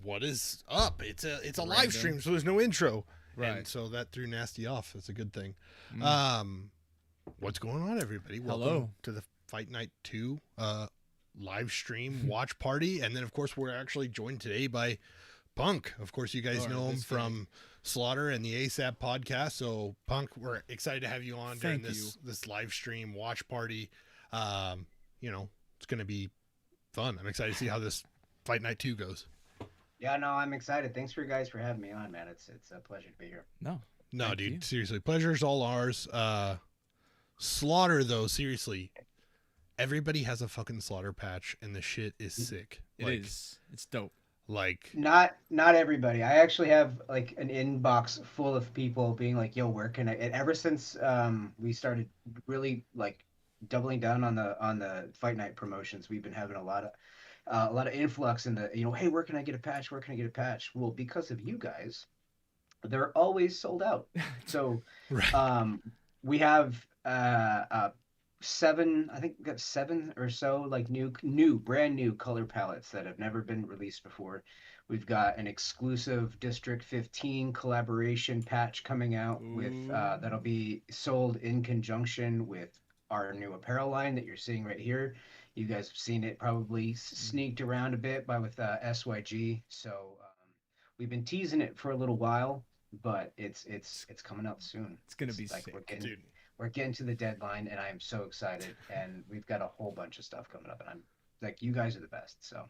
what is up? It's a Random. live stream, so there's no intro. Right. And so that threw Nasty off. That's a good thing. Mm. What's going on, everybody? Hello. Welcome to the Fight Night 2 live stream watch party. And then, of course, we're actually joined today by Punk. Of course, you guys know him from Slaughter and the ASAP podcast. So, Punk, we're excited to have you on during this live stream watch party. You know, it's going to be fun. I'm excited to see how this Fight Night 2 goes. Yeah, no, I'm excited. Thanks for you guys for having me on, man. It's a pleasure to be here. No, dude, you. Seriously, pleasure's all ours. Slaughter, though, seriously, everybody has a fucking Slaughter patch, and the shit is sick. It is. It's dope. Like, not everybody. I actually have like an inbox full of people being like, "Yo, where can I?" And ever since we started really like doubling down on the Fight Night promotions, we've been having a lot of influx in the, hey, where can I get a patch? Where can I get a patch? Well, because of you guys, they're always sold out. So, right. We have seven, I think we got 7 or so like brand new color palettes that have never been released before. We've got an exclusive District 15 collaboration patch coming out with that'll be sold in conjunction with our new apparel line that you're seeing right here. You guys have seen it probably sneaked around a bit with SYG. So we've been teasing it for a little while, but it's coming out soon. It's gonna be like sick, dude. We're getting to the deadline, and I am so excited. And we've got a whole bunch of stuff coming up, and I'm like, you guys are the best. So,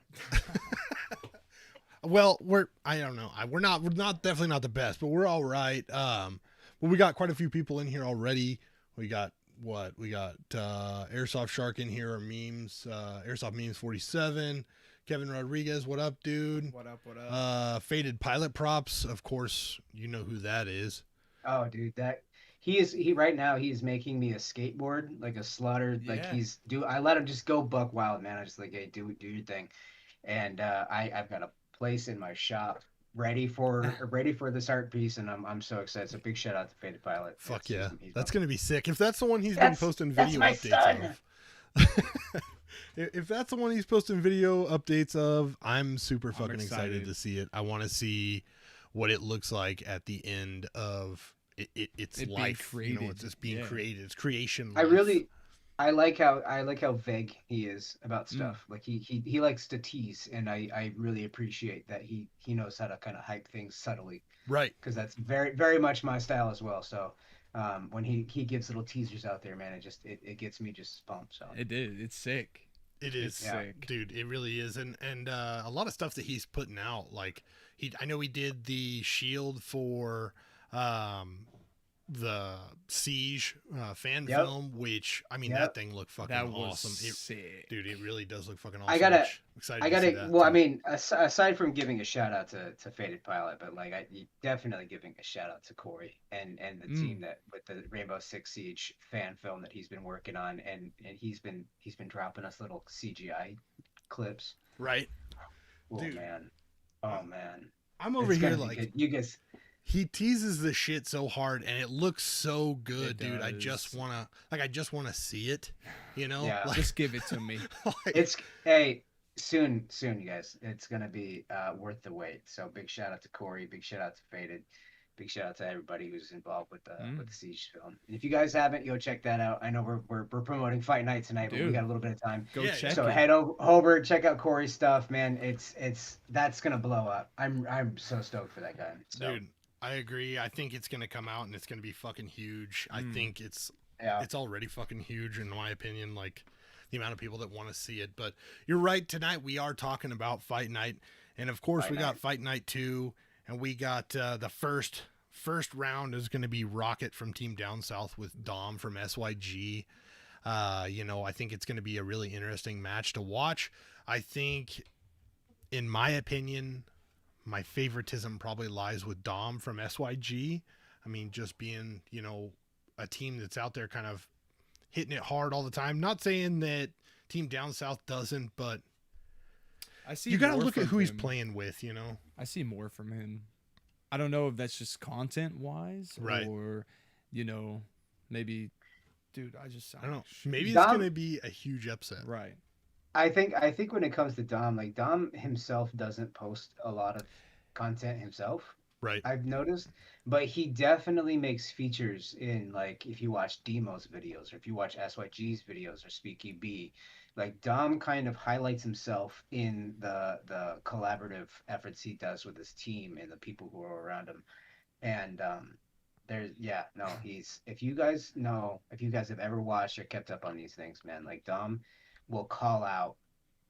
well, I don't know. We're not definitely not the best, but we're all right. Well, we got quite a few people in here already. We got Airsoft Shark in here, or memes, Airsoft Memes 47. Kevin Rodriguez, what up, dude? What up? Faded Pilot Props, of course, you know who that is. Oh, dude, he right now he's making me a skateboard, like a Slaughter. Yeah. Like I let him just go buck wild, man. I just like, hey, do your thing. And I've got a place in my shop ready for this art piece, and I'm so excited. So big shout out to Faded Pilot. Fuck yeah, that's gonna be sick. If that's the one he's been posting video updates of. If that's the one he's posting video updates of, I'm super fucking excited to see it. I want to see what it looks like at the end of its life. It's just being created. It's creation life. I like how vague he is about stuff. Like he likes to tease, and I really appreciate that he knows how to kind of hype things subtly. Right. Because that's very, very much my style as well. So when he gives little teasers out there, man, it gets me just pumped. So it's sick. It is sick, dude. It really is, and a lot of stuff that he's putting out. Like I know he did the shield for the Siege fan film, which I mean that thing looked fucking awesome. Sick. Dude, it really does look fucking awesome. I gotta see that well, too. I mean, aside from giving a shout out to Faded Pilot, but like definitely giving a shout out to Corey and the team that with the Rainbow Six Siege fan film that he's been working on, and he's been dropping us little CGI clips. Right. Oh dude. Man. Oh man. I'm over here like good. You guys. He teases the shit so hard, and it looks so good, dude. I just wanna see it, Yeah. Like, just give it to me. Soon, you guys. It's gonna be worth the wait. So big shout out to Corey. Big shout out to Faded. Big shout out to everybody who's involved with the Siege film. And if you guys haven't, go check that out. I know we're promoting Fight Night tonight, but we got a little bit of time. Go check. So head over, check out Corey's stuff, man. That's gonna blow up. I'm so stoked for that guy. So. Dude. I agree. I think it's going to come out and it's going to be fucking huge. I think it's already fucking huge in my opinion, like the amount of people that want to see it. But you're right. Tonight we are talking about Fight Night. And of course we got Fight Night 2, and we got the first round is going to be Rocket from Team Down South with Dom from SYG. I think it's going to be a really interesting match to watch. I think, in my opinion, my favoritism probably lies with Dom from SYG. I mean, just being, a team that's out there kind of hitting it hard all the time. Not saying that Team Down South doesn't, but you got to look at who he's playing with, I see more from him. I don't know if that's just content-wise or, maybe, dude, I don't know. Maybe it's going to be a huge upset. Right. I think when it comes to Dom, like Dom himself doesn't post a lot of content himself. Right. I've noticed, but he definitely makes features in, like, if you watch Demo's videos or if you watch SYG's videos or SpeakyB, like Dom kind of highlights himself in the collaborative efforts he does with his team and the people who are around him. And there's yeah, no, he's if you guys have ever watched or kept up on these things, man, like Dom will call out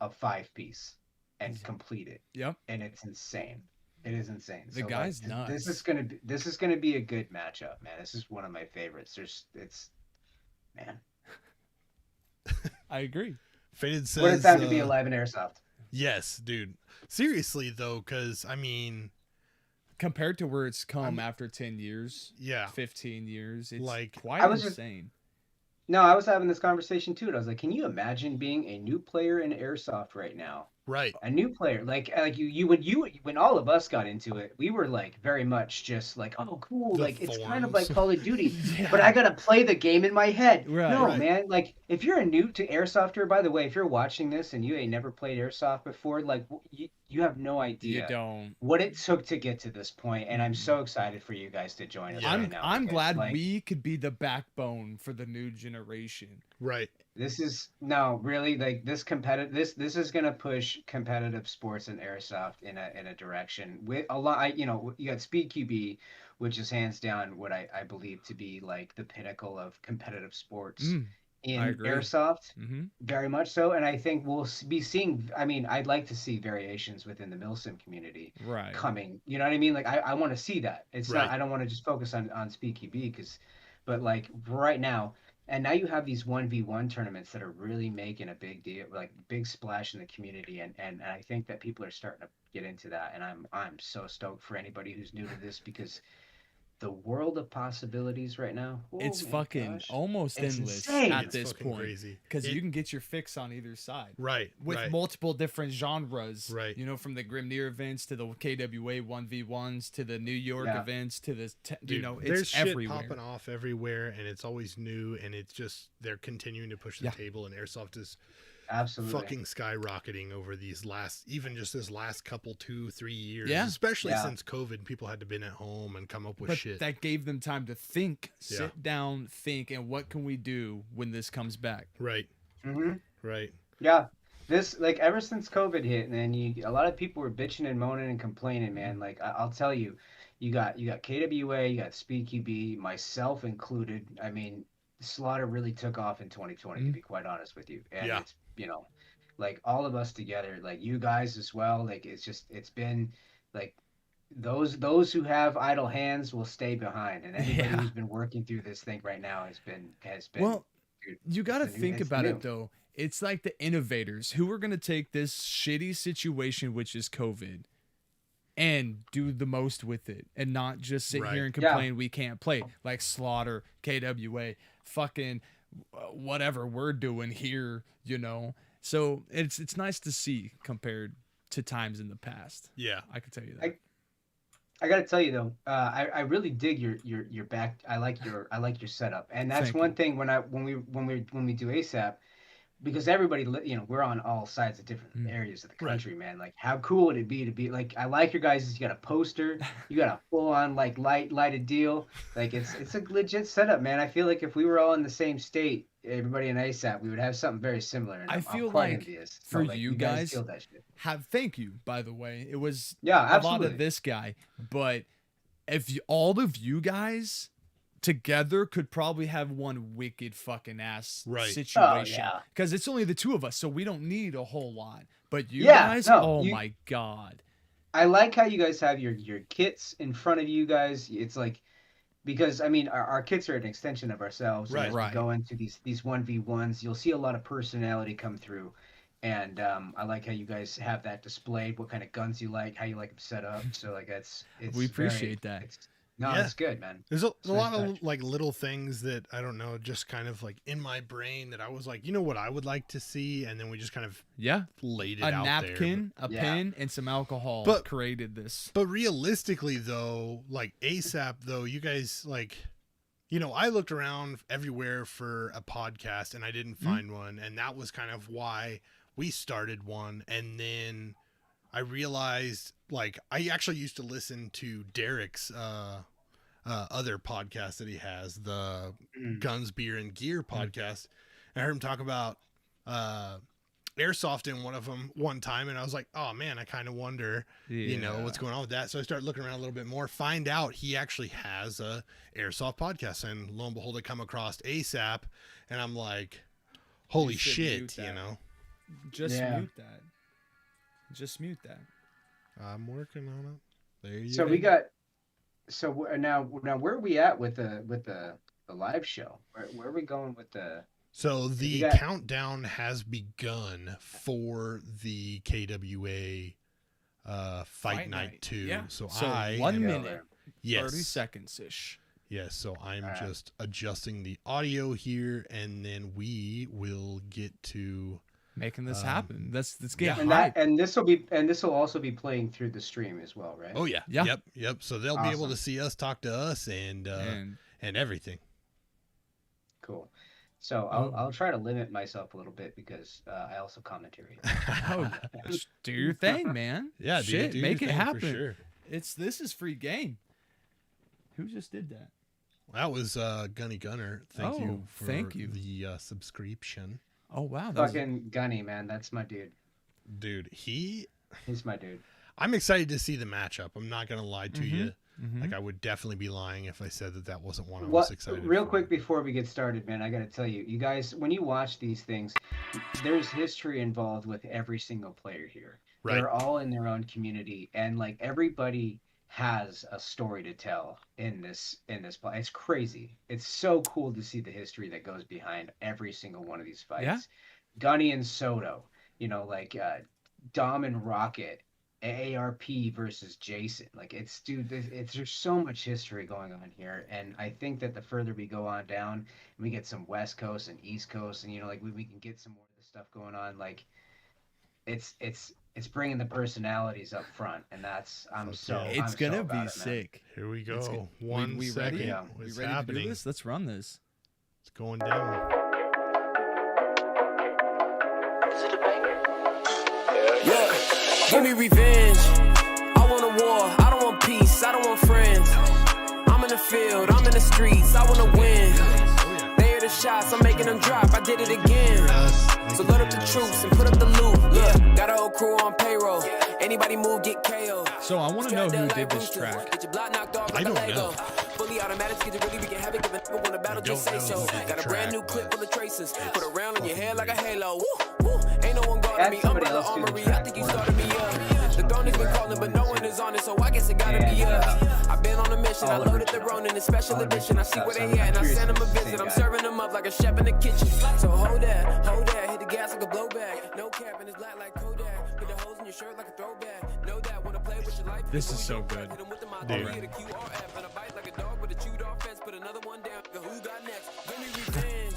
a 5 piece and complete it. Yep. And it's insane. It is insane. The guy's nuts. This is gonna be a good matchup, man. This is one of my favorites. Man. I agree. Faded says, what a time to be alive in Airsoft. Yes, dude. Seriously though, because I mean, compared to where it's come after 10 years, yeah, 15 years, it's like quite insane. No, I was having this conversation too, and I was like, can you imagine being a new player in Airsoft right now? Right. A new player, like when all of us got into it, we were like very much just like, oh, cool, The like forms. It's kind of like Call of Duty, Yeah. but I gotta play the game in my head. Right, no, right. man, like if you're a new to Airsofter, by the way, if you're watching this and you ain't never played Airsoft before, like you have no idea You don't. what it took to get to this point, and I'm so excited for you guys to join us right now. I'm because, glad like, we could be the backbone for the new generation. Right. This is no really like this competitive. This is gonna push competitive sports and Airsoft in a direction with a lot. You got SpeedQB, which is hands down what I believe to be like the pinnacle of competitive sports in Airsoft. Mm-hmm. Very much so, and I think we'll be seeing. I mean, I'd like to see variations within the Milsim community coming. You know what I mean? Like I want to see that. It's not. I don't want to just focus on SpeedQB but like right now. And now you have these 1v1 tournaments that are really making a big deal, like big splash in the community, and I think that people are starting to get into that, and I'm so stoked for anybody who's new to this because the world of possibilities right now, it's fucking almost endless insane. at this point because you can get your fix on either side, right, with multiple different genres, right, you know, from the Grimnir events to the KWA 1v1s to the New York events to the you know, it's there's everywhere. shit popping off everywhere, and it's always new, and it's just they're continuing to push the table, and Airsoft is absolutely fucking skyrocketing over these last couple 2-3 years, Yeah. especially since COVID. People had to been at home and come up with shit that gave them time to think, sit down, think, and what can we do when this comes back? Right. Right. Yeah, this like ever since COVID hit, and a lot of people were bitching and moaning and complaining, man. Like I'll tell you, you got KWA, you got SpeedQB, myself included. I mean, Slaughter really took off in 2020, to be quite honest with you. And it's, like all of us together, like you guys as well. Like it's been like those who have idle hands will stay behind, and anybody who's been working through this thing right now has been. Well, dude, you got to think about it though. It's like the innovators who are going to take this shitty situation, which is COVID, and do the most with it, and not just sit here and complain we can't play. Like Slaughter, KWA, fucking whatever we're doing here, you know. So it's nice to see compared to times in the past. Yeah, I can tell you that. I gotta tell you though, I really dig your back. I like your setup, and that's one thing when we do ASAP. Because everybody, you know, we're on all sides of different areas of the country, man. Like, how cool would it be to be like? I like your guys. You got a poster. You got a full on like lighted deal. Like, it's a legit setup, man. I feel like if we were all in the same state, everybody in ASAP, we would have something very similar. And I feel like for you guys thank you, by the way. It was a lot of this guy, but if all of you guys together could probably have one wicked fucking ass situation because it's only the two of us, so we don't need a whole lot. But you guys, my god, I like how you guys have your kits in front of you guys. It's like, because I mean our kits are an extension of ourselves. As we go into these 1v1s, you'll see a lot of personality come through. And I like how you guys have that displayed, what kind of guns you like, how you like them set up. So like we appreciate that. It's good, man. There's a lot of like little things that I don't know, just kind of like in my brain that I was like, you know what I would like to see, and then we just kind of laid it out there. A napkin, a pen, and some alcohol created this. But realistically though, like ASAP though, you guys like, you know, I looked around everywhere for a podcast and I didn't find one, and that was kind of why we started one, and then I realized, like, I actually used to listen to Derek's other podcast that he has, the Guns, Beer, and Gear podcast. And I heard him talk about airsoft in one of them one time, and I was like, oh man, I kind of wonder, you know, what's going on with that. So I started looking around a little bit more, find out he actually has a airsoft podcast, and lo and behold, I come across ASAP, and I'm like, holy shit, you know. Just mute that. Just mute that. I'm working on it. There you go. So we got. So now where are we at with the live show? Where are we going with the? So the countdown has begun for the KWA Fight Night 2. Yeah. So 1 minute, yes, 30 seconds ish. Yes. So I'm just adjusting the audio here, and then we will get to making this happen. Let's get hype. And this will also be playing through the stream as well, right? Oh yeah. Yep. So they'll be able to see us, talk to us, and everything. Cool. So I'll try to limit myself a little bit because I also commentary. Oh, do your thing, man. Yeah, shit, make it happen. For sure. This is free game. Who just did that? That was Gunny Gunner. Thank you for the subscription. Oh wow, fucking Gunny, man, that's my dude. Dude, he's my dude. I'm excited to see the matchup. I'm not gonna lie to you. Like, I would definitely be lying if I said that wasn't one I was excited Real quick before we get started, man, I got to tell you, you guys, when you watch these things, there's history involved with every single player here. Right. They're all in their own community, and like everybody has a story to tell in this play. It's crazy. It's so cool to see the history that goes behind every single one of these fights. Yeah. Gunny and Soto, you know, like Dom and Rocket, AARP versus Jason. Like, there's so much history going on here, and I think that the further we go on down and we get some West Coast and East Coast, and you know, like we can get some more of this stuff going on, like it's bringing the personalities up front, and that's it's gonna be sick. Here we go. We second. Yeah. We ready to do this? Let's run this. It's going down. Yeah. Give me revenge. I want a war. I don't want peace. I don't want friends. I'm in the field. I'm in the streets. I want to win. They hear the shots. I'm making them drop. I did it again. So load up the troops and put up the loot. Look, got a whole crew on payroll. Anybody move, get KO. So I want to know who did this track. I don't know. Fully automatic, get it really, we can have it. Give a when the battle just say so. Got a brand new clip full of traces. Put a round in your head like a halo. Woo, woo. Ain't no one guarding me. Umbrella armory. I think you started me up. The throne has been calling, but no one is on it, so I guess it gotta be up. I've been on a mission. I loaded the Ronin in special edition. I see where they at, and I send them a visit. I'm serving them up like a chef in the kitchen. So hold that. Hit the gas like a blowback. No cap, and it's black like Kodak. Put the holes in your shirt like a throwback. Know that when I play with your life. This is so good. Dude. Put another one down. Who got next? Give me revenge.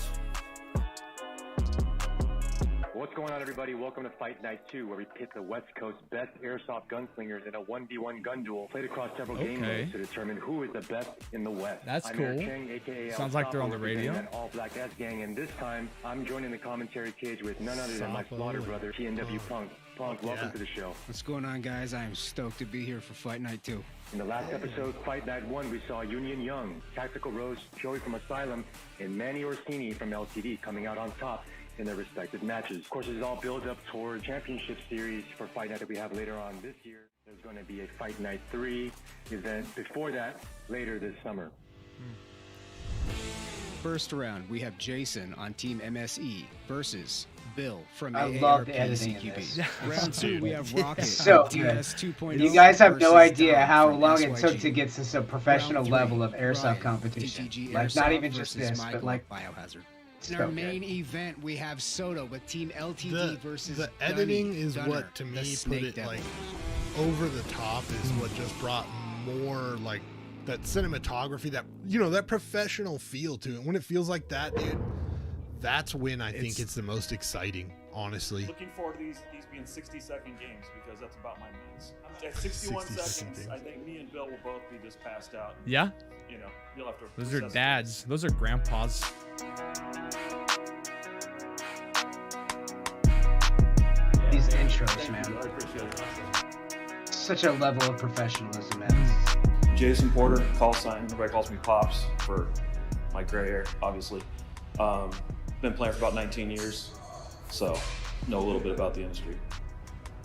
What's going on, everybody? Welcome to Fight Night 2, where we pit the West Coast's best airsoft gunslingers in a 1v1 gun duel played across several game modes to determine who is the best in the West. That's I'm cool. Eric Chang, aka Sounds like they're on the radio. All Black S Gang, and this time I'm joining the commentary cage with none other than my slaughter brother, TNW Punk. Punk, welcome to the show. What's going on, guys? I am stoked to be here for Fight Night 2. In the last episode, Fight Night 1, we saw Union Young, Tactical Rose, Joey from Asylum, and Manny Orsini from LTD coming out on top in their respective matches. Of course, this is all build up toward championship series for Fight Night that we have later on this year. There's going to be a Fight Night 3 event before that later this summer. First round, we have Jason on Team MSE versus Bill from I love the AARP editing CQB. Round 2, we have Rocket so DS 2.0. You guys have no idea Dom how from long it took SYG. to get to some professional level of airsoft Ryan, competition. TTG Like, not Airsoft even just versus this, Michael but like Biohazard. In so our main event, we have Soto with Team LTD versus the editing Gunny is Gunner, what to me the put Snake it Devil. like over the top is what just brought more like that cinematography, that, you know, that professional feel to it. When it feels like that, dude, that's when I think it's the most exciting, honestly. Looking forward to these being 60-second games, because that's about my max. At 61 seconds, I think me and Bill will both be just passed out. Yeah. You know, you'll have to. Those are dads. Those are grandpas. intros, man. I appreciate it. Such a level of professionalism, man. Jason Porter, call sign. Everybody calls me Pops for my gray hair, obviously. Been playing for about 19 years, so know a little bit about the industry.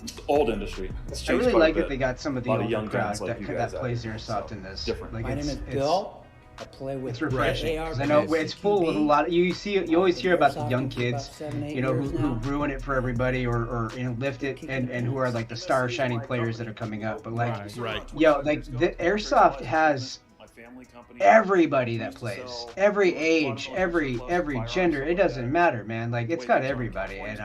The old industry. I really like that they got some of the older young crowd like that plays airsoft in this. Different. Like My name is Bill. I play with it's refreshing. AR. I know it's full of a lot. You always hear about the young kids, you know, who ruin it for everybody, or you know, lift it, and who are like the star shining players that are coming up. But like, yo, like the airsoft has everybody that plays, every age, every gender. It doesn't matter, man. Like it's got everybody. And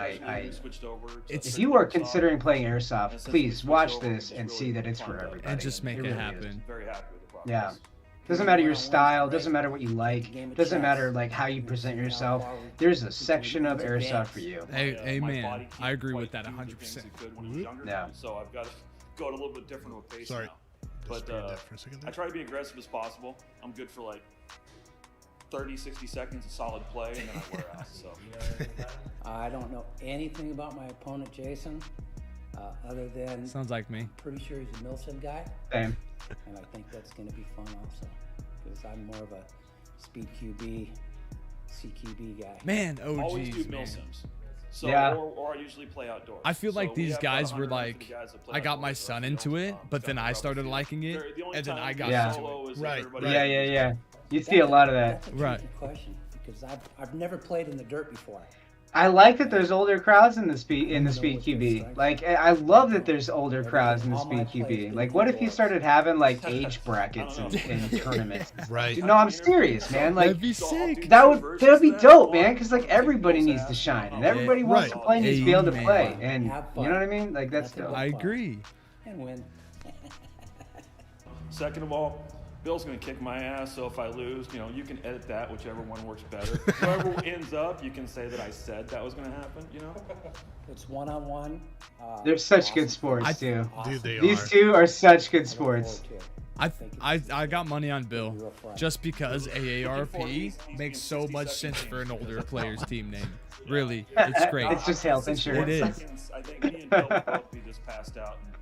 if you are considering playing airsoft, please watch this and see that it's for everybody. And just make it happen. Yeah. Doesn't matter your style, doesn't matter what you like, doesn't matter like how you present yourself. There's a section of airsoft for you. Amen. I agree with that 100%. Yeah. So I've got to go at a little bit different of a pace now. But I try to be aggressive as possible. I'm good for like 30, 60 seconds of solid play, and then I wear out. So I don't know anything about my opponent, Jason, other than sounds like me. Pretty sure he's a Milsim guy. Same. And I think that's going to be fun also, because I'm more of a speed QB, CQB guy. Man, OGs, always do man. Milsims. So, yeah. or I usually play outdoors. I feel like these guys were like, I got my son into it, but then I started liking it, and then I got into it. Right. Yeah. You see a lot of that. That's a tricky question, because I've never played in the dirt before. I like that there's older crowds in the speed QB. Like I love that there's older crowds in the speed QB. Like what if you started having like age brackets in tournaments? Right. No, I'm serious, man. Like That'd be sick. that would be dope, man. Because like everybody needs to shine, and everybody wants to play and needs to be able to play, and you know what I mean? Like that's dope. I agree. And win. Second of all, Bill's going to kick my ass, so if I lose, you know, you can edit that, whichever one works better. Whoever ends up, you can say that I said that was going to happen, you know? It's one-on-one. They're such good sports, too. Dude, These two are such good sports. I got money on Bill, just because AARP makes so much sense for an older player's team name. Really, it's great. It's just health insurance. It is. I think me and Bill will both be just passed out, and,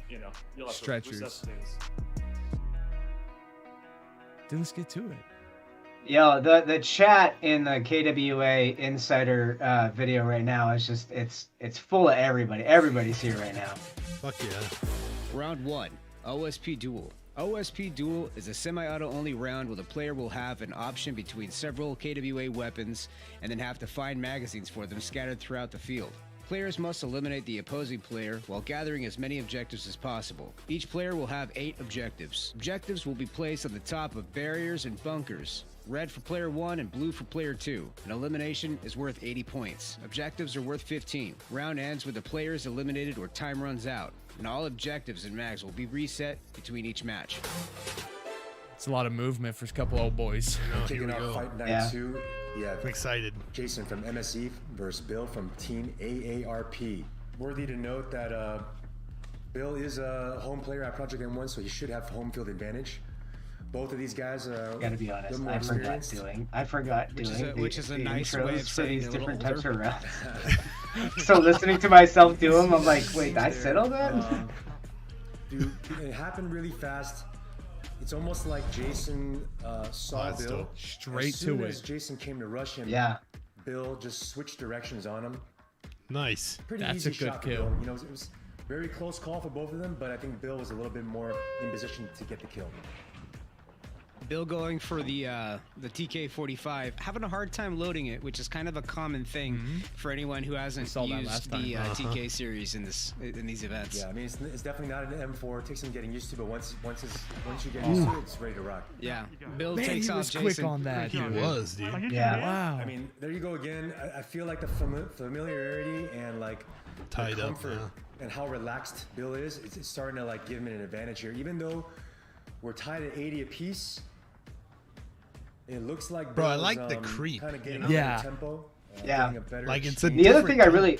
you know, you'll have Stretchers. to resuscitate us. Dude, let's get to it. Yo, the chat in the KWA Insider video right now is just it's full of everybody. Everybody's here right now. Fuck yeah. Round 1, OSP Duel. OSP Duel is a semi-auto only round where the player will have an option between several KWA weapons and then have to find magazines for them scattered throughout the field. Players must eliminate the opposing player while gathering as many objectives as possible. Each player will have 8 objectives. Objectives will be placed on the top of barriers and bunkers. Red for player 1 and blue for player 2. An elimination is worth 80 points. Objectives are worth 15. Round ends with the player is eliminated or time runs out. And all objectives and mags will be reset between each match. It's a lot of movement for a couple old boys. Kicking off fight night 2. Yeah, I'm excited. Jason from MSE versus Bill from Team AARP. Worthy to note that Bill is a home player at Project M1, so he should have home field advantage. Both of these guys are. Gotta be honest, I forgot doing which is a nice way of for these saying different types of rounds. So listening to myself do them, I'm like, wait, I said all that? Dude, it happened really fast. It's almost like Jason saw Bill. Straight as soon to as it. Jason came to rush him, Bill just switched directions on him. Nice. Pretty That's easy a good shot for kill. Bill. You know, it was very close call for both of them, but I think Bill was a little bit more in position to get the kill. Bill going for the TK45, having a hard time loading it, which is kind of a common thing for anyone who hasn't used the TK series in these events. Yeah, I mean it's definitely not an M4. It takes some getting used to, but once you get used to it, it's ready to rock. Yeah, Bill Man, takes he off was Jason. quick on that. He was, dude. Yeah. Wow. I mean, there you go again. I feel like the familiarity and like Tied the up, comfort and how relaxed Bill is, it's starting to like give him an advantage here. Even though we're tied at 80 apiece, it looks like Bro, I Bill's, like the creep. Kind of getting Yeah. tempo. Yeah. Getting a better Like it's a The other thing I different really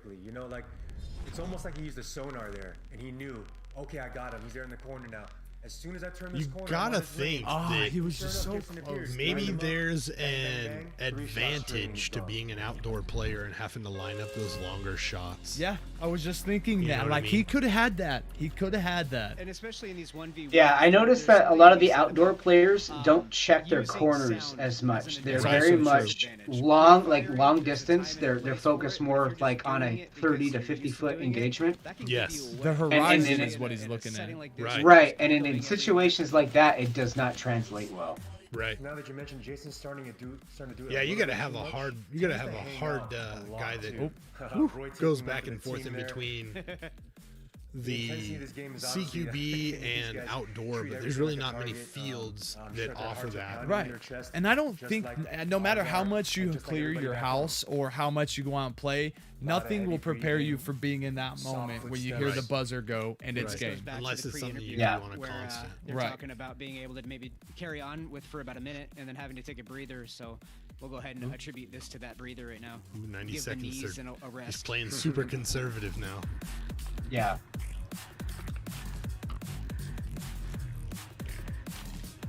perfectly. You know, like, it's almost like he used a sonar there, and he knew, okay, I got him. He's there in the corner now. As soon as I turn this You corner, gotta think that he was just so close. maybe there's an advantage to being an outdoor player and having to line up those longer shots. Yeah, I was just thinking You know that. what I Like, mean? he could have had that. He could have had that. And especially in these 1v1. Yeah, I noticed that a lot of the outdoor players don't check their corners as much. They're That's very also much long distance. They're focused more like on a 30 to 50 foot engagement. Yes. The horizon and is what he's looking at. Right. Right, and in situations like that, it does not translate well. Right. Now that you mentioned Jason's starting to do it. Yeah, you gotta have a hard guy that goes back and forth in between the CQB and outdoor, but there's really not many fields that offer that. Right. And I don't think, no matter how much you clear your house or how much you go out and play, nothing will prepare you for being in that moment when you hear the buzzer go and it's game. Unless it's something you do on a constant. They're talking about being able to maybe carry on with for about a minute and then having to take a breather. So we'll go ahead and attribute this to that breather right now. 90 Give seconds. the knees a rest. He's playing super conservative now. Yeah.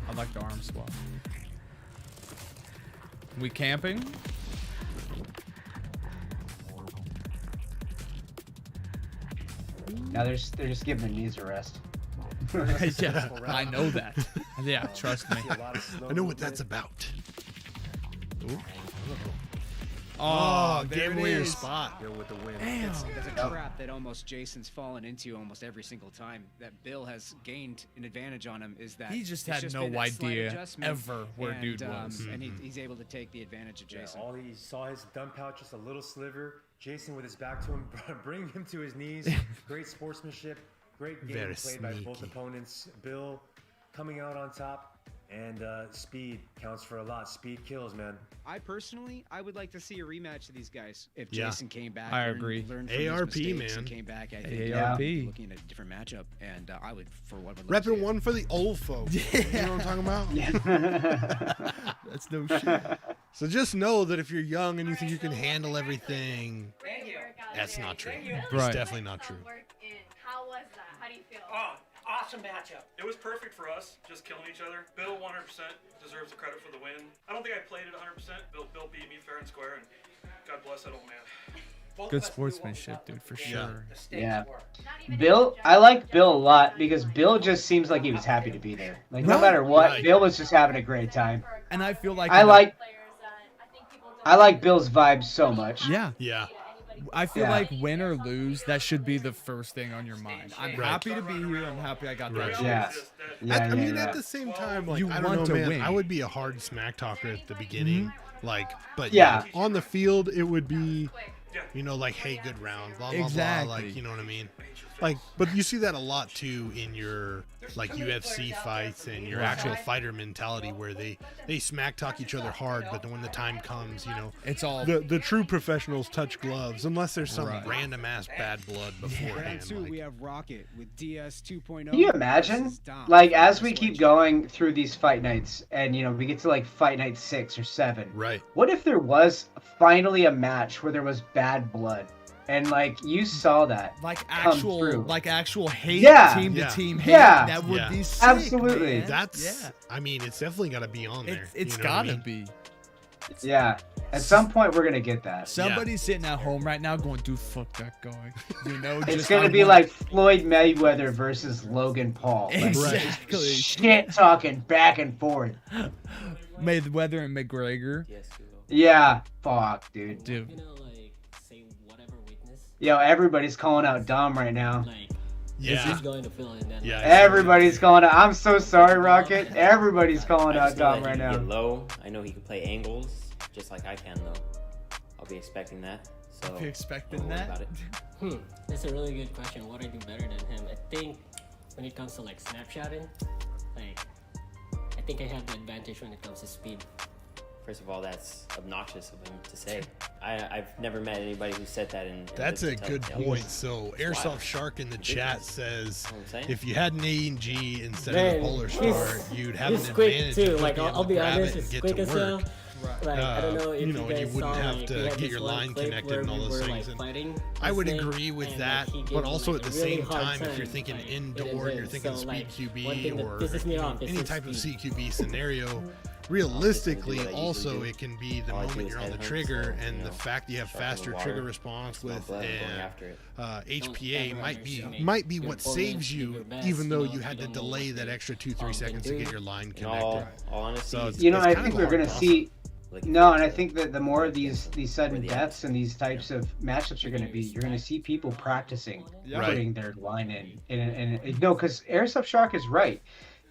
I like the arm swap. We camping? Now they're just giving their knees a rest. Yeah, I know that. Yeah, trust me. I know what that's about. Ooh. Oh, gave away your spot. With the win. It's a trap that almost Jason's fallen into almost every single time. That Bill has gained an advantage on him is that He just it's had been no that slight idea adjustment, ever where dude was. And he's able to take the advantage of Jason. All he saw his dump out, just a little sliver. Jason with his back to him, bringing him to his knees. Great sportsmanship. Great game Very played by both sneaky. opponents. Bill coming out on top. And speed counts for a lot. Speed kills, man. I would like to see a rematch of these guys. If Yeah. Jason came back, I agree. learned from his ARP, mistakes and man. came back. I think ARP. looking at a different matchup, and I would for one would love to Repping see it. one for the old folks. You know what I'm talking about? That's no shit. So just know that if you're young and you think you can handle everything, that's not true. It's Right. definitely not true. How was that? How do you feel? Oh, awesome matchup. It was perfect for us, just killing each other. Bill 100% deserves the credit for the win. I don't think I played it 100%. Bill beat me fair and square, and God bless that old man. Good sportsmanship, dude, for sure. Yeah. Bill, I like Bill a lot because Bill just seems like he was happy to be there. Like no matter what, Bill was just having a great time. And I feel like I like Bill's vibe so much. Yeah. Yeah. I feel like win or lose, that should be the first thing on your mind. I'm happy to be here. I'm happy I got that. Yeah. I mean, at the same time, like, You I don't want know, to man. win. I would be a hard smack talker at the beginning, like, but Yeah. on the field, it would be, you know, like, hey, good round, blah blah Exactly. blah, like, you know what I mean? Like, but you see that a lot too in your like UFC fights and your actual fighter mentality, where they smack talk each other hard, but then when the time comes, you know, It's all the true professionals touch gloves unless there's some random ass bad blood beforehand. Round 2, like- we have Rocket with DS 2.0. Can you imagine? versus Dom. Like as we keep going through these fight nights, and you know we get to like fight night 6 or 7. Right. What if there was finally a match where there was bad blood, and like you saw that like come actual through? hate, Yeah. team Yeah. to team hate. Yeah. That would Yeah. be sick, Absolutely. man. That's, I mean, it's definitely got to be on there. It's you know what I gotta mean? be. Yeah. At some point we're gonna get that. Somebody's sitting at home right now going, dude, fuck that guy. You know, It's just gonna I be want- like Floyd Mayweather versus Logan Paul. Like, Exactly. shit talking back and forth. Mayweather and McGregor. Yeah. Fuck, dude. Dude. Yo, everybody's calling out Dom right now. Yeah. He's going to fill in then. Yeah. Everybody's calling out. I'm so sorry, Rocket. Everybody's calling I out just know Dom that right he can now. get low. I know he can play angles just like I can though. I'll be expecting that. So Be expecting don't worry that? about it. That's a really good question. What I do better than him? I think when it comes to like snapshotting, like I think I have the advantage when it comes to speed. First of all, that's obnoxious of him to say. I've never met anybody who said that in That's a lived to good tell. point. So, It's Airsoft wild. Shark in the chat says, what I'm saying? if you had an A&G instead Man, of the Polar he's- Star, you'd have he's an quick advantage. too. to Like be able I'll to be grab honest, it and it's get quick to as work. hell. Like, I don't know if you know, and you guys wouldn't saw, have like, to we had get this your one line clip connected where and all we those were, things. like, fighting I would this agree thing, with and, that, like, he gave but me, also like, at the a really same hard time, if you're time, thinking like, indoor, it you're is. thinking So, speed like, one QB thing that or pisses me you know, off is any his type of speed. CQB scenario. Realistically, also it can be the moment you're on the trigger, and the fact you have faster trigger response with HPA might be what saves you, even though you had to delay that extra 2-3 seconds to get your line connected. Honestly, you know, I think we're gonna see. No, and I think that the more of these sudden deaths and these types of matchups are going to be, you're going to see people practicing putting their line in. And no, because Airsoft Shark is right.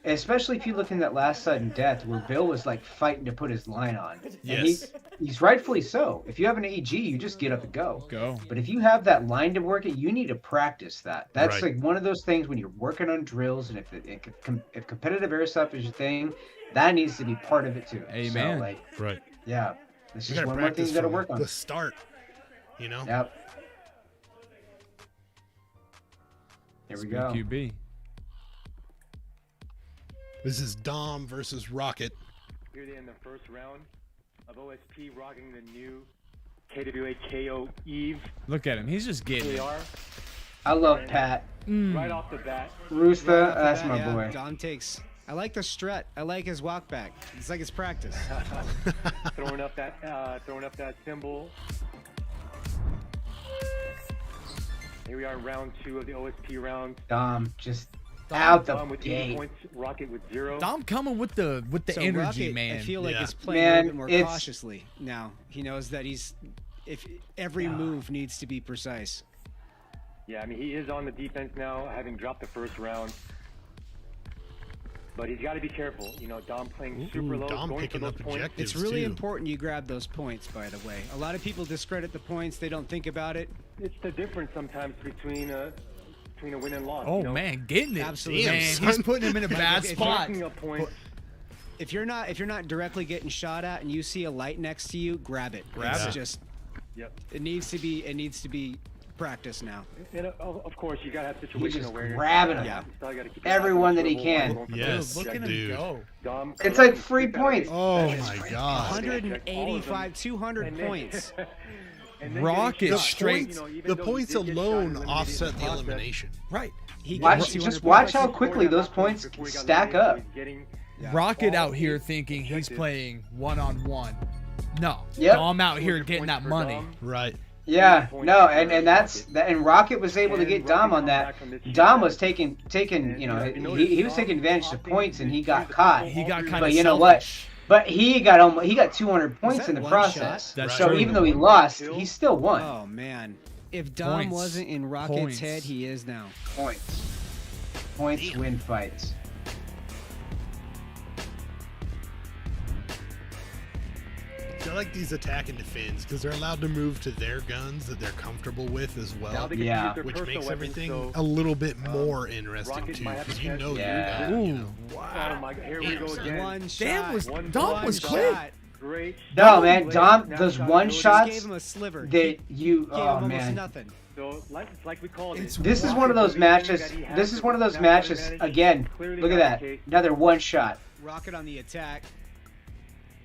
Especially if you look in that last sudden death where Bill was like fighting to put his line on. Yes. And he's rightfully so. If you have an AG, you just get up and go. Go. But if you have that line to work it, you need to practice that. That's Right. like one of those things when you're working on drills, and if competitive airsoft is your thing, that needs to be part of it too. Amen. So, like, Right. yeah. This You is gotta one more thing practice you got to from work on. the start, you know? Yep. Here we go. QB. This is Dom versus Rocket. Here they in the first round of OSP rocking the new KWA KO Eve. Look at him. He's just getting Here they it. are. I love Pat. Right off the bat. Rooster, that's my boy. Dom takes. I like the strut. I like his walk back. It's like his practice. throwing up that symbol. Here we are in round 2 of the OSP round. Dom just out the Dom with 80 gate. points, Rocket with 0. Dom coming with the So energy, Rocket, man. I feel like Yeah. he's playing a little bit more Man, it's- cautiously now. He knows that if every move needs to be precise. Yeah, I mean, he is on the defense now, having dropped the first round. But he's got to be careful. You know, Dom playing super low, Dom going for picking those up points. objectives. It's really too. important you grab those points, by the way. A lot of people discredit the points. They don't think about it. It's the difference sometimes between a win and loss. Oh you know? man, getting it. Absolutely. Man, he's putting him in a bad If you're spot. Picking up points. If you're not directly getting shot at and you see a light next to you, grab it. Grab It's it. just Yep. it needs to be practice now. And of course, you got to have He's situation just awareness. grabbing them. Yeah. You still gotta keep Everyone that he going can. for the Yes, Dude, look at him dude. go. Dom, It's like free points. Oh my god. 185, 200 And then- points. and then Rocket getting shot, straight- you know, even The though he points did get shot alone and eliminated offset in the process, elimination. Right. He got Watch, 200 just watch points. how quickly those points before he got stack up. eliminated, he's getting- Rocket all out here his thinking he's objectives. playing one-on-one. No. Yep. Dom out here 200 getting that points for money. Dom. Right. Yeah, points no, for and that's Rocket. that, and Rocket was able to And get Rocket Dom on comes that. back from this Dom shootout. was taking, And, you know, if you notice, he was Dom taking advantage of opting points, and he to got use the caught. He got kind But of you know what? selfish. But he got 200 points that in the one process. shot? That's So true. even though he lost, he still won. Oh man. If Dom Points. wasn't in Rocket's Points. head, he is now. Points win fights. I like these attack and defense because they're allowed to move to their guns that they're comfortable with as Now well, they get to Yeah. use their which personal makes weapons, everything so, a little bit more interesting Rocket too. might have Because a you chance know to you Yeah. got, you Ooh. know. Oh my God, here we go again. One shot. Damn, One Dom was shot. quick. Great. No, man, Dom, Snapshot those of one those- Just shots gave him a sliver. that you, Gave him oh almost man. nothing. So, like we called It's it. This is one of those matches. This is one of those matches. Again, look at that. Another one shot. Rocket on the attack.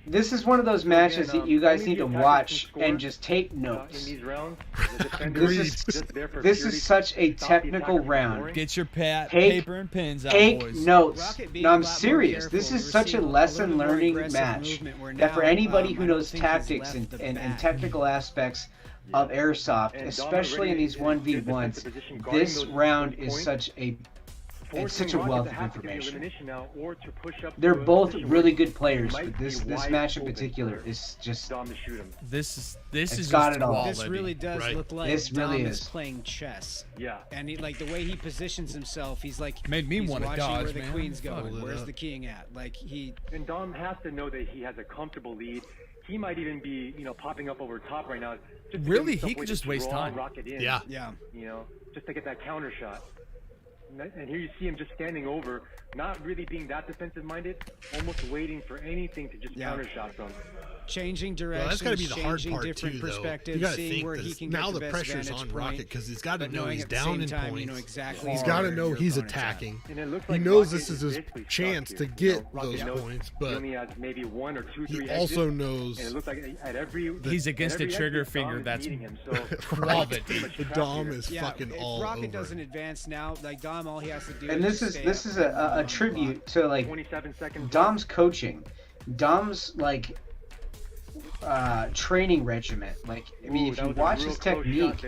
This is one of those matches that you guys need to watch and just take In notes. these rounds, the defender Agreed. is just there for This purity is such a to stop the technical attacker from round. scoring. Get your Take- paper and pens out, Take boys. notes. Rocket being No, a I'm lot more serious. careful. This is We're such a seeing a lesson little bit more learning aggressive match movement where that for now, anybody I who don't knows think he's tactics left the and bat. technical aspects of airsoft, And Dom especially in already these is 1v1s, defensive position guarding this those round is points, such a forcing such a Rocket wealth to of have to get the information. elimination now or to push up They're to a both position really where good players, might but be this wide match in open particular for is just Dom to shoot him. This It's is got just it all. quality. This really does Right. look like This Dom really is is. playing chess. Yeah. And he, like the way he positions himself, he's like Made me he's wanna watching dodge, where the man. queen's Fuck going, it where's up. the king at. Like he And Dom has to know that he has a comfortable lead. He might even be, popping up over top right now. Just to Really? give himself He could way just to waste draw time. Rocket in, Yeah. yeah. just to get that counter shot. And here you see him just standing over, not really being that defensive-minded, almost waiting for anything to just countershot them. Changing directions, well, that's got to be the hard changing part different too, perspectives, you got to seeing think where he can get now the the best pressure's vantage on point, Rocket because he's got to know knowing he's at the down same in time, points. you know exactly He's where got to know your he's opponent's at. attacking. And it looks He like knows Rocket this is his basically stuck chance here. to You know, get Rocket those knows points, he but only has maybe 1 or 2, 3 he also exits, knows and it looks like at every he's against at every a trigger exit, finger Dom is that's beating him, so quality. the Dom is Yeah, fucking if all Rocket over. doesn't advance now, like Dom, all he has to do And is this is a tribute to like 27 seconds. Dom's coaching, Dom's like training regimen. Like, I mean, if you watch his technique,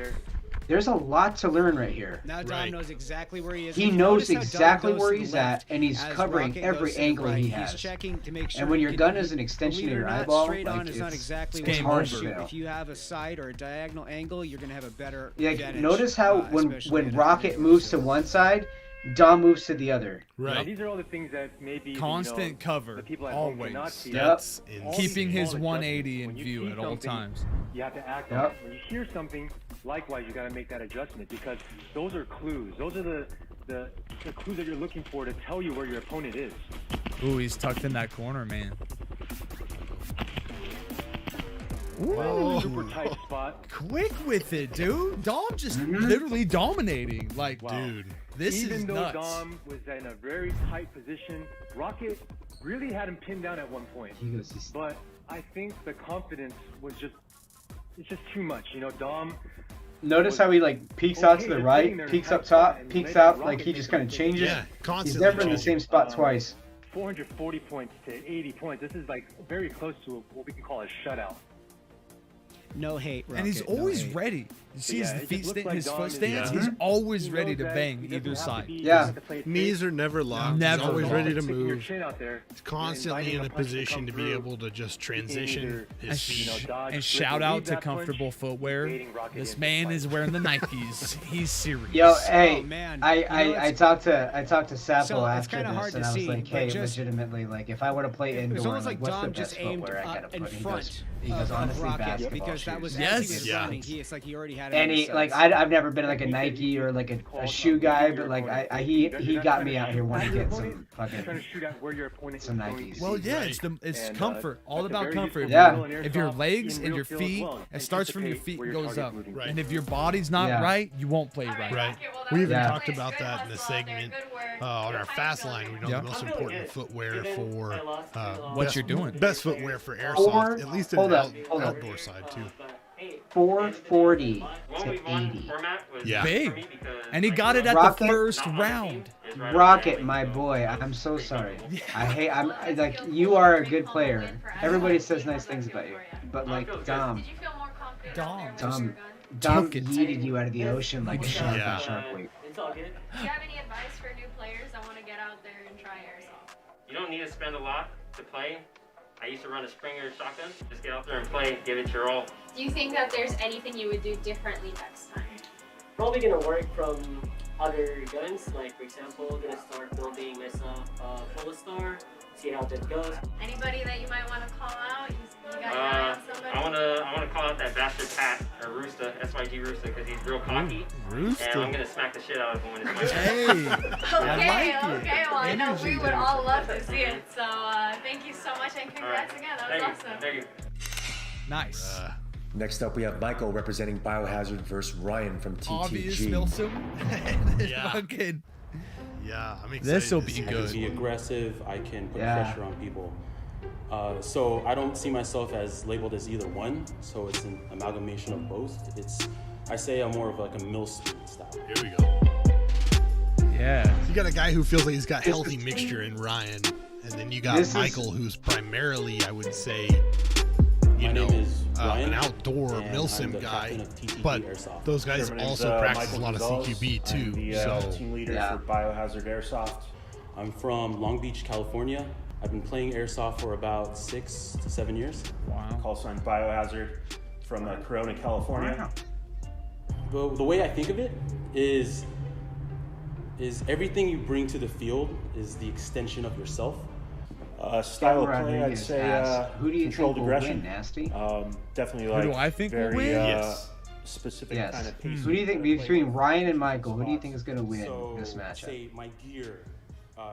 there's a lot to learn right here. Now Dom knows exactly where he is. He knows exactly where he's at, and he's covering every angle he has. He's checking to make sure. And when your gun is an extension of your eyeball, straight on like, is not exactly it's what hard you to shoot. fail. If you have a side or a diagonal angle, you're gonna have a better. Yeah, advantage, notice how when Rocket moves to one side, Dom moves to the other. Now, these are all the things that maybe Constant cover, the people at home always. cannot see. That's All keeping these his small 180 in adjustments. When you view see at all something, times. You have to act on it. When you hear something, likewise, you got to make that adjustment because those are clues. Those are the clues that you're looking for to tell you where your opponent is. Ooh, he's tucked in that corner, man. Wow, super tight spot. Quick with it, dude. Dom just literally dominating. Like, Dude, this even is though nuts. Dom was in a very tight position, Rocket really had him pinned down at one point. But I think the confidence was it's just too much. You know, Dom. Notice how he like peeks out to the right, peeks up top, peeks out, like he just kind of changes. Yeah, constantly He's never in the changing. same spot twice. 440 points to 80 points. This is like very close to what we can call a shutout. No hate, Rocket, And he's no always hate. ready. You see Yeah, his it feet just looks stand, like his Dom foot is- stance. Yeah. He's always He ready knows to that bang he doesn't either have to side. be- he Yeah. doesn't have to play it Knees safe. are never locked. Never He's always locked. ready to Sticking your move. chin out there, He's constantly inviting in a a punch to position come to be through. able to just He can transition either, his feet. dodge, And flip, shout or out leave to that punch, comfortable footwear. baiting Rocket This into man the is fight. wearing the Nikes. He's serious. Yo, hey, Oh, man. I You know, I talked to Sapo So, it's after kinda this, hard and to I was see, like, but hey, just- legitimately, like, if I were to play It indoor, was almost like, like what's the Dom just best aimed footwear I gotta in put? He front goes, of honestly, Rocket basketball because that shoes. was Yes. as he was Yeah. running. It's like he already had it. And in he his like sights. I've never been like a Nike or like a shoe guy, but like he got me out here wanting to get some Trying to fucking shoot at where your opponent some is going Nikes. to Well, be. yeah, it's And, comfort. All that's a about very comfort. useful Yeah. skill in If your airsoft, legs in and real your field as feet, well. it starts from your Anticipate feet where and your goes target's up. moving. Right. And if your body's not Yeah. right, you won't play right. Right. Okay, well, We even Yeah. talked about that in the segment on our fast line. We know Yeah. the most important footwear for What best- you're doing. Best footwear for airsoft, at least in Hold the up, hold up. outdoor side too. 440 to 80. Yeah. Big. And he got it at Rocket? the first round. Rocket, my boy, I'm so sorry. Like you are a good player. Everybody says nice things about you, but like Dom Did you feel more confident Dom. Dom took it. yeeted you out of the ocean like a shark Yeah. on Shark Week. It's all good. Do you have any advice for new players that want to get out there and try airsoft? You don't need to spend a lot to play. I used to run a Springer shotgun. Just get out there and play, give it your all. Do you think that there's anything you would do differently next time? Probably gonna work from other guns. Like for example, gonna start building myself a Polestar. See how that goes. Anybody that you might want to call out? You got your eye on somebody? I wanna call out that bastard Pat or Rooster, SYG Rooster, because he's real cocky. Rooster. And I'm gonna smack the shit out of him when it's my turn. Hey. Okay, okay. Well, I know Energy we would there. all love to see it. So thank you so much and congrats again. That was awesome. Thank you. Nice. Next up, we have Michael representing Biohazard versus Ryan from TTG. Obvious Milsim. Yeah. Fucking. Yeah, I'm excited. This'll to be see good. this Be one. aggressive. I can put Yeah. pressure on people. So I don't see myself as labeled as either one. So it's an amalgamation of both. I say I'm more of like a Milsim style. Here we go. Yeah. You got a guy who feels like he's got healthy mixture in Ryan, and then you got This is- Michael, who's primarily, I would say, My name is Ryan, an outdoor and I'm Milsim the guy. captain of TTG But Airsoft. those guys Sure, my name's, also practice Michael a lot of Gonzalez. CQB too. I'm the So team leader Yeah. for Biohazard Airsoft. I'm from Long Beach, California. I've been playing airsoft for about 6 to 7 years. Wow. Call sign Biohazard from Corona, California. But the way I think of it is everything you bring to the field is the extension of yourself. Style of play, I'd Rodriguez say asks, who do you controlled think will aggression. win, Nasty? Definitely Who like do I think will very win? Yes. specific Yes. kind of pace. Who do you think between Ryan and Michael? Who do you think is going to win this matchup? Say my gear,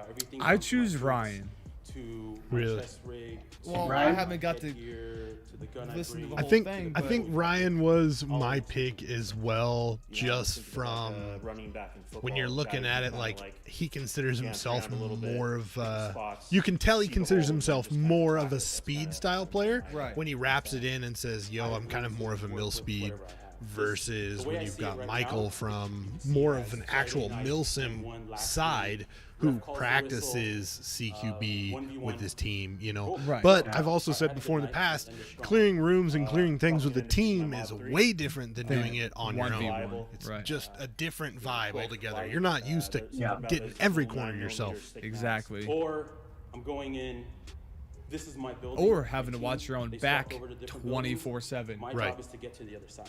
everything I choose Ryan. to Really? chest rig, Well, Ryan? I haven't got to the gun listen to the I whole think thing. I but- think Ryan was my pick as well, just from running back in football, when you're looking guy at who it, kinda like he considers dance himself around a little bit, more of pick the spots, you can tell he see the considers hole, and himself just kinda more attack of a it. That's speed kinda style player. Right. When he wraps it in and says, "Yo, I'm kind of more of a mill speed," versus when you've got Michael from more of an actual mill sim side who practices CQB with his team, you know. Right. But I've also said before in the past, clearing rooms and clearing things with a team is way different than doing it on your own. 1v1. It's Right. just a different vibe altogether. You're not used to getting every corner yourself. Exactly. Or I'm going in. This is my building. Or having to watch your own They swap back over to different buildings. 24/7. My Right. job is to get to the other side.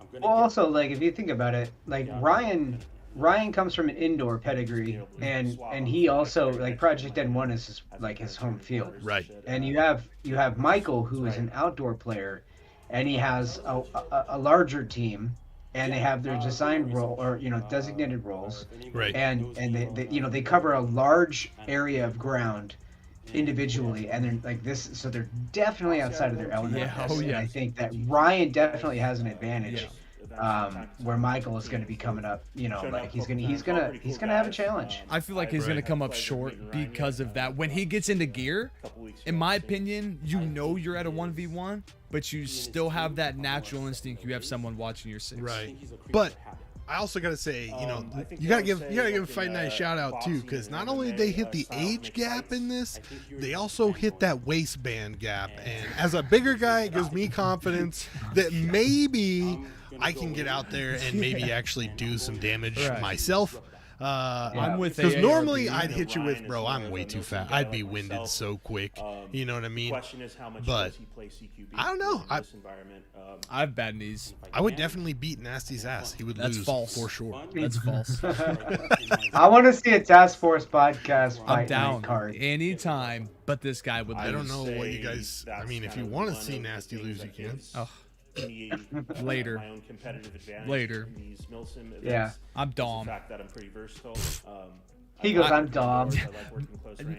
I'm gonna Well, get also, like, if you think about it, like, Ryan comes from an indoor pedigree, and he also, like, Project N1 is his home field. Right. And you have Michael, who is an outdoor player, and he has a larger team, and they have their design role, or designated roles, Right. and they cover a large area of ground individually, and they're like this, so they're definitely outside of their element. Yeah. with this, Oh, and yeah. I think that Ryan definitely has an advantage. Where Michael is going to be coming up, like he's gonna have a challenge. I feel like he's going to come up short because of that. When he gets into gear, in my opinion, you're at a 1v1, but you still have that natural instinct. You have someone watching your six. Right. But I also gotta say, you gotta give Fight Night a shout out too, because not only did they hit the age gap in this, they also hit that waistband gap. And as a bigger guy, it gives me confidence that maybe I can get out there and maybe actually do some damage myself. I'm with because AARP. normally I'd hit you with, bro, I'm way too fat. I'd be winded so quick. You know what I mean? Question is how much But does he play CQB I don't know. in this environment? I have bad knees. I would definitely beat Nasty's ass. He would That's lose false. for sure. That's false. I want to see a Task Force podcast I'm Fight down Night card. anytime, but this guy would lose. I don't know what you guys. I mean, if you want to see Nasty lose, you can. Oh. Later. Later. My own competitive advantage Later. in these Milsim events Yeah. I'm is Dom. The fact that I'm pretty versatile. He goes, I'm Dom.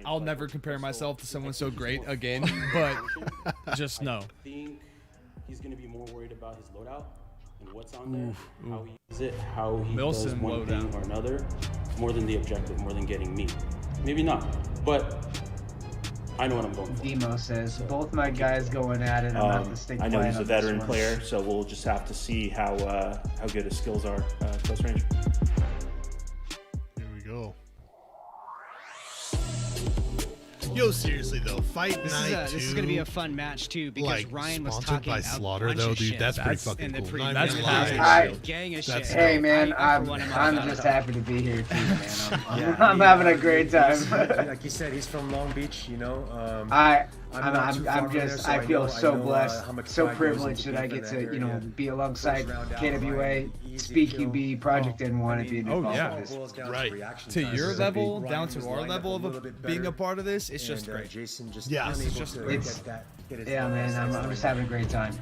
I'll never compare myself to someone so great again, but just know. I think he's going to be more worried about his loadout and what's on there, how he uses it, how he does Milsim one thing loadout. or another, more than the objective, more than getting me. Maybe not, but I know what I'm going for. Demo says, both my guys going at it. I'm not the stick I know quiet he's a on this veteran one. player, so we'll just have to see how good his skills are close range. Here we go. Yo, seriously though, Fight Night 2. This is gonna be a fun match too because like, Ryan was sponsored talking by a Slaughter bunch though, of dude. shit. That's pretty in fucking the cool. pre- Not even That's gonna lie. passive. Gang of That's shit. Hey man, I I'm for one, am just about happy to be here too, man. Yeah, I'm having a great time. Like you said, he's from Long Beach, I'm not too far I'm from there, just so I feel so I know, blessed, how much so pride goes privileged into that I being get from to that area. be alongside First round out, KWA, Ryan, easy Speed kill. QB, Project N1, and being Oh, involved yeah. with this. Boils down Right. reaction To time. your So level, Ryan down was to our lined up level a little of bit being a better, part of this, it's just and, great. Jason just Yeah. unable It's just to great. get that. Get his Yeah, man, I'm sights just on having a great time.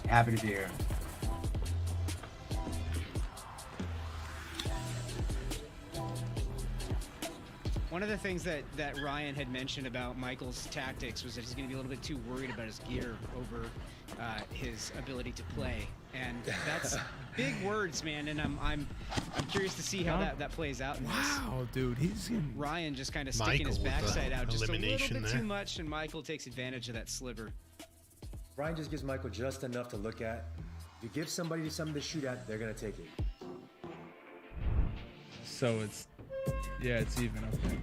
Happy to be here. One of the things that Ryan had mentioned about Michael's tactics was that he's going to be a little bit too worried about his gear over his ability to play, and that's big words, man. And I'm curious to see how that plays out. In this. Wow, dude, he's getting... Ryan just kind of sticking his Michael with the backside out just a little elimination bit there. too much, and Michael takes advantage of that sliver. Ryan just gives Michael just enough to look at. If you give somebody something to shoot at, they're gonna take it. So it's even, okay.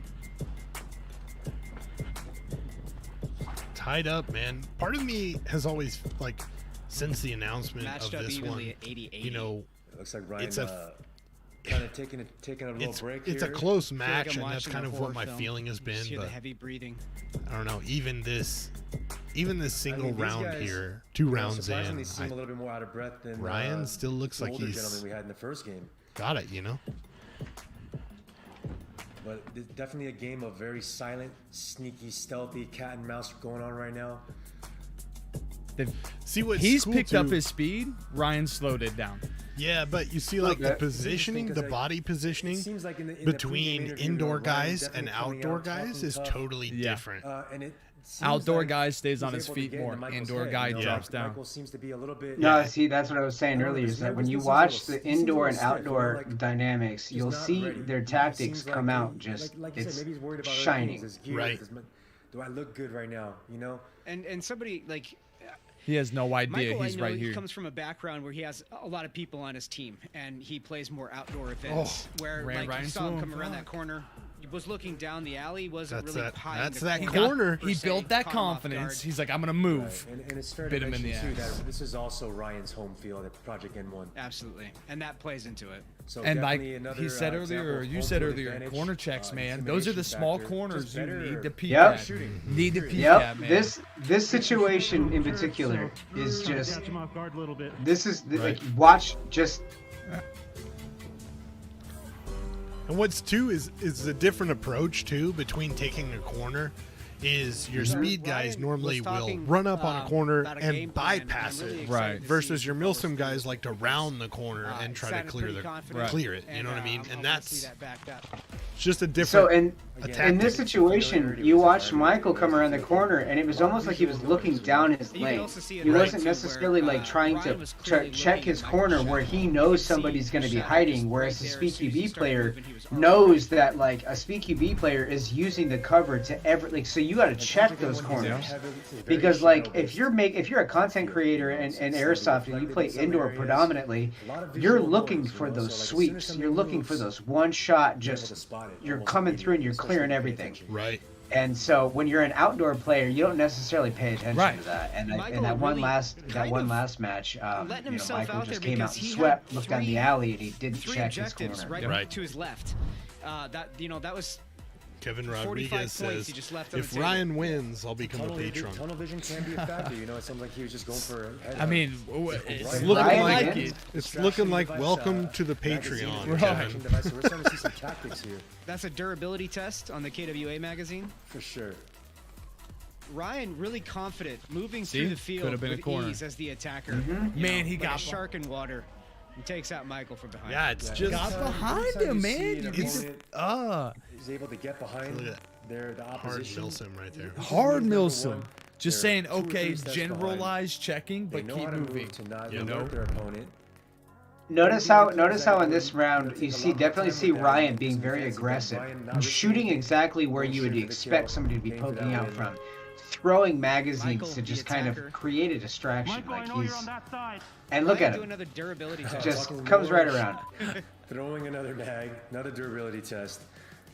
Tied up, man. Part of me has always, like, since the announcement Matched of up this evenly one, at 80-80. you know, It looks like Ryan it's a kind of taking a little break it's here. a close I feel like match, I'm and that's watching kind a of horror what my film. feeling has You just been. hear the But heavy breathing. I don't know. Even this single these round guys, here, 2 rounds surprisingly in, seem a little bit more out of breath than Ryan still looks the like older he's gentleman we had in the first game. got it. You know. But there's definitely a game of very silent, sneaky, stealthy cat and mouse going on right now. See what he's cool picked too, up his speed. Ryan slowed it down. Yeah, but you see, like, the positioning, the body positioning between indoor guys and outdoor guys is totally different. Outdoor guy stays on his feet more. Indoor guy drops down. No, see, that's what I was saying earlier. Is that when you watch the indoor and outdoor dynamics, you'll see their tactics come out just it's shining. Right. Do I look good right now? You know. And somebody like. He has no idea Michael, he's right here. He comes from a background where he has a lot of people on his team, and he plays more outdoor events. Where like you saw him come around that corner, he was looking down the alley, wasn't really high. That's that corner. He built that confidence. He's like, I'm gonna move. Right. And it's fair Bit to him in the mention too ass. that this is also Ryan's home field at Project N1. Absolutely, and that plays into it. So and like another, he said earlier, or you said earlier, corner checks, man. Those are the small corners you need to peek Yep. at. Need to peek at, man. This situation in particular is just. This is like watch just. And what's too is a different approach too between taking a corner. Is your speed guys normally will run up on a corner and bypass it, right? Versus your Milsim guys like to round the corner and try to clear it. You know what I mean? And that's just a different. So in this situation, you watched Michael come around the corner, and it was almost like he was looking down his lane. He wasn't necessarily like trying to check his corner where he knows somebody's going to be hiding, whereas a speed QB player knows that like a speed QB player is using the cover to so you got to check those corners because like if you're a content creator and airsoft and you play indoor predominantly, you're looking for those sweeps, you're looking for those one shot, just you're coming through and you're clearing everything, right? And so when you're an outdoor player, you don't necessarily pay attention to that. And that one last match, Michael just came out and swept, looked down the alley, and he didn't check his corner. Right to his left. That was. Kevin Rodriguez says, if Ryan wins, I'll become a patron. Tunnel vision can be a factor, you know. It sounds like he was just going for a head. I mean, it's looking like it's looking like welcome to the Patreon, Kevin. We're starting to see some tactics here. That's a durability test on the KWA magazine. For sure. Ryan really confident, moving through the field with ease as the attacker. Man, he got a shark in water. He takes out Michael from behind. Yeah, it's just got behind him, man. He's able to get behind the opposition. Hard Milsim right there. Hard Milsim. Just saying, okay, generalized checking, but keep moving. To not alert their opponent. Notice how in this round you definitely see Ryan being very aggressive, shooting exactly where you would expect somebody to be poking out from, throwing magazines to just kind of create a distraction. Like and look at him, another durability test. Just comes right around. Throwing another mag, another durability test.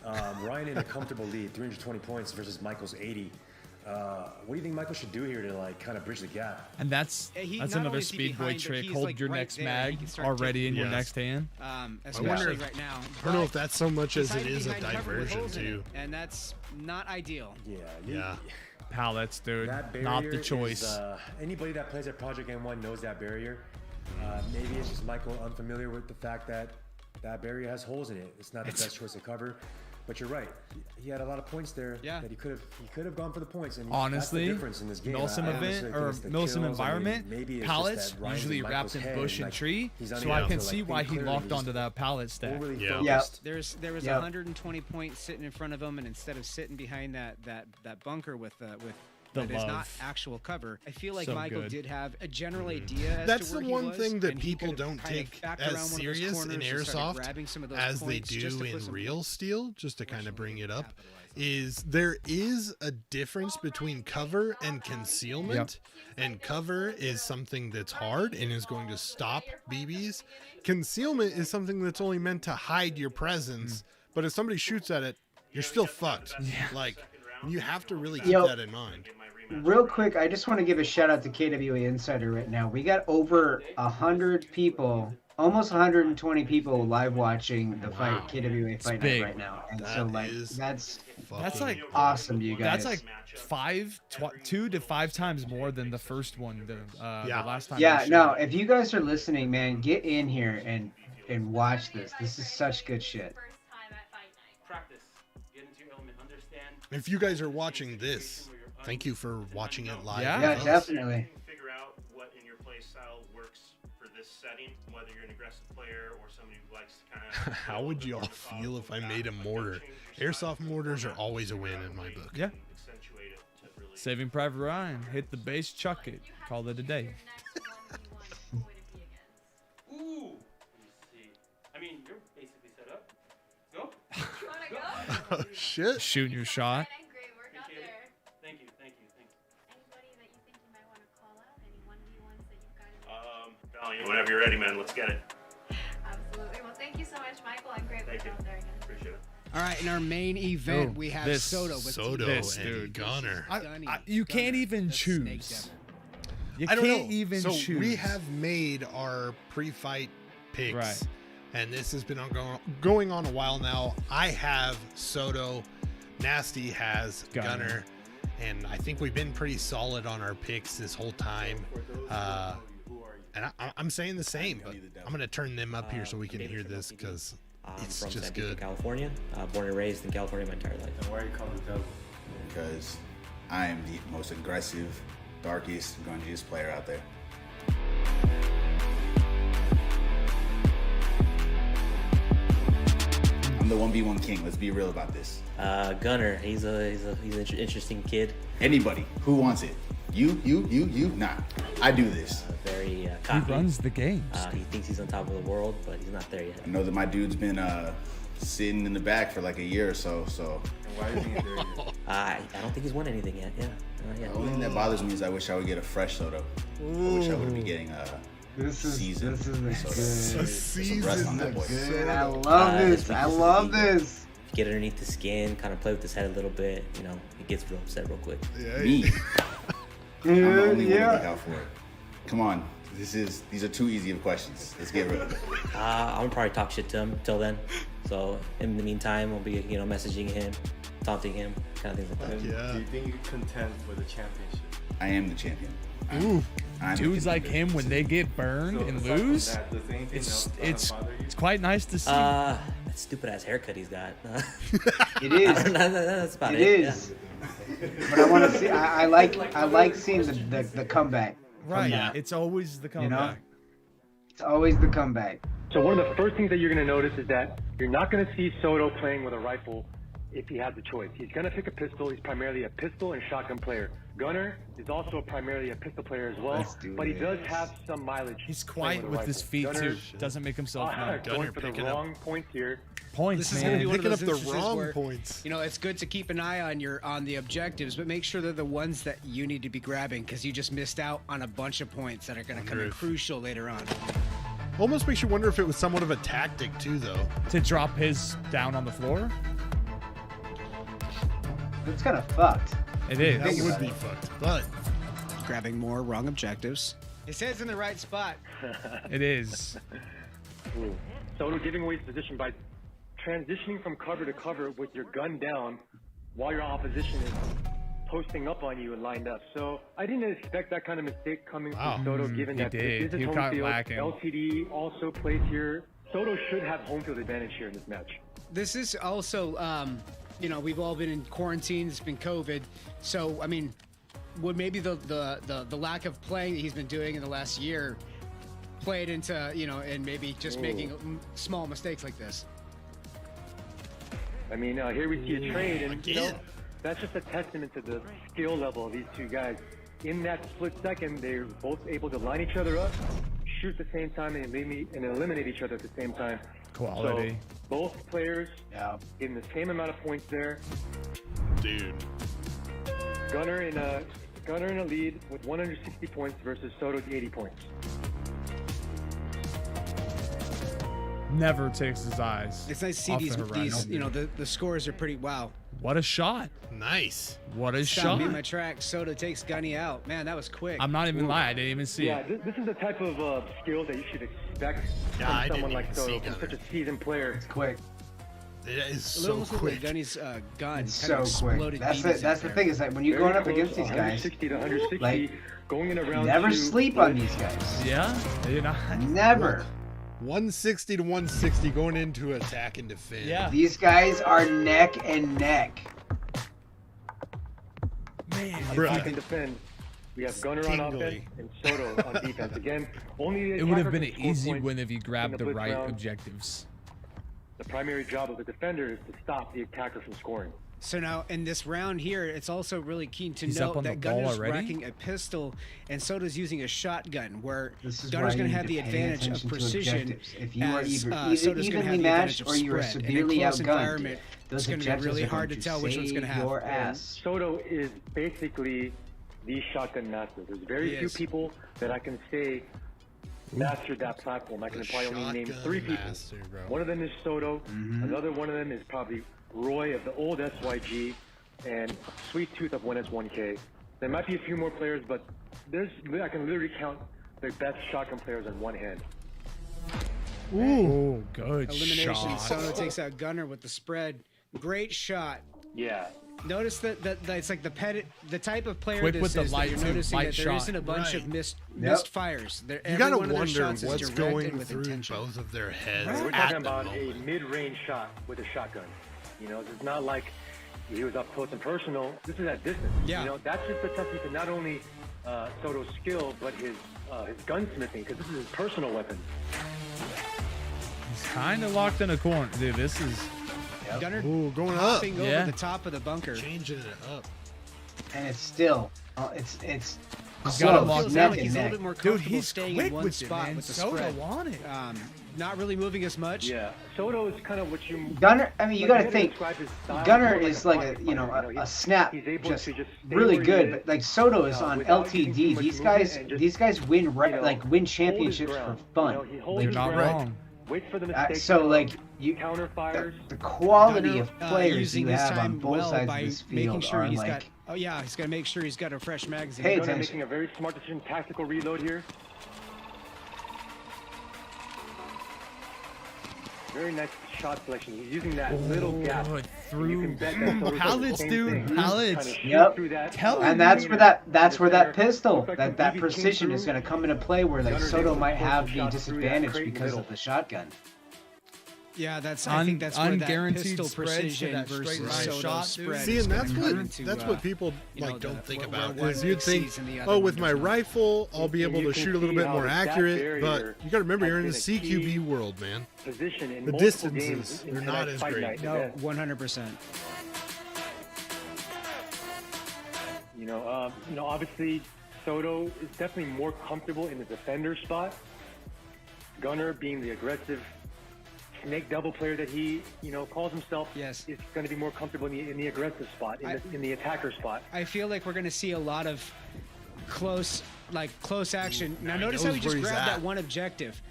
Ryan in a comfortable lead, 320 points versus Michael's 80. What do you think Michael should do here to like kind of bridge the gap? And that's another speed boy trick. Hold your next mag already in your next hand. Especially right now. I don't know if that's so much as it is a diversion too. And that's not ideal. Yeah. Pallets, dude. Not the choice. Anybody that plays at Project N1 knows that barrier. Maybe it's just Michael unfamiliar with the fact that that barrier has holes in it. It's not the best choice of cover. But you're right. He had a lot of points there that he could have gone for the points. And honestly, that's the difference in this game. Milsim event or Milsim environment, pallets usually wrapped in bush and tree, so I can see why he locked onto that pallet stack. There was 120 points sitting in front of him, and instead of sitting behind that bunker with that is not actual cover, I feel like Michael did have a general idea as That's to where the he one was, thing that and he people could have don't kind of take backed as around one of those serious in corners and started airsoft grabbing some of those as they points just do to put in some real steel, just to kind of bring it up, is there is a difference between cover and concealment. And cover is something that's hard and is going to stop BBs. Concealment is something that's only meant to hide your presence, but if somebody shoots at it, you're still fucked. Like, you have to really keep that in mind. Real quick, I just want to give a shout out to KWA Insider right now. We got over 100 people, almost 120 people live watching the fight, KWA Fight Night right now. And so like that's like awesome, you guys. That's like 2 to 5 times more than the first one. The last time. Yeah, no. If you guys are listening, man, get in here and watch this. This is such good shit. If you guys are watching this, thank you for watching it live. Yeah, definitely. style works for this setting, whether you're an aggressive player or somebody who likes to kind of. How would y'all feel if I made a mortar? Airsoft mortars are always a win in my book. Yeah. Saving Private Ryan. Hit the base, chuck it. Call it a day. Ooh. I mean, you're basically set up. Go. You wanna go? Oh shit! Shooting your shot. Great work out there. Thank you. Anybody that you think you might want to call out? Any 1v1s that you've got? Valiant, whenever you're ready, man. Let's get it. Absolutely. Well, thank you so much, Michael, and great work out there again. Appreciate it. All right, in our main event, we have Soto with and Gunner. You can't even choose. You I don't can't know. even so choose. we have made our pre-fight picks, Right. and this has been going on a while now. I have Soto, Nasty has Gunner, and I think we've been pretty solid on our picks this whole time. And I'm saying the same, but I'm going to turn them up here so we can hear this because it's from just San Diego, good. California, born and raised in California my entire life. And why are you called the devil? Because I am the most aggressive, darkest, grungiest player out there. I'm the 1v1 king. Let's be real about this. Gunner, he's an interesting kid. Anybody who wants it. You. Nah, I do this. Very cocky. He runs the games. He thinks he's on top of the world, but he's not there yet. I know that my dude's been sitting in the back for like a year or so. And why is he there? I don't think he's won anything yet. Yeah. The only thing that bothers me is I wish I would get a fresh Soto. I wish I would be getting seasoned. This is Soda. good. Rest on that boy. Good. I love this. I love this. Get underneath the skin, kind of play with his head a little bit. You know, he gets real upset real quick. Me. I'm the only one to look out for it. Come on. These are too easy of questions. Let's get rid of it. I'm gonna probably talk shit to him till then. So in the meantime, I'll be messaging him, taunting him, kind of things like that. Do you think you can contend for the championship? I am the champion. Dudes like him, when they get burned and lose, it's quite nice to see. That stupid ass haircut he's got. It is. That's about It it. is. But I want to see. I like seeing the comeback. Right. Yeah. It's always the comeback. You know? It's always the comeback. So one of the first things that you're going to notice is that you're not going to see Soto playing with a rifle if he has the choice. He's going to pick a pistol. He's primarily a pistol and shotgun player. Gunner is also primarily a pistol player as well, but he does have some mileage. He's quiet with his feet too. Doesn't make himself known. Going for the wrong points here. Points, This is gonna be one of Picking those up the instances wrong where, points. it's good to keep an eye on the objectives, but make sure they're the ones that you need to be grabbing because you just missed out on a bunch of points that are going to come in crucial later on. Almost makes you wonder if it was somewhat of a tactic too, though. To drop his down on the floor? It's kind of fucked. It is. That would be fucked, but grabbing more wrong objectives. His head's in the right spot. It is. Soto giving away his position by transitioning from cover to cover with your gun down while your opposition is posting up on you and lined up. So I didn't expect that kind of mistake coming from Soto, given that this is home field. LTD also plays here. Soto should have home field advantage here in this match. This is also, we've all been in quarantine. It's been COVID. So, I mean, would maybe the lack of playing that he's been doing in the last year played into, and maybe just making small mistakes like this? I mean, here we see a trade, and that's just a testament to the skill level of these two guys. In that split second, they're both able to line each other up, shoot at the same time, and eliminate each other at the same time. Quality. So both players getting the same amount of points there. Dude. Gunner in a lead with 160 points versus Soto's 80 points. Never takes his eyes. It's nice to see these the scores are pretty wow. What a shot. Nice. What a Stop shot. me in my track. Soto takes Gunny out. Man, that was quick. I'm not even lying. I didn't even see it. This is the type of skill that you should expect from someone like Soto, from such a seasoned player. It's quick. It is so quick. Gunny's gun It's kind so of quick. exploded. That's the thing is that when you're going up against these guys, 160 to 160, like, going in around never sleep on these guys. Yeah? You're not. Never. 160 to 160 going into attack and defend. Yeah. These guys are neck and neck. Man, Attack and defend. We have Gunner on offense and Soto on defense. Again, only it would have been an easy win if you grabbed the right objectives. The primary job of the defender is to stop the attacker from scoring. So now in this round here, it's also really keen to note that Gunner's racking a pistol and Soto's using a shotgun, where Gunner's going to have the advantage of precision. If you are evenly matched or you are severely outgunned, it's going to be really hard to tell which one's going to happen. Your ass. Soto is basically the shotgun master. There's very few people that I can say mastered that platform. I can probably only name 3 people. One of them is Soto. Another one of them is probably Roy of the old SYG, and Sweet Tooth of 1S1K. There might be a few more players, but I can literally count the best shotgun players on one hand. Ooh, good elimination. shot. Soto takes out Gunner with the spread. Great shot. Yeah. Notice that it's like the type of player Quick this with the is. light That you're noticing light that there shot. isn't a bunch of missed fires. You gotta wonder what's going through both of their heads. We're talking about a mid-range shot with a shotgun. You know, it's not like he was up close and personal. This is at distance. Yeah. You know, that's just a testament to not only Soto's skill, but his gunsmithing, because this is his personal weapon. He's kind of locked in a corner, dude. This is Gunner going up. hopping over the top of the bunker, changing it up, and it's still it's. He's got him locked down. He's a little bit more comfortable staying in one with spot it, with the Soto spread. won it. Not really moving as much. Yeah, Soto is kind of what you. Gunner, I mean, you got to think. Gunner is like a snap, just really good. But like Soto is on LTD. These guys win win championships for fun. You're not wrong. Wait for the mistake. So like counter fires. The quality of players using you his have on time both well sides by of this making field sure are he's like. got. Oh yeah, he's got to make sure he's got a fresh magazine. Pay Gunner attention. making a very smart decision, tactical reload here. Very nice shot selection. He's using that little gap through pallets, dude. Pallets. Yep. And that's where that pistol, that precision is going to come into play. Where like Soto might have the disadvantage because of the shotgun. Yeah, I think that's where that pistol precision that versus Soto's shot spread. See, is and that's gonna what come that's into, what people know, don't think where about. one Is you'd think, succeeds and the other with one my does not. rifle, I'll be able to shoot a little bit more accurate. But you got to remember, you're in the has been a CQB key world, man. Position in The multiple distances games are not as great. No, 100%. You know, obviously Soto is definitely more comfortable in the defender spot. Gunner, being the aggressive snake double player that he, calls himself, is going to be more comfortable in the aggressive spot, in the attacker spot. I feel like we're going to see a lot of close action. Now notice how he just grabbed that one objective,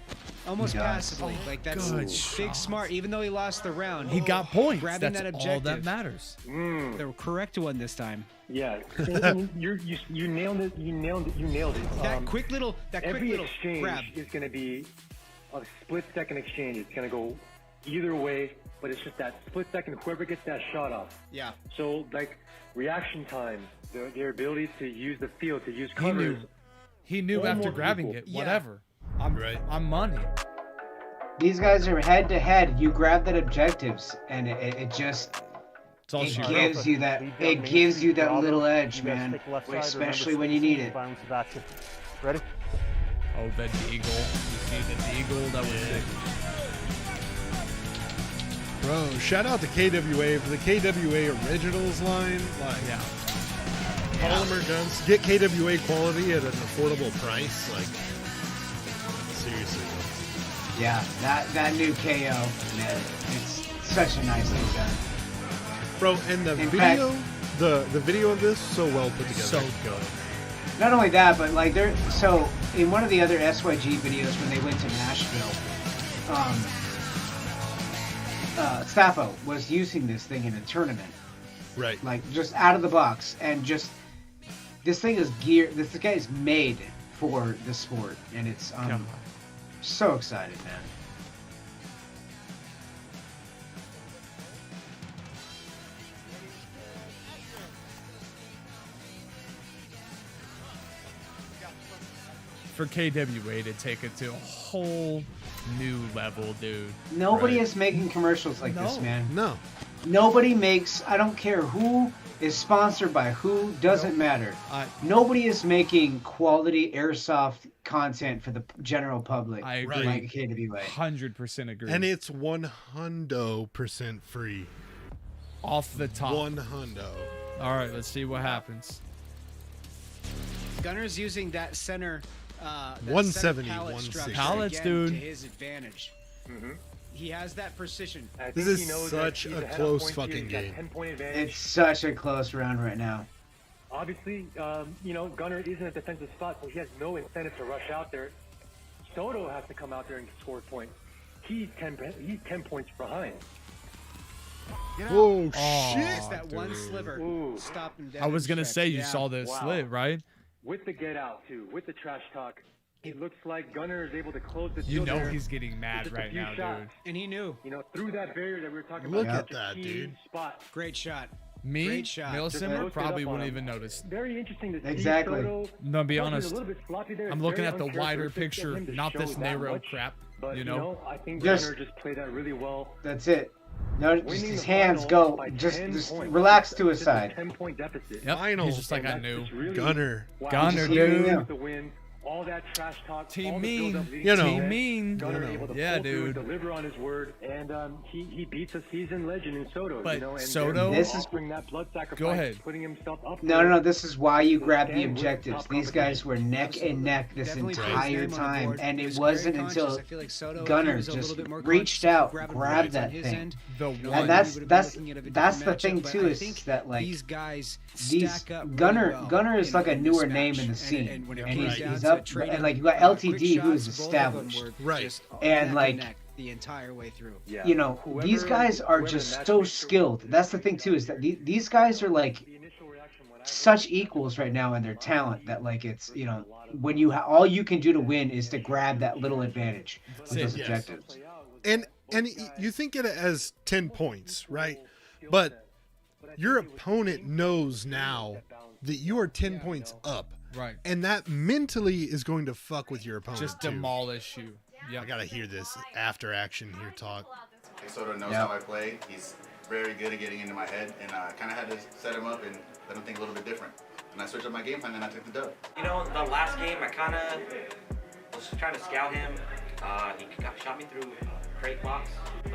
almost passively. Like that's big smart. Even though he lost the round, he got points. Grabbing That's that objective. all that matters. The correct one this time. Yeah, you nailed it. You nailed it. That quick little exchange grab is going to be a split-second exchange. It's going to go either way, but it's just that split second, whoever gets that shot off. Yeah. So, like, reaction time, their ability to use the field, to use covers. He knew after grabbing it, whatever. I'm money. These guys are head to head. You grab that objectives, and it just gives you that little edge, man. Especially when you need it. Ready? Oh, the deagle. You see the deagle? That was sick. Bro, shout out to KWA for the KWA Originals line. Polymer guns. Get KWA quality at an affordable price. Like, seriously. Yeah, that new KO, man. It's such a nice new gun. Bro, and the video, the video of this, so well put together. So good. Not only that, but like so in one of the other SYG videos when they went to Nashville, Staffo was using this thing in a tournament. Right. Like just out of the box, and just this thing is geared. This guy is made for the sport, and it's so excited, man. For KWA to take it to a whole new level, dude. Nobody is making commercials like this, man. No. Nobody makes. I don't care who is sponsored by who? Doesn't matter. Nobody is making quality airsoft content for the general public. I agree. Like KWA. 100% agree. And it's 100% free. Off the top. 100. All right, let's see what happens. Gunner's using that center. 170, 160. Pallets, dude. To his advantage. He has that precision. This is such a close fucking game. It's such a close round right now. Obviously, Gunner is in a defensive spot, so he has no incentive to rush out there. Soto has to come out there and score points. He's 10 points behind. Oh, shit! shit! That one sliver stopped him dead. I was gonna say you Yeah. saw the slit, right? With the get out too, with the trash talk, it looks like Gunner is able to close the You deal know there he's getting with mad just a right few now, shots. dude. And he knew. Through that barrier that we were talking Look about. at that, dude. Spot. Great shot. Me, Great shot. Milsimmer, probably wouldn't even notice. Very interesting to see. Exactly. Soto. No, be He's honest. a little bit sloppy there. I'm It's looking very at the wider uncharacteristic of picture, him to not show this that narrow much. crap. But You know? I think Just- Gunner just played that really well. That's it. No, just Winning his the hands final go. by Just 10 points. relax to his Just a side. 10-point deficit. Yep. Final. He's just like, I And knew. that's really- Gunner. Wow. Gunner, Just dude. with the win, all that trash talk, Team all the mean. build-up leading You to know. the Team end, mean. Gunner You know. able to Yeah, pull through, dude. deliver on his word, and he beats a seasoned legend in Soto. But and Soto- This is- offering that blood sacrifice, Go ahead. putting himself up. No. there. This is why you To grab the stand with objectives. top These guys were neck Absolutely. and neck this Definitely put his entire name on the time, board. and He it was wasn't very until conscious. I feel like Soto, he Gunner was a little just bit more reached conscious of out, grabbing grabbed points on that his thing. end. The You know, one. And that's he would've been that's looking at a that's different the thing matchup, but too I is think that like these guys these stack up really Gunner well Gunner is in- like a in this newer name match. in the scene, And when it and comes he's down he's to up trading, and like you got quick LTD who is shots, both of them established, were Right. just and neck like neck the entire way through. Yeah. you know these guys are just so skilled. That's the thing too is that these guys are like such equals right now in their talent that like it's when you all you can do to win is to grab that little advantage with those Yes. objectives. And you think it as 10 points, right? But your opponent knows now that you are 10 points up. Right. And that mentally is going to fuck with your opponent. Just too. demolish you. I gotta hear this after action here talk. Soto knows Yeah. how I play. He's very good at getting into my head, and I kind of had to set him up and let him think a little bit different. And I switched up my game plan, and I took the dub. You know, the last game, I kind of was trying to scout him. He shot me through crate blocks, but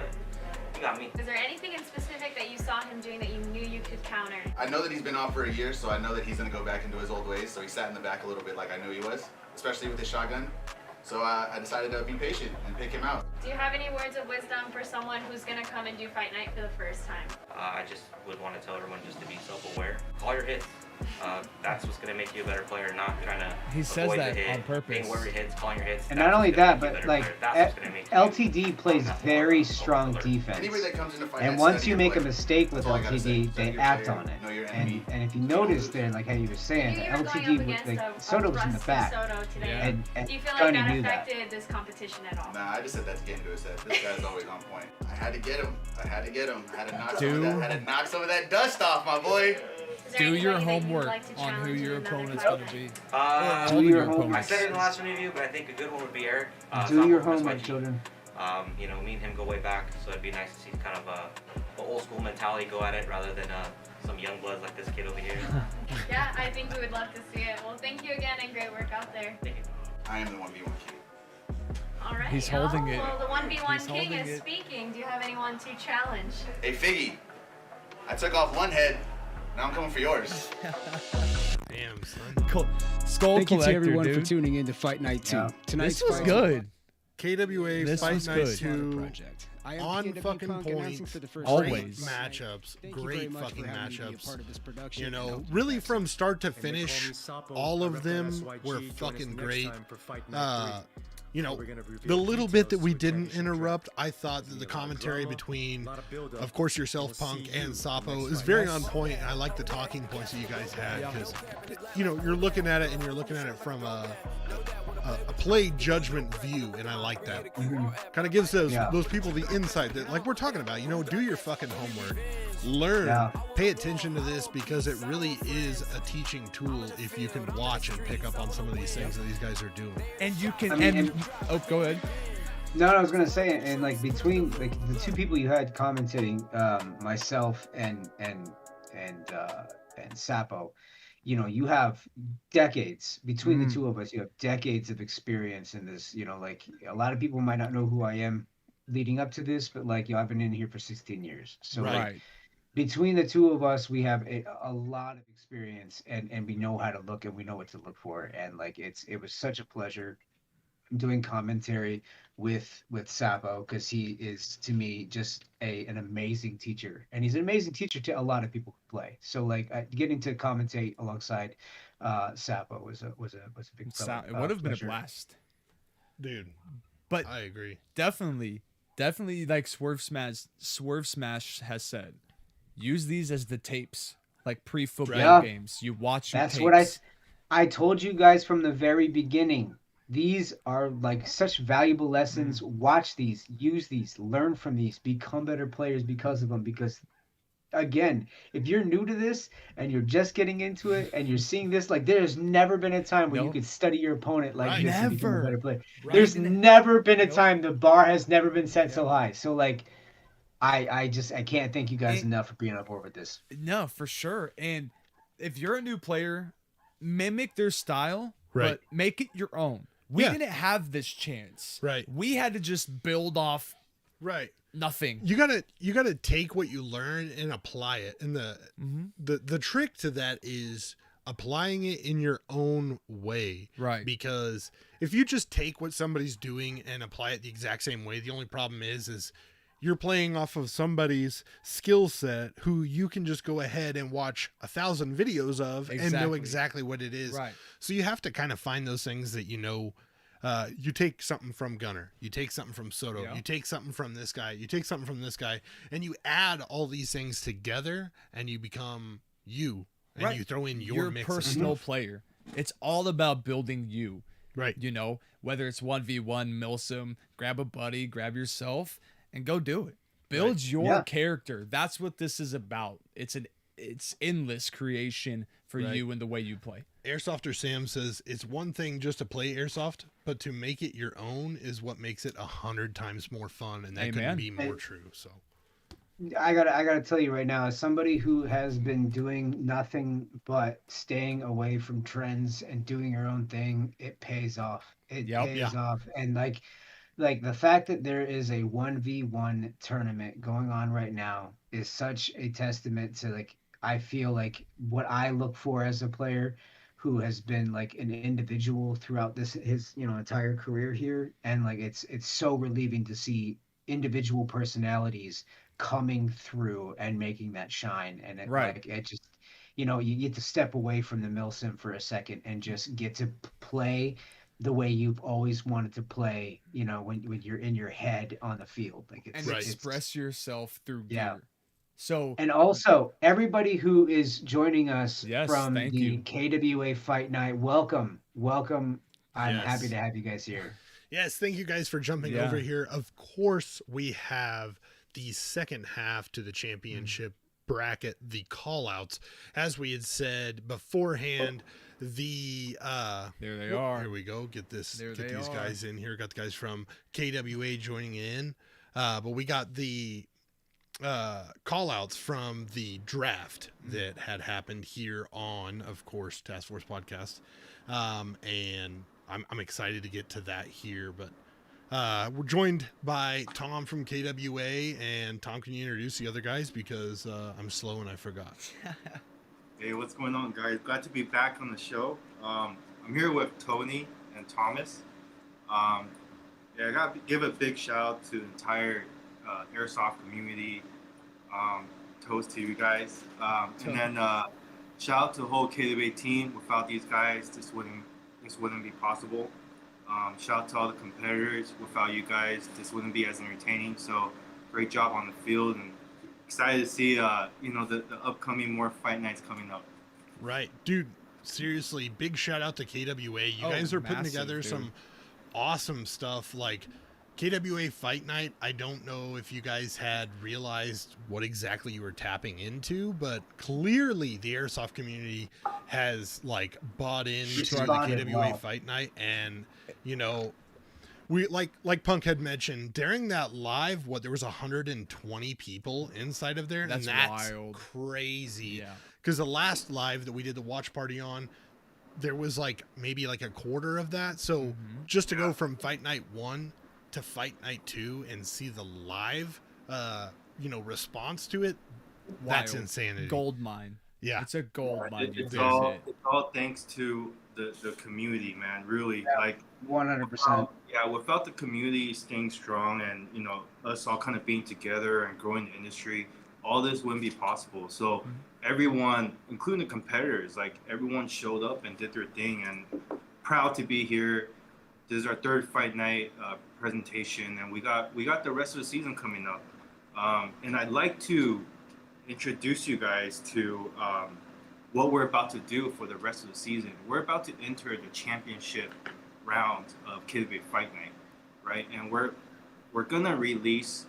he got me. Was there anything in specific that you saw him doing that you knew you could counter? I know that he's been off for a year, so I know that he's going to go back into his old ways. So he sat in the back a little bit like I knew he was, especially with his shotgun. So I decided to be patient and pick him out. Do you have any words of wisdom for someone who's going to come and do fight night for the first time? I just would want to tell everyone just to be self-aware. Call your hits. That's what's going to make you a better player, not trying to He says avoid that the hit, on purpose. being aware of your hits, calling your hits. And That's not only what's gonna that, make you a but better like player. That's what's gonna make you LTD plays that very more strong player. defense. Anybody that comes into fight And night once study you and make a play. mistake with That's all I gotta say. LTD, Study they your act player, on it. know your enemy. And if you notice there, like how you were saying, You the were going LTD up with against like a Soto was in the rusty back, Soto today. Yeah. and Do you feel like Tony that knew that. affected this competition at all? Nah, I just said that to get into his head. This guy's always on point. I had to get him. I had to get him. I had to knock some of that dust off, my boy. Is there Do your anybody that you'd homework like to on who challenge your in another opponent's fight? going to be. Do your homework. I said it in the last interview, but I think a good one would be Eric. Do your Sophomore homework, SYG. children. You know, me and him go way back, so it'd be nice to see kind of a old school mentality go at it rather than some young bloods like this kid over here. Yeah, I think we would love to see it. Well, thank you again and great work out there. Thank you. I am the 1v1 king. All right. He's holding it. Well, the 1v1 He's king holding is it. speaking. Do you have anyone to challenge? Hey, Figgy. I took off one head. Now I'm coming for yours. Damn, son. Skull Thank you to Collector, everyone dude. for tuning in to Fight Night 2. Yeah. Tonight's This was fight- good. KWA This Fight was Night good. 2 Project. I am on KW fucking Punk announcing point. for the first Always. time. Matchups, Thank you very great much fucking for having me be a matchups. part of this production, You and I know, hope you really guys- from start to finish, all of them were fucking great. You know, the little bit that we didn't interrupt, I thought that the commentary between, of course, yourself, Punk, and Sapo is very on point. And I like the talking points that you guys had because, you know, you're looking at it and you're looking at it from a play judgment view, and I like that. Kind of gives those people the insight that, like we're talking about, you know, do your fucking homework, learn, pay attention to this because it really is a teaching tool if you can watch and pick up on some of these things that these guys are doing. And you can. I mean, Oh, go ahead. No, I was gonna say, and like between like the two people you had commenting, myself and and Sapo, you know, you have decades between the two of us. You have decades of experience in this. You know, like a lot of people might not know who I am leading up to this, but like, I've been in here for 16 years. So like, between the two of us, we have a lot of experience, and we know how to look, and we know what to look for. And like, it was such a pleasure doing commentary with Sapo, because he is, to me, just an amazing teacher, and he's an amazing teacher to a lot of people who play. So like, getting to commentate alongside Sapo was a big it would have been a blast, dude. But I agree, definitely like Swerve Smash has said, use these as the tapes, like pre-football games. You watch your tapes. What I told you guys from the very beginning. These are like such valuable lessons. Watch these, use these, learn from these, become better players because of them. Because again, if you're new to this and you're just getting into it and you're seeing this, like, there's never been a time where you could study your opponent like this and become a better player. There's never been a time. The bar has never been set so high. So like, I can't thank you guys enough for being on board with this. No, for sure. And if you're a new player, mimic their style, but make it your own. We didn't have this chance. Right. We had to just build off nothing. You gotta take what you learn and apply it. And the trick to that is applying it in your own way. Right. Because if you just take what somebody's doing and apply it the exact same way, the only problem is you're playing off of somebody's skill set who you can just go ahead and watch 1,000 videos of and know exactly what it is. Right. So you have to kind of find those things that, you know, you take something from Gunner, you take something from Soto, you take something from this guy, you take something from this guy, and you add all these things together and you become you, and you throw in your mix. Personal player. It's all about building you. Right. You know, whether it's 1v1, Milsim, grab a buddy, grab yourself, and go do it. Build your character. That's what this is about. It's endless creation for you and the way you play. Airsofter Sam says it's one thing just to play airsoft, but to make it your own is what makes it 100 times more fun, and that couldn't be more true. So I gotta tell you right now, as somebody who has been doing nothing but staying away from trends and doing your own thing, it pays off. It pays off. And like the fact that there is a 1v1 tournament going on right now is such a testament to, like, I feel like what I look for as a player who has been like an individual throughout his entire career here. And like, it's so relieving to see individual personalities coming through and making that shine. And it just, you get to step away from the milsim for a second and just get to play the way you've always wanted to play, when you're in your head on the field. Like, it's, and express yourself through gear. So, and also everybody who is joining us from the KWA Fight Night, welcome. I'm happy to have you guys here. Yes, thank you guys for jumping over here. Of course, we have the second half to the championship bracket, the call-outs. As we had said beforehand, there they are. Here we go. Get these guys in here. Got the guys from KWA joining in. But we got the call-outs from the draft that had happened here on, of course, Task Force Podcast. And I'm excited to get to that here, but we're joined by Tom from KWA. And Tom, can you introduce the other guys, because I'm slow and I forgot. Hey, what's going on, guys? Glad to be back on the show. I'm here with Tony and Thomas. I got to give a big shout out to the entire airsoft community. Toast to you guys. And then shout out to the whole KWA team. Without these guys, this wouldn't be possible. Shout out to all the competitors. Without you guys, this wouldn't be as entertaining. So great job on the field, and excited to see the upcoming more fight nights coming up. Right, dude. Seriously, big shout out to KWA. You guys are putting together some awesome stuff. Like KWA Fight Night, I don't know if you guys had realized what exactly you were tapping into, but clearly the airsoft community has bought into the KWA Fight Night, and We like Punk had mentioned during that live, there was 120 people inside of there. That's wild. Crazy. Yeah. Because the last live that we did the watch party on, there was maybe a quarter of that. So just to go from Fight Night 1 to Fight Night 2 and see the live, response to it, that's Wild. insanity. Gold mine. Yeah. It's a gold mine. It's all thanks to the community, man. Really, 100%. Yeah, without the community staying strong and us all kind of being together and growing the industry, all this wouldn't be possible. So everyone, including the competitors, everyone showed up and did their thing, and proud to be here. This is our third Fight Night presentation, and we got the rest of the season coming up. And I'd like to introduce you guys to what we're about to do for the rest of the season. We're about to enter the championship round of KWA Fight Night, right? And we're gonna release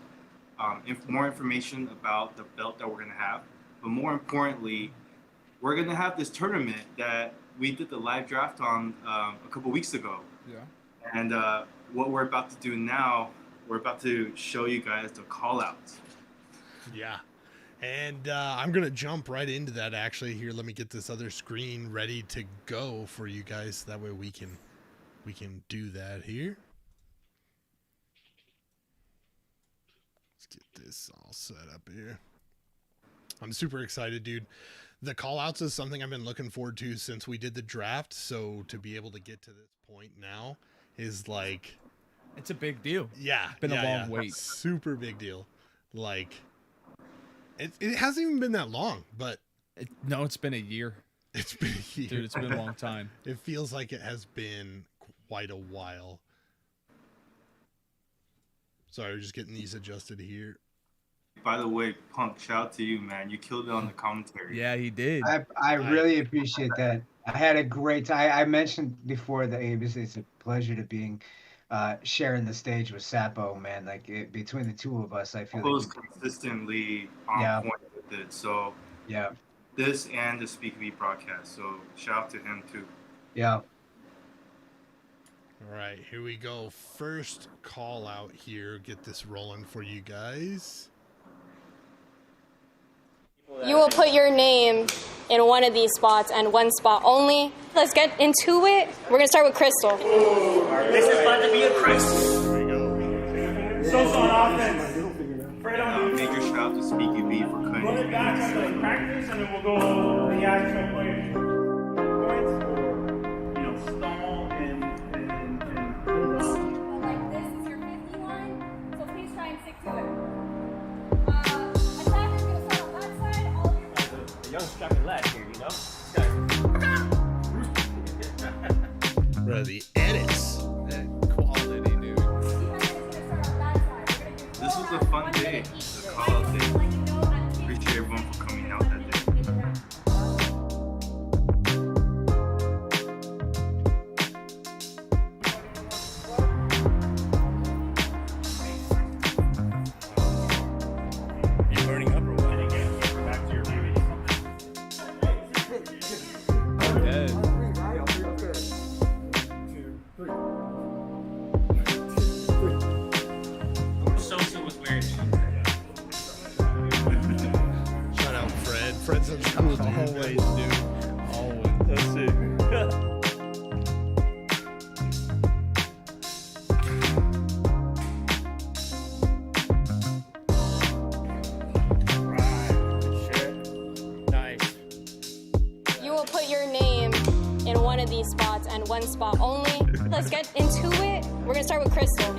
more information about the belt that we're gonna have, but more importantly, we're gonna have this tournament that we did the live draft on a couple weeks ago. Yeah. And what we're about to do now, we're about to show you guys the call-outs. Yeah. And I'm going to jump right into that actually. Here, let me get this other screen ready to go for you guys. That way we can do that here. Let's get this all set up here. I'm super excited, dude. The call outs is something I've been looking forward to since we did the draft. So to be able to get to this point now is it's a big deal. Yeah. It's been a long wait. Super big deal. It hasn't even been that long, but no, it's been a year. It's been a year. Dude, it's been a long time. It feels like it has been quite a while. Sorry, we're just getting these adjusted here. By the way, Punk, shout out to you, man. You killed it on the commentary. Yeah, he did. I really appreciate that. I had a great time. I mentioned before that it's a pleasure to being sharing the stage with Sapo, man. Between the two of us, I feel was consistently on point with it. So yeah, this and the Speak Me broadcast. So shout out to him too. Yeah. All right, here we go. First call out here. Get this rolling for you guys. You will put your name in one of these spots and one spot only. Let's get into it. We're going to start with Crystal. This is about to be a crisis. Here we go. So on offense. Major shout out to Speaky B for cutting Run it back after the practice, and then we'll go the actual players. Points. Stall and Like this is your 51, so please try and stick to it. Young strapping lad here, Bro, the edits. Quality, dude. This was a fun day. The call out day. Appreciate everyone for coming out that day. One spot only. Let's get into it. We're gonna start with Crystal.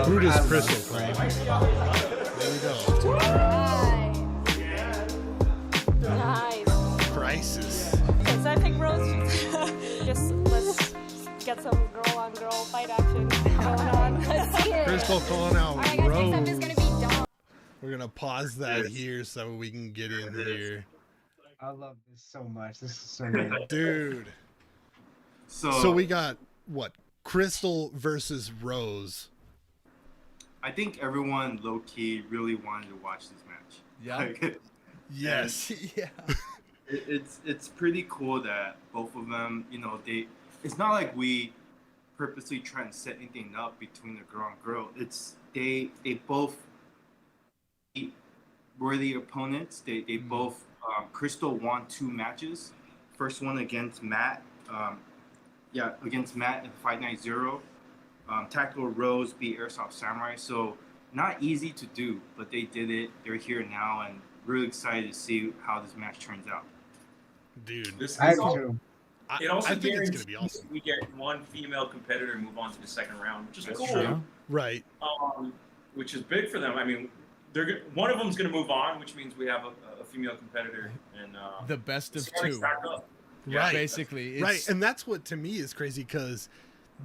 Brutus Crystal. There we go. Nice. Crisis. Okay, so I picked Rose. Let's get some girl-on-girl fight action going on. Let's see it. Crystal calling out Alright, guys, Rose. next up is gonna be Dom. We're gonna pause that here so we can get in here. I love this so much. This is so good. Dude. So we got what? Crystal versus Rose. I think everyone low key really wanted to watch this match. Yeah. Yes. Yeah. It's pretty cool that both of them, it's not like we purposely trying to set anything up between the girl and girl. It's they both worthy opponents. They both Crystal won 2 matches. First one against Matt. Against Matt in Fight Night 0. Tactical Rose beat Airsoft Samurai. So not easy to do, but they did it. They're here now, and really excited to see how this match turns out. Dude, it also I think it's guarantees gonna be awesome. we get one female competitor move on to the second round, which is That's cool. true. Right. Which is big for them. I mean, one of them's going to move on, which means we have a female competitor, and the best of it's gonna 2. stack up. Right. Basically. Right. And that's what to me is crazy, because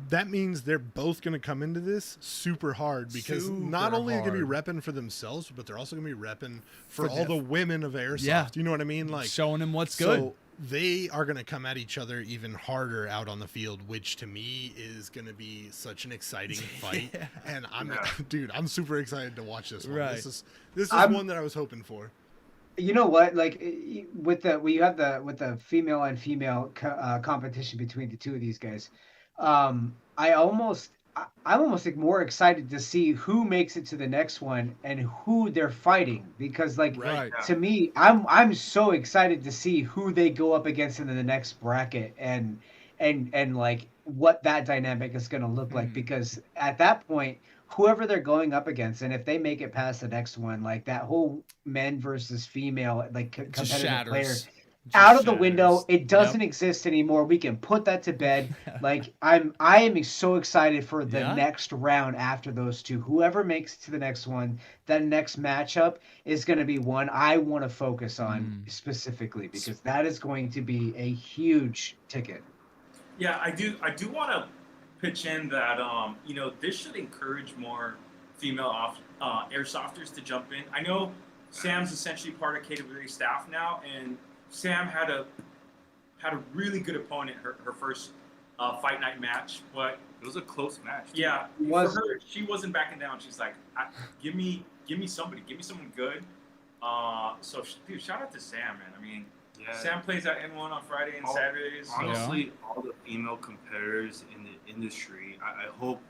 that means they're both going to come into this super hard, because not only are they going to be repping for themselves, but they're also going to be repping for all the women of Airsoft. Yeah. You know what I mean? Like showing them what's so good. They are going to come at each other even harder out on the field, which to me is going to be such an exciting fight. And I'm super excited to watch this one. Right. This is one that I was hoping for. You know what? Like with the female on female competition between the two of these guys, I'm almost like more excited to see who makes it to the next one and who they're fighting, because to me, I'm so excited to see who they go up against in the next bracket and like what that dynamic is going to look like, because at that point, whoever they're going up against, and if they make it past the next one, like that whole men versus female like competitive player out of the window, it doesn't exist anymore. We can put that to bed. Like I am so excited for the next round after those two. Whoever makes it to the next one, that next matchup is going to be one I want to focus on specifically, because that is going to be a huge ticket. Yeah, I do want to pitch in that this should encourage more female airsofters to jump in. I know Sam's essentially part of KWA staff now, and Sam had a really good opponent her first fight night match, but it was a close match. Yeah, for her, she wasn't backing down. She's like, give me somebody, give me someone good. So dude, shout out to Sam, man. I mean, Sam plays at N1 on Friday and Saturdays. Honestly, all the female competitors in the industry, I hope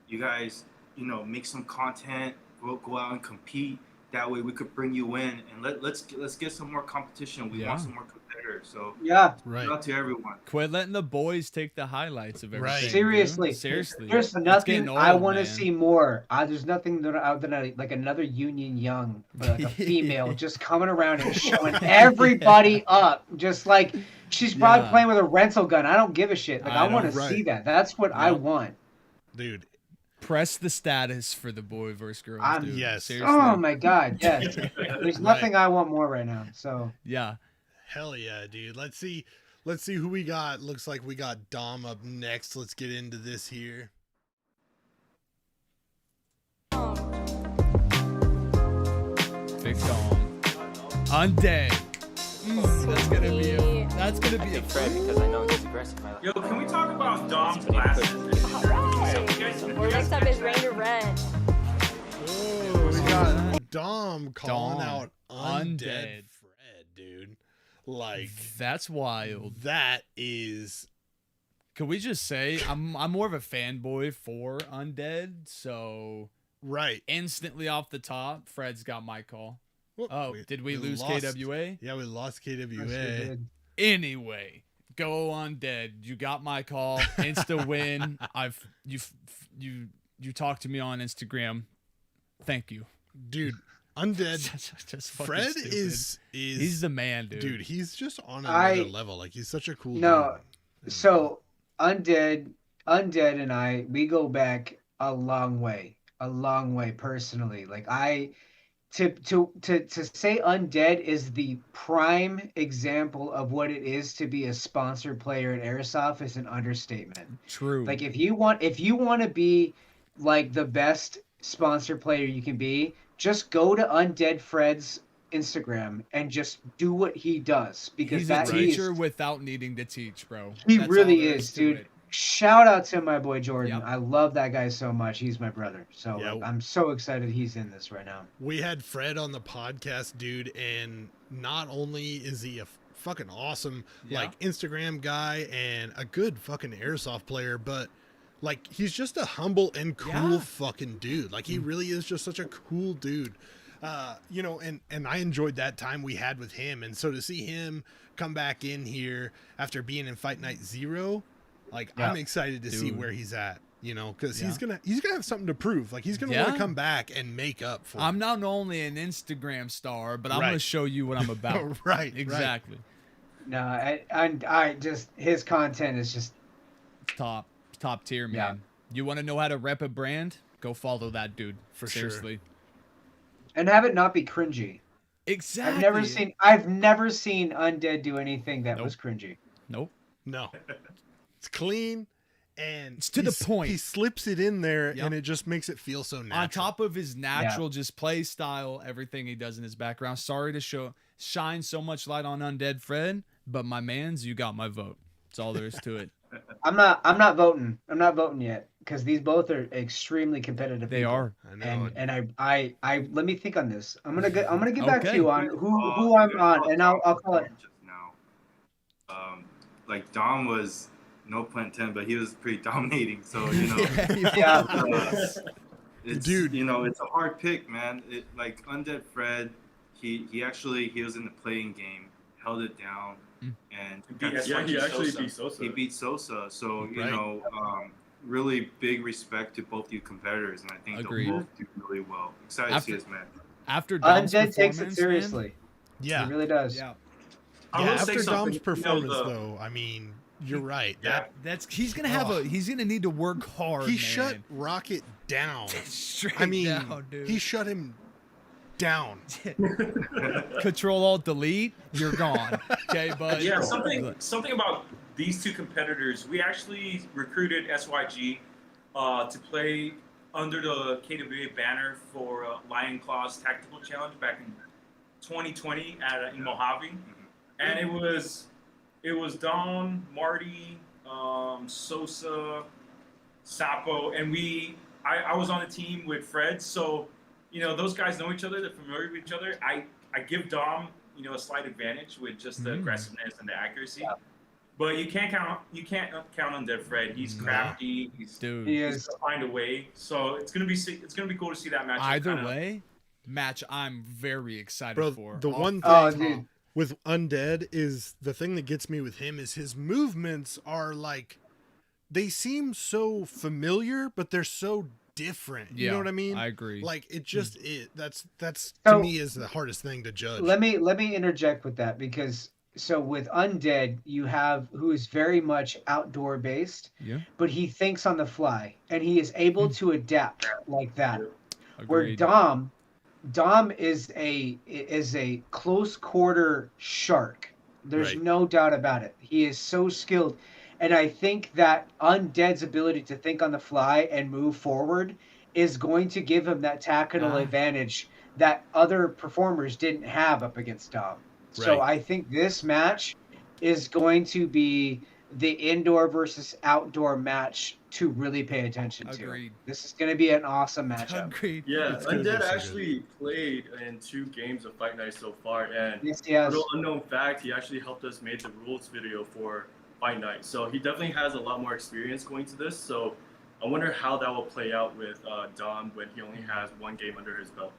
you guys, make some content, go out and compete. That way we could bring you in, and let's get some more competition. We want some more competitors. So shout out to everyone. Quit letting the boys take the highlights of everything. Seriously, seriously. There's nothing I want to see more. There's nothing than like another Union Young, but like a female, just coming around and showing everybody up. Just like she's probably playing with a rental gun. I don't give a shit. Like I want to see that. That's what I want, dude. Press the status for the boy versus girl. Dude. Yes. Seriously. Oh my God. Yes. There's nothing I want more right now. So yeah. Hell yeah, dude. Let's see who we got. Looks like we got Dom up next. Let's get into this here. Big Dom. Undead. That's gonna be a Fred, because I know he's aggressive. Yo, can we talk about Dom's glasses? Or next up is Ranger Red. Oh, we got Dom calling out Undead Fred, dude. Like, that's wild. That is. Could we just say I'm more of a fanboy for Undead, so instantly off the top, Fred's got my call. Did we lose KWA? Yeah, we lost KWA. Anyway, go Undead. You got my call. Insta win. You talked to me on Instagram. Thank you, dude. Undead. Just Fred stupid. is he's the man, dude. Dude, he's just on another level. Like he's such a cool dude. So Undead and we go back a long way personally. Like to say Undead is the prime example of what it is to be a sponsored player at Airsoft is an understatement. True. Like if you want to be like the best sponsored player you can be, just go to Undead Fred's Instagram and just do what he does, because he's a teacher without needing to teach, bro. That's really is, dude. Shout out to my boy Jordan. I love that guy so much. He's my brother. So I'm so excited he's in this right now. We had Fred on the podcast, dude, and not only is he a fucking awesome like Instagram guy and a good fucking airsoft player, but Like, he's just a humble and cool fucking dude. Like, he really is just such a cool dude. You know, and I enjoyed that time we had with him. And so to see him come back in here after being in Fight Night 0, like, I'm excited to see where he's at, you know, because he's gonna have something to prove. Like, he's gonna want to come back and make up for I'm not only an Instagram star, but I'm gonna show you what I'm about. Exactly. No, I just, his content is just top tier, man. You want to know how to rep a brand? Go follow that dude. Seriously. And have it not be cringy. Exactly. I've never seen Undead do anything that was cringy. Nope. No. It's clean and it's to the point. He slips it in there and it just makes it feel so natural. On top of his natural just play style, everything he does in his background. Sorry to shine so much light on Undead Fred, but my mans, you got my vote. That's all there is to it. I'm not voting. I'm not voting yet because these both are extremely competitive. They are. I know. And I let me think on this. I'm gonna get back to you on who I'm on, and I'll call it. Just now, like Dom was, no pun intended, but he was pretty dominating. So you know, it's, dude, you know, it's a hard pick, man. Like Undead Fred, he was in the playing game, held it down. And he beat Sosa. So you know, really big respect to both you competitors, and I think they'll both do really well. Excited to see this match. After Dom's Undead takes it seriously. Yeah, he really does. Yeah. After Dom's performance, though, I mean, you're right. He's gonna need to work hard. He shut Rocket down. Down, dude. He shut him down. Control Alt Delete, you're gone. Okay, bud. Yeah, something about these two competitors. We actually recruited SYG to play under the KWA banner for Lion Claw's Tactical Challenge back in 2020 in Mojave, and it was Dom, Marty, Sosa, Sapo, and I was on a team with Fred, so. You know, those guys know each other. They're familiar with each other. I give Dom, you know, a slight advantage with just the aggressiveness and the accuracy. Yeah. But you can't count on Dead Fred. He's crafty. He's gonna find a way. So it's gonna be cool to see that match. Either way, match I'm very excited for. The one thing with Undead is the thing that gets me with him is his movements are like, they seem so familiar, but they're so different. You know what I mean? I agree. Like, it just that's to me is the hardest thing to judge. Let me interject with that, because so with Undead, you have who is very much outdoor based, but he thinks on the fly and he is able to adapt like that. Agreed. Where Dom is a close quarter shark. There's no doubt about it. He is so skilled. And I think that Undead's ability to think on the fly and move forward is going to give him that tactical advantage that other performers didn't have up against Dom. So I think this match is going to be the indoor versus outdoor match to really pay attention to. This is going to be an awesome matchup. Agreed. Yeah, Undead actually played in 2 games of Fight Night so far, and a little unknown fact, he actually helped us make the rules video for Fight Night. So he definitely has a lot more experience going to this. So I wonder how that will play out with Dom when he only has 1 game under his belt.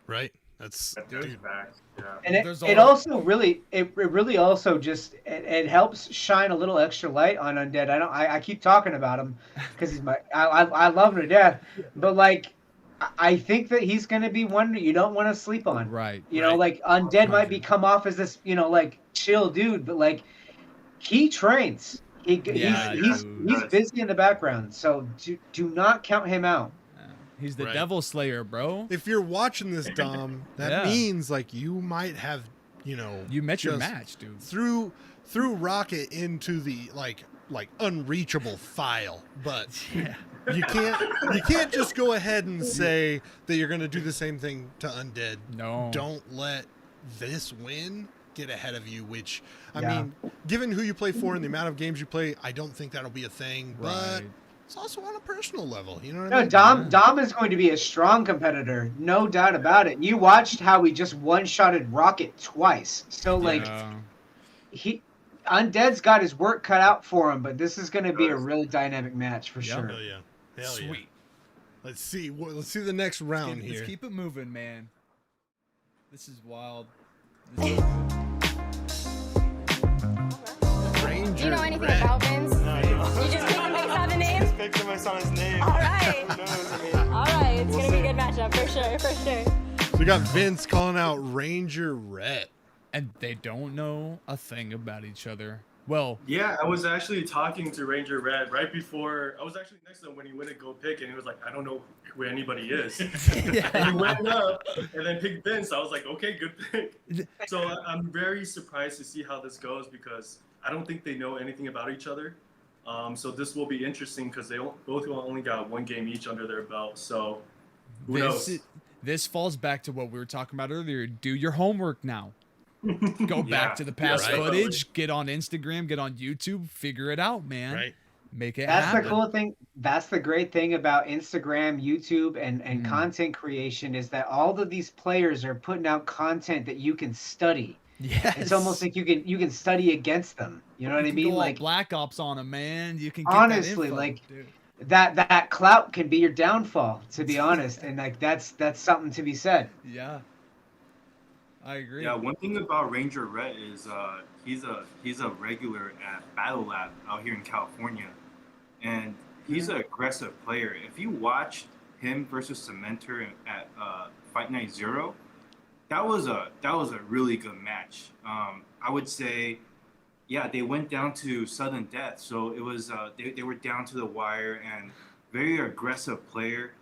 Right. That's good fact. Yeah. And it also really also just it helps shine a little extra light on Undead. I keep talking about him because he's I love him to death, but like I think that he's going to be one you don't want to sleep on. Right. You know, like Undead might come off as this, you know, like chill dude, but like he trains. He's busy in the background, so do not count him out. He's the Devil Slayer, bro. If you're watching this, Dom, that means like you might have, you know, you met your match, dude. Through Rocket into the like unreachable file, but you can't just go ahead and say that you're going to do the same thing to Undead. No, don't let this win get ahead of you, which I mean, given who you play for and the amount of games you play, I don't think that'll be a thing, but it's also on a personal level, you know what I mean? Dom is going to be a strong competitor, no doubt about it. You watched how he just one-shotted Rocket twice. So like Undead's got his work cut out for him, but this is going to be a really dynamic match for sure. Hell yeah. Hell Sweet. Yeah. Let's see the next round here. Let's keep it moving, man. This is wild. Do you know anything about Vince? No, I don't. You just picked him based on the name? Just picked him based on his name. All right. Who knows? I mean, All right, it's going to be a good matchup for sure, for sure. So we got Vince calling out Ranger Rhett. And they don't know a thing about each other. Well, yeah, I was actually talking to Ranger Red right before. I was actually next to him when he went to go pick, and he was like, "I don't know who anybody is." Yeah. And he went up and then picked Vince. I was like, "Okay, good pick." So I'm very surprised to see how this goes because I don't think they know anything about each other. So this will be interesting because they both only got one game each under their belt. So who knows? This falls back to what we were talking about earlier. Do your homework now. Go back to the past footage, get on Instagram, get on YouTube, figure it out, man. Right. Make it That's happen. the cool thing. That's the great thing about Instagram, YouTube, and content creation is that all of these players are putting out content that you can study. Yes. It's almost like you can study against them. You know what I mean? Go Like Black Ops on them, man. You can get honestly, that info, like dude. that clout can be your downfall, to be honest. And like that's something to be said. Yeah. I agree. Yeah, one thing about Ranger Rhett is he's a regular at Battle Lab out here in California, and he's an aggressive player. If you watched him versus Cementer at Fight Night 0, that was a really good match. I would say, yeah, they went down to sudden death, so it was they were down to the wire and very aggressive player.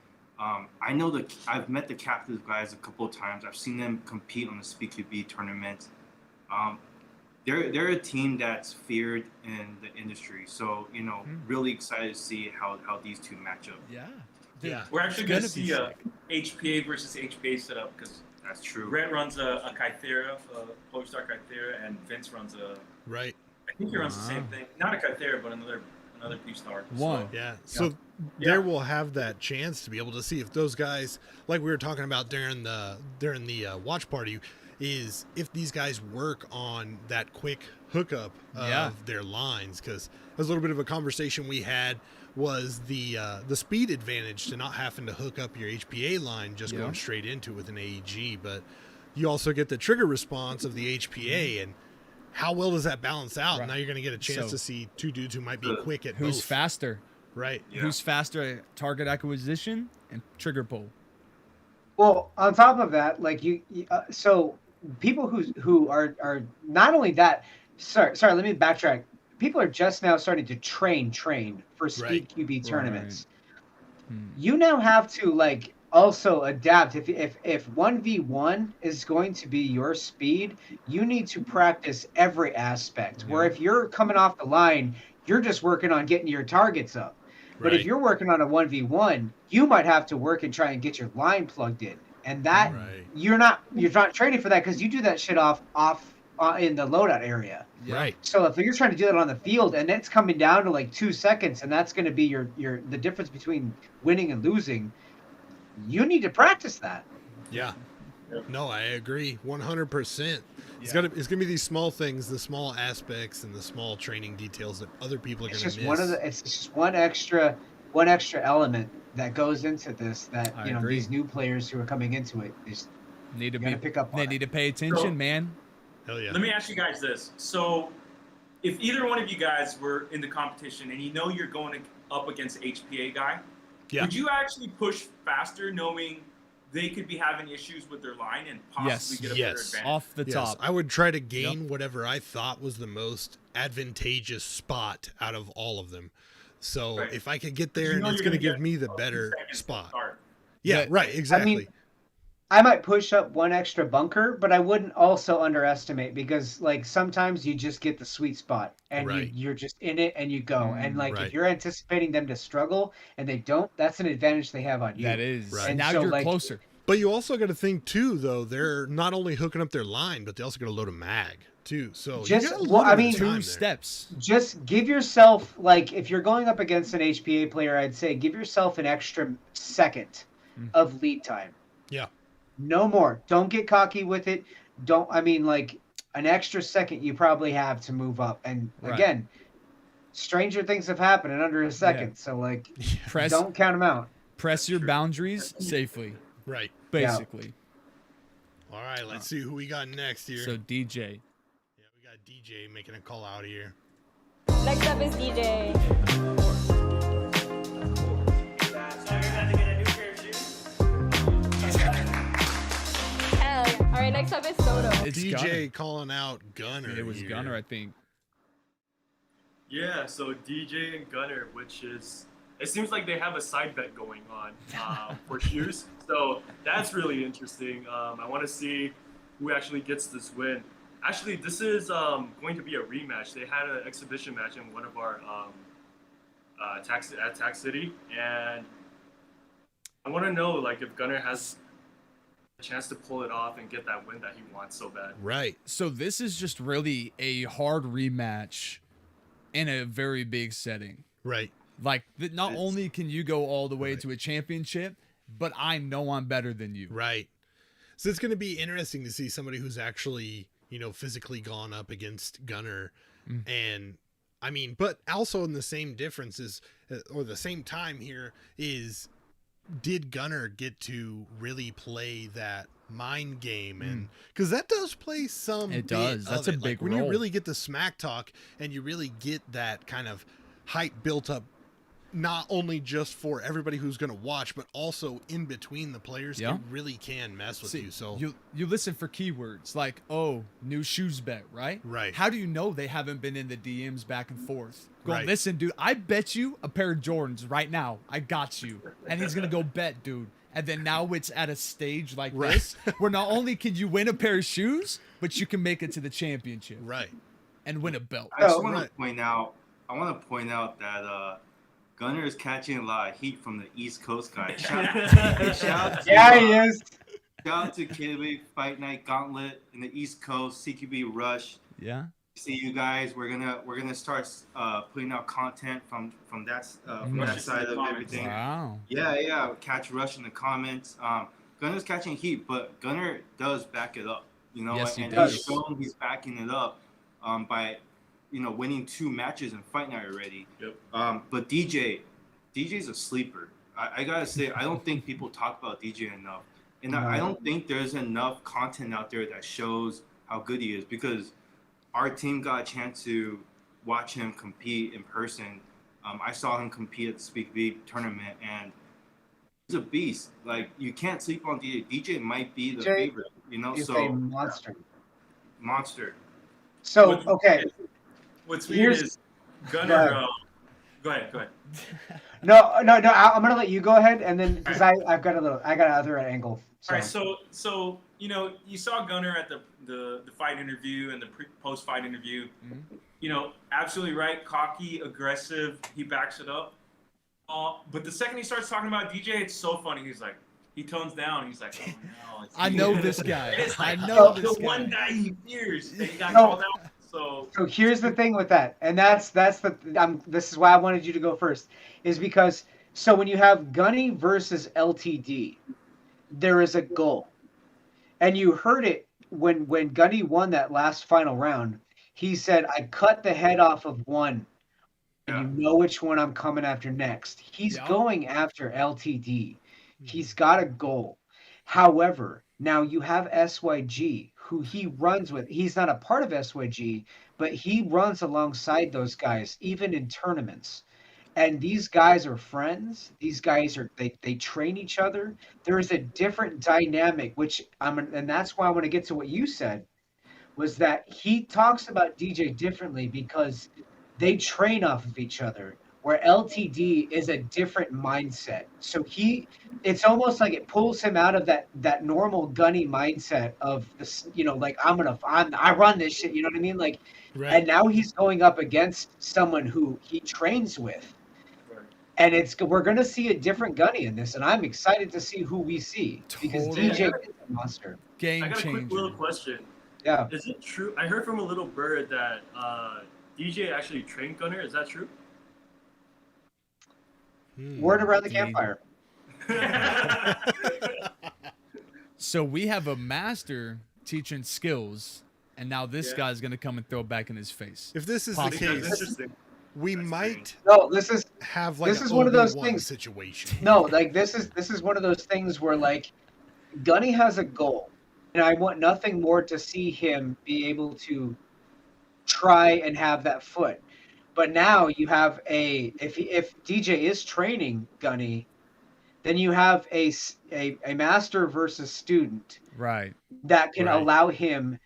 I know I've met the captive guys a couple of times. I've seen them compete on the SpeedQB tournament. They're a team that's feared in the industry. So, really excited to see how these two match up. Yeah. Dude, yeah. We're actually going to see a HPA versus HPA setup because that's true. Rhett runs a Kythera, a Polestar Kythera, and Vince runs a. Right. I think he runs the same thing. Not a Kythera, but another P-Star. One. Yeah. So there we'll have that chance to be able to see if those guys, like we were talking about during the watch party, is if these guys work on that quick hookup of their lines. Because that was a little bit of a conversation we had was the speed advantage to not having to hook up your HPA line, just going straight into it with an AEG. But you also get the trigger response of the HPA and how well does that balance out? Right. Now you're going to get a chance to see two dudes who might be quick at who's both. faster. Right. Yeah. Who's faster at target acquisition and trigger pull. Well, on top of that, like so people who are not only that. Sorry, let me backtrack. People are just now starting to train for Speed QB tournaments. Right. You now have to also adapt. If 1v1 is going to be your speed, you need to practice every aspect. Where if you're coming off the line, you're just working on getting your targets up. But if you're working on a 1v1, you might have to work and try and get your line plugged in. And that you're not training for that because you do that shit off in the loadout area. Right. So if you're trying to do that on the field and it's coming down to 2 seconds and that's going to be the difference between winning and losing, you need to practice that. Yeah. No, I agree 100%. It's gonna be these small things, the small aspects, and the small training details that other people are going to miss. It's just one extra element that goes into this that these new players who are coming into it just need to pick up on. They need to pay attention, man. Hell yeah. Let me ask you guys this: so, if either one of you guys were in the competition and you're going up against an HPA guy, would you actually push faster, knowing they could be having issues with their line and possibly get a better advantage? Off the top. I would try to gain whatever I thought was the most advantageous spot out of all of them. So if I could get there and it's going to give me the better spot. Yeah, right, exactly. I mean, I might push up one extra bunker, but I wouldn't also underestimate because sometimes you just get the sweet spot and you're just in it and you go. And if you're anticipating them to struggle and they don't, that's an advantage they have on you. That is. Right. And now you're closer. But you also got to think too, though, they're not only hooking up their line, but they also got to load a mag too. So two steps. Just give yourself if you're going up against an HPA player, I'd say give yourself an extra second of lead time. Yeah. No more. Don't get cocky with it. an extra second you probably have to move up. And again, stranger things have happened in under a second. Yeah. So like, don't count them out. Press your boundaries safely. Right. Basically. Yeah. All right, let's see who we got next here. So DJ. Yeah, we got DJ making a call out here. Next up is DJ. Hell yeah. All right, next up is Soto. It's DJ Gunner. Calling out Gunner. It was here. Gunner, I think. Yeah, so DJ and Gunner, which is, it seems like they have a side bet going on for shoes. So that's really interesting. I want to see who actually gets this win. Actually, this is going to be a rematch. They had an exhibition match in one of our at Tax City, and I want to know like if Gunner has a chance to pull it off and get that win that he wants so bad. Right. So this is just really a hard rematch in a very big setting. Right. Like not only can you go all the way to a championship, but I know I'm better than you. Right. So it's going to be interesting to see somebody who's actually, you know, physically gone up against Gunner. And I mean, but also in the same difference is, or the same time here is, did Gunner get to really play that mind game? And because that does play some, it does. That's a big like, when role. you really get the smack talk and you really get that kind of hype built up, not only just for everybody who's going to watch, but also in between the players, it really can mess with you. So you listen for keywords like, oh, new shoes bet, right? Right. How do you know they haven't been in the DMs back and forth? Go, listen, dude, I bet you a pair of Jordans right now. I got you. And he's going to go bet, dude. And then now it's at a stage like this where not only can you win a pair of shoes, but you can make it to the championship. Right. And win a belt. I just want to point out, that Gunner is catching a lot of heat from the East Coast guys. Shout he is. Shout out to KW Fight Night Gauntlet in the East Coast, CQB Rush. Yeah. See you guys. We're gonna start putting out content from that side of everything. Wow. Yeah. Catch Rush in the comments. Gunner's catching heat, but Gunner does back it up. You know, yes, and he's shown he's backing it up by, you know, winning 2 matches in Fight Night already. Yep. But DJ's a sleeper. I gotta say, I don't think people talk about DJ enough, and I don't think there's enough content out there that shows how good he is, because our team got a chance to watch him compete in person. I saw him compete at the Speak Big tournament, and he's a beast. Like, you can't sleep on DJ. DJ might be the favorite, you know. He's so a monster. So okay. What's weird is Gunner. Go ahead. No. I'm gonna let you go ahead, and then because I got another angle. So. All right. So you know, you saw Gunner at the fight interview and the post fight interview. You know, absolutely right. Cocky, aggressive. He backs it up. But the second he starts talking about DJ, it's so funny. He's like, he tones down. He's like, oh no. I know this guy. It's like, I know this the guy. one guy he fears that he got called out. So here's the thing with that, and this is why I wanted you to go first, is because when you have Gunny versus LTD, there is a goal, and you heard it when Gunny won that last final round. He said, "I cut the head off of one, and you know which one I'm coming after next." He's going after LTD. He's got a goal. However, now you have SYG, who he runs with. He's not a part of SYG, but he runs alongside those guys, even in tournaments. And these guys are friends. These guys they train each other. There is a different dynamic, and that's why I want to get to what you said, was that he talks about DJ differently because they train off of each other, where LTD is a different mindset. So it's almost like it pulls him out of that normal Gunny mindset of this, you know, like I run this shit, you know what I mean? Like, and now he's going up against someone who he trains with. And we're going to see a different Gunny in this, and I'm excited to see who we see, because DJ is a monster. Game I got changer. a quick little question. Yeah. Is it true? I heard from a little bird that DJ actually trained Gunner. Is that true? Word around the campfire. So we have a master teaching skills, and now this guy's gonna come and throw it back in his face. If this is the case, we might have like this is one of those things situation. No, like this is one of those things where like Gunny has a goal, and I want nothing more to see him be able to try and have that foot. But now you have if DJ is training Gunny, then you have a master versus student, right? That can allow him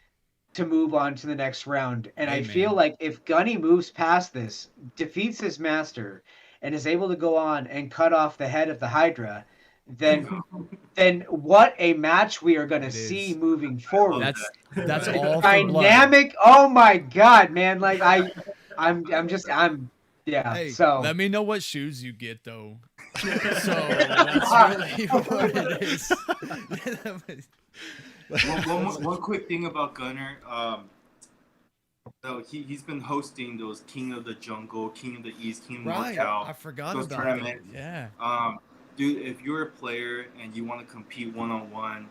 to move on to the next round. And I feel like if Gunny moves past this, defeats his master, and is able to go on and cut off the head of the Hydra, then what a match we are going to see moving forward. That's all dynamic. Oh my god, man! Like I'm yeah. Hey, so let me know what shoes you get though. So that's really what it is. One quick thing about Gunner. So he's been hosting those King of the Jungle, King of the East, King of NorCal. I forgot those about tournaments. that. Yeah. Dude, if you're a player and you want to compete one-on-one,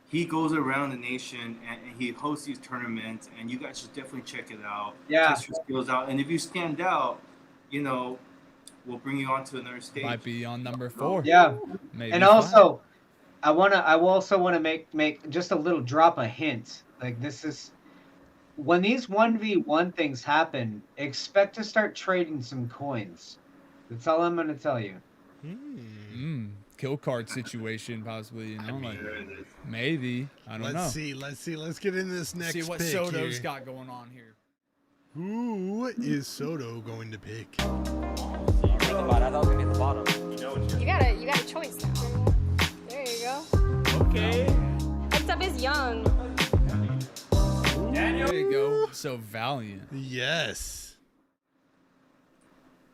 he goes around the nation and he hosts these tournaments, and you guys should definitely check it out. Yeah. Test your skills out, and if you stand out, we'll bring you on to another stage. Might be on number 4. Yeah. Maybe and 5. also, I also want to make just a little drop a hint. Like this is when these 1v1 things happen, expect to start trading some coins. That's all I'm going to tell you. Kill card situation, possibly. Like maybe. I don't know. Let's see. Let's get into this next. See what pick Soto's here. got going on here. Who is Soto going to pick? You got a choice now. There you go. Okay. Next up is Young. There you go. So Valiant. Yes.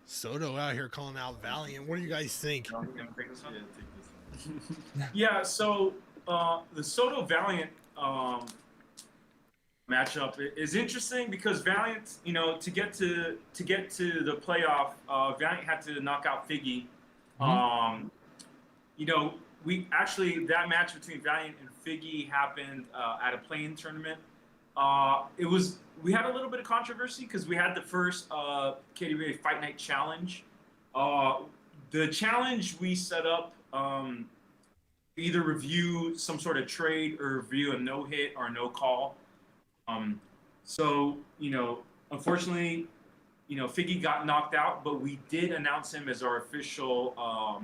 Soto out here calling out Valiant. What do you guys think? Yeah, so the Soto Valiant matchup is interesting because Valiant, to get to the playoff, Valiant had to knock out Figgy. That match between Valiant and Figgy happened at a play-in tournament. We had a little bit of controversy because we had the first KWA Fight Night Challenge. The challenge we set up either review some sort of trade or review a no hit or no call. Unfortunately, Figgy got knocked out, but we did announce him as our official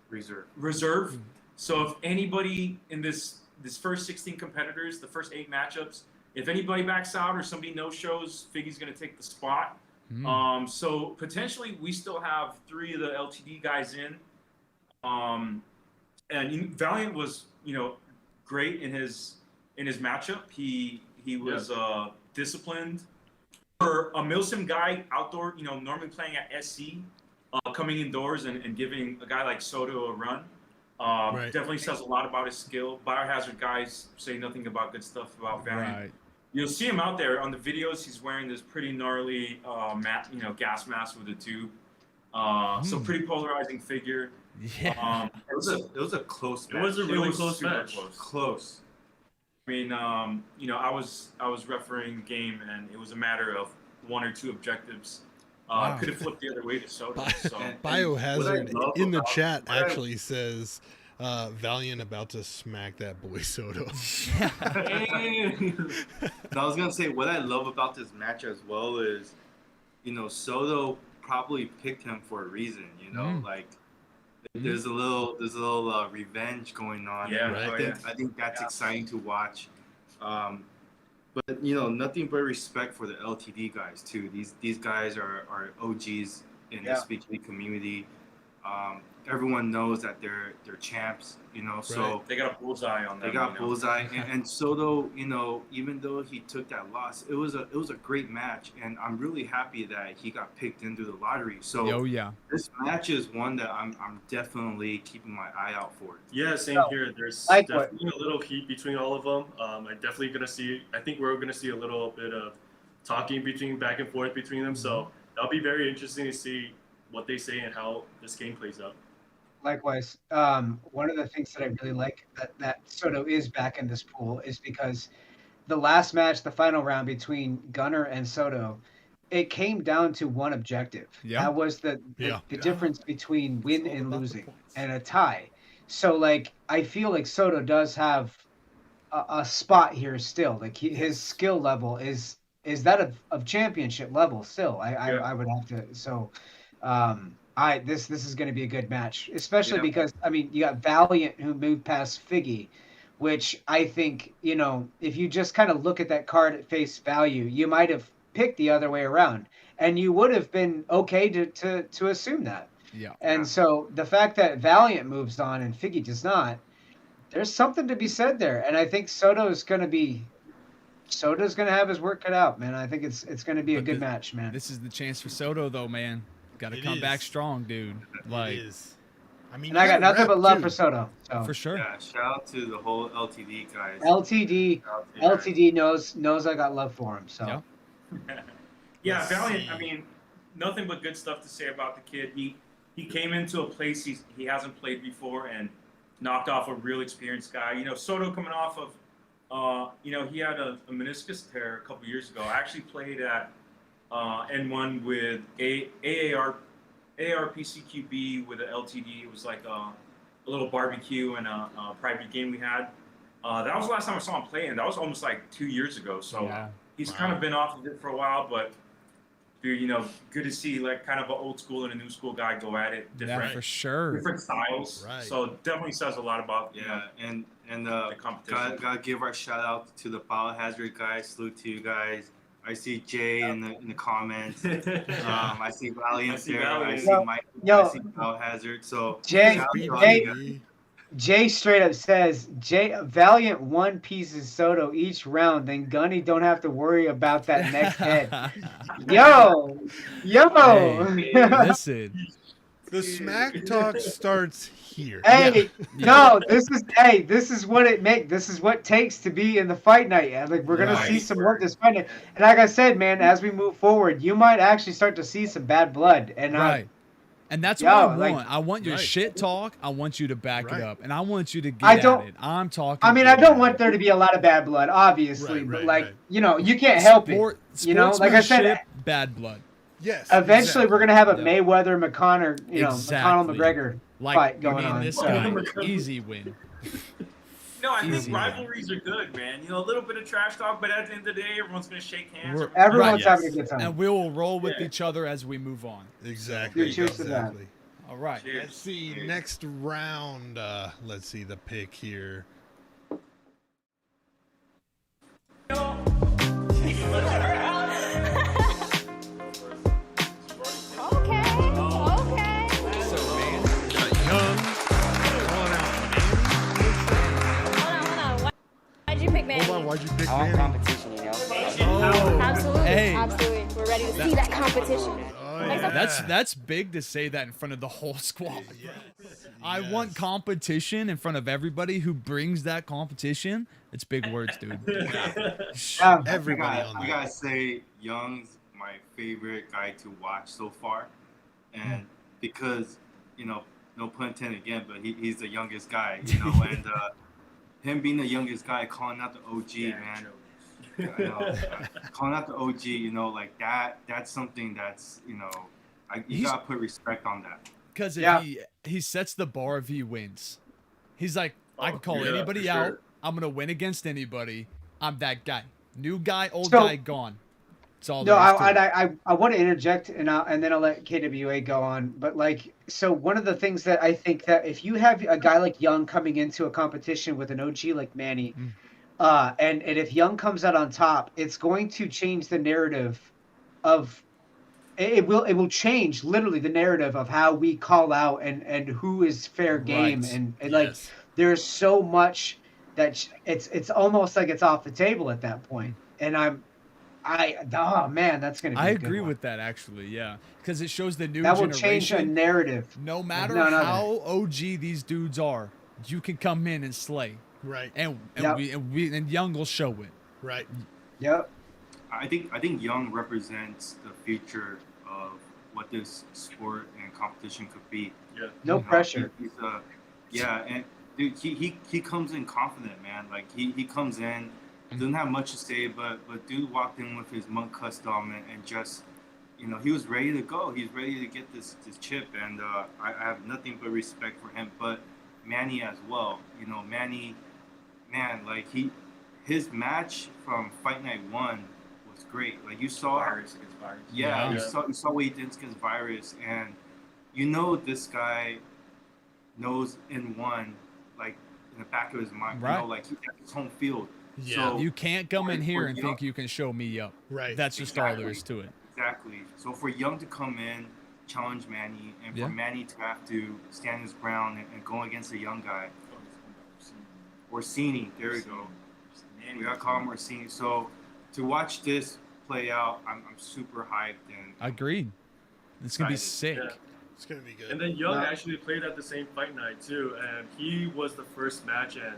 reserve. So if anybody in this first 16 competitors, the first 8 matchups, if anybody backs out or somebody no-shows, Figgy's going to take the spot. So potentially we still have 3 of the LTD guys in. And Valiant was, great in his matchup. He was disciplined. For a Milsim guy outdoor, normally playing at SC, coming indoors and giving a guy like Soto a run, definitely says a lot about his skill. Biohazard guys say nothing about good stuff about Valiant. Right. You'll see him out there on the videos. He's wearing this pretty gnarly gas mask with a tube. So pretty polarizing figure. Yeah. It was a close match. It was a really close match. Close. I mean, I was refereeing the game, and it was a matter of 1 or 2 objectives. Could have flipped the other way to Soto. Biohazard in the chat actually says Valiant about to smack that boy Soto. I was gonna say what I love about this match as well is, Soto probably picked him for a reason. There's a little revenge going on. Yeah, right. I think that's exciting to watch. But nothing but respect for the LTD guys too. These guys are OGs in the Speak League community. Everyone knows that they're champs, so they got a bullseye on them. They got bullseye, and Soto, even though he took that loss, it was a great match, and I'm really happy that he got picked into the lottery. So this match is one that I'm definitely keeping my eye out for. Yeah, same here. There's definitely a little heat between all of them. I think we're gonna see a little bit of talking back and forth between them. So that'll be very interesting to see what they say and how this game plays out. Likewise, one of the things that I really like that Soto is back in this pool is because the last match, the final round between Gunnar and Soto, it came down to one objective. Yeah. That was the difference between win and losing and a tie. So like I feel like Soto does have a spot here still. Like his skill level is that of championship level still. I would have to this is going to be a good match, especially because I mean you got Valiant who moved past Figgy, which I think, you know, if you just kind of look at that card at face value, you might have picked the other way around, and you would have been okay to assume that. Yeah. And so the fact that Valiant moves on and Figgy does not, there's something to be said there. And I think Soto's going to have his work cut out, man. I think it's going to be a good match, man. This is the chance for Soto, though, man. Got to come back strong, dude. Like, it is. I mean, and I got nothing but love for Soto. So. For sure. Yeah, shout out to the whole LTD guys. LTD knows I got love for him. So. Yeah, Valiant. I mean, nothing but good stuff to say about the kid. He came into a place he hasn't played before and knocked off a real experienced guy. You know, Soto coming off of, you know, he had a meniscus tear a couple years ago. I actually played at N1 with ARPC QB with an LTD. It was like a little barbecue and a private game we had. That was the last time I saw him play, and that was almost like 2 years ago. So he's kind of been off of it for a while, but dude, you know, good to see like kind of an old school and a new school guy go at it. Different, for sure. Different styles. Right. So definitely says a lot about and the competition. gotta give our shout out to the Biohazard guys. Salute to you guys. I see Jay in the comments. I see Valiant there. I see Mike. I see Biohazard. So Jay straight up says Valiant one pieces Soto each round, then Gunny don't have to worry about that next head. Yo, hey, listen. The smack talk starts here. Hey, no, this is what this is what takes to be in the fight night. Like we're gonna see some work this fight night. And like I said, man, as we move forward, you might actually start to see some bad blood. And and that's what I want. Like, I want your shit talk. I want you to back it up, and I want you to get at it. I'm talking. I mean, I don't want there to be a lot of bad blood, obviously, but like you know, you can't help it. You know, like I said, bad blood. Yes. Eventually, we're gonna have a Mayweather McConnor, McConnell McGregor fight going on. This guy, easy win. No, I think rivalries are good, man. You know, a little bit of trash talk, but at the end of the day, everyone's going to shake hands. Everyone's having a good time. And we'll roll with each other as we move on. Exactly. Cheers to that. All right. Cheers. Let's see. Next round. Let's see the pick here. Why'd you pick I want competition, you know? Absolutely. Hey. Absolutely. We're ready to see that competition. That's big to say that in front of the whole squad. I want competition in front of everybody who brings that competition. It's big words, dude. Everybody I gotta say, Young's my favorite guy to watch so far. And because, you know, no pun intended again, but he's the youngest guy, you know, and him being the youngest guy, calling out the OG, man. I know, calling out the OG, you know, like that's something that's, you know, you gotta put respect on that. Because if he sets the bar if he wins. He's like, I can call anybody out. I'm gonna win against anybody. I'm that guy. New guy, old guy, gone. It's all. No, I want to interject and then I'll let KWA go on. But like, so one of the things that I think that if you have a guy like Young coming into a competition with an OG like Manny, and if Young comes out on top, it's going to change the narrative of. It will change literally the narrative of how we call out and who is fair game and like there's so much that it's almost like it's off the table at that point. And oh man, that's gonna be. I agree with that actually, yeah, because it shows the new that will generation. Change a narrative. No matter how OG these dudes are, you can come in and slay. Right. And Young will show it. Right. Yep. I think Young represents the future of what this sport and competition could be. Yeah. No pressure. And dude, he comes in confident, man. Like he comes in Doesn't have much to say, but dude walked in with his monk custom and just, he was ready to go. He's ready to get this chip, and I have nothing but respect for him. But Manny as well. Manny, man, like his match from Fight Night 1 was great. Like you saw Virus against Virus. Yeah, you saw what he did against Virus, and this guy knows in one, like in the back of his mind, Right. like he has his home field. Yeah. So You can't come in here and Young- think you can show me up. Right. That's just all there is to it. Exactly. So for Young to come in, challenge Manny, and for Manny to have to stand his ground and go against a young guy. Orsini, there we go. We got to call him Orsini. So to watch this play out, I'm super hyped and Agreed. It's gonna be sick. Yeah. It's gonna be good. And then Young actually played at the same fight night too, and he was the first match, and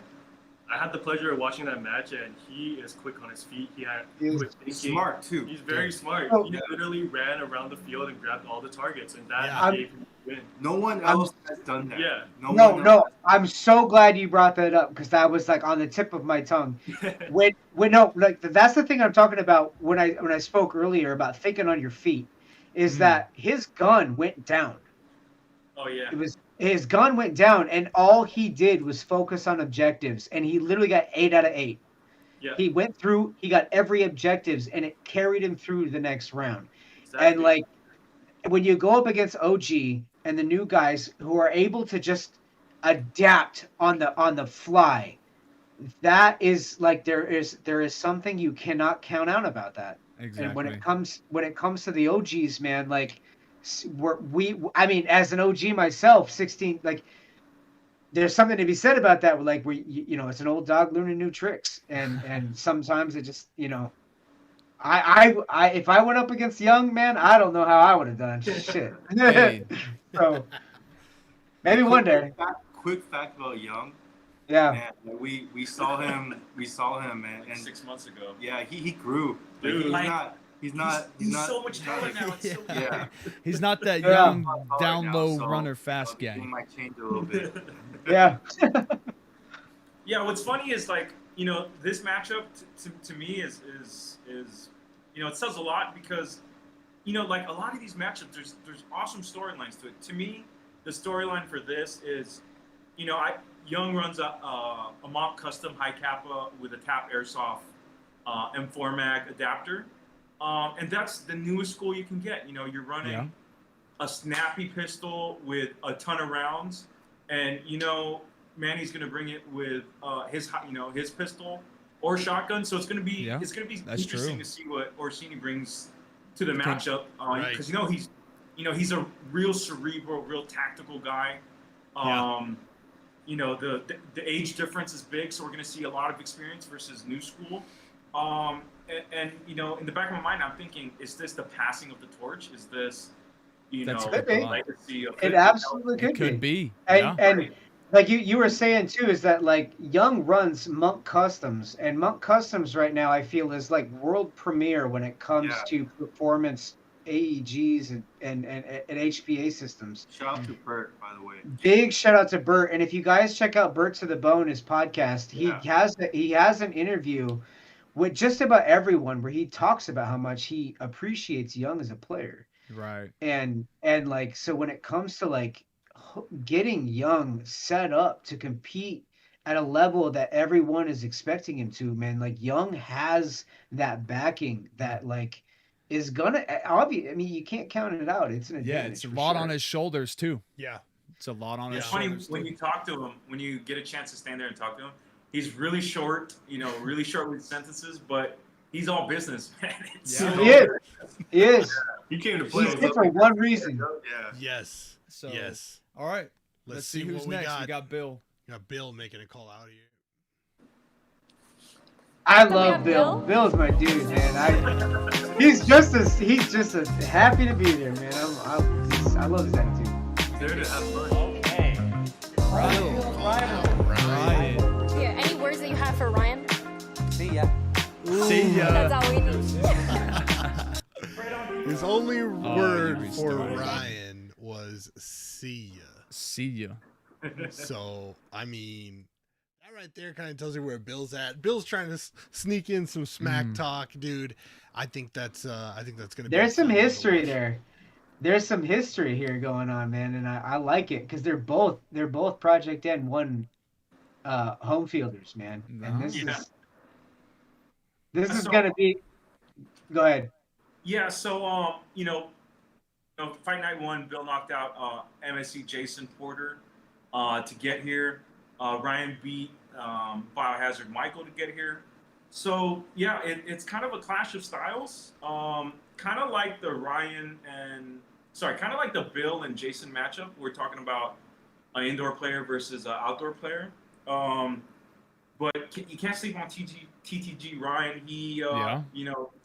I had the pleasure of watching that match, and he is quick on his feet. He had quick thinking. Smart too. He's very smart. Oh, He literally ran around the field and grabbed all the targets, and that gave him the win. No one else has done that. Yeah. No, I'm so glad you brought that up because that was like on the tip of my tongue. That's the thing I'm talking about when I spoke earlier about thinking on your feet, is that his gun went down. Oh yeah. His gun went down, and all he did was focus on objectives, and he literally got 8 out of 8. Yeah. He went through, he got every objectives, and it carried him through the next round. Exactly. And like when you go up against OG and the new guys who are able to just adapt on the fly, that is like there is something you cannot count out about that. Exactly. And when it comes to the OGs, man, like I mean, as an OG myself, 16, like there's something to be said about that. Like it's an old dog learning new tricks, and sometimes it just I if I went up against Young, man, I don't know how I would have done. Shit. Hey. So maybe one day. Quick fact about Young. Yeah. Man, we saw him and 6 months ago. Yeah, he grew. Dude, He's not so much taller now. It's so yeah. He's not that young, down low runner fast guy. He might change a little bit. Yeah. Yeah, what's funny is like, this matchup to me is it says a lot because, like a lot of these matchups, there's awesome storylines to it. To me, the storyline for this is, Young runs a mock custom high kappa with a tap airsoft M4 mag adapter. And that's the newest school you can get. You're running a snappy pistol with a ton of rounds, and Manny's gonna bring it with his pistol or shotgun. So it's gonna be interesting to see what Orsini brings to the matchup because he's a real cerebral, real tactical guy. The age difference is big, so we're gonna see a lot of experience versus new school. And in the back of my mind, I'm thinking, is this the passing of the torch? Is this, legacy of it absolutely could be. And like you were saying too, is that like Young runs Monk Customs, and Monk Customs right now I feel is like world premiere when it comes to performance AEGs and HPA systems. Shout out to Bert, by the way. Big shout out to Bert, and if you guys check out Bert to the Bone, his podcast, he has an interview with just about everyone where he talks about how much he appreciates Young as a player. Right. And like, so when it comes to like getting Young set up to compete at a level that everyone is expecting him to, man, like Young has that backing that like is gonna obvious. I mean, you can't count it out. It's an advantage. It's a lot on his shoulders too. Yeah. It's a lot on his It's funny shoulders. when you talk to him, when you get a chance to stand there and talk to him, he's really short, really short with sentences, but he's all business, man. He is. He came to play. He's here for one reason. Yeah. Yes. So, yes. All right. Let's see who's what next. We got Bill. We got Bill making a call out here. I love Bill. Bill's my dude, man. He's just as happy to be there, man. I love his attitude. There to have fun. Okay. Ryan. Yeah, any words that you have for Ryan? See ya. See ya. That's all we need. His only word for Ryan was "see ya." See ya. So I mean, that right there kind of tells you where Bill's at. Bill's trying to sneak in some smack talk, dude. I think that's gonna be. There's some history there. There's some history here going on, man, and I like it because they're both Project N1 home fielders, man. And this is gonna be. Go ahead. Yeah, so Fight Night 1, Bill knocked out MSC Jason Porter to get here. Ryan beat Biohazard Michael to get here. So yeah, it's kind of a clash of styles. Kind of like the Bill and Jason matchup. We're talking about an indoor player versus an outdoor player. But you can't sleep on TTG Ryan. He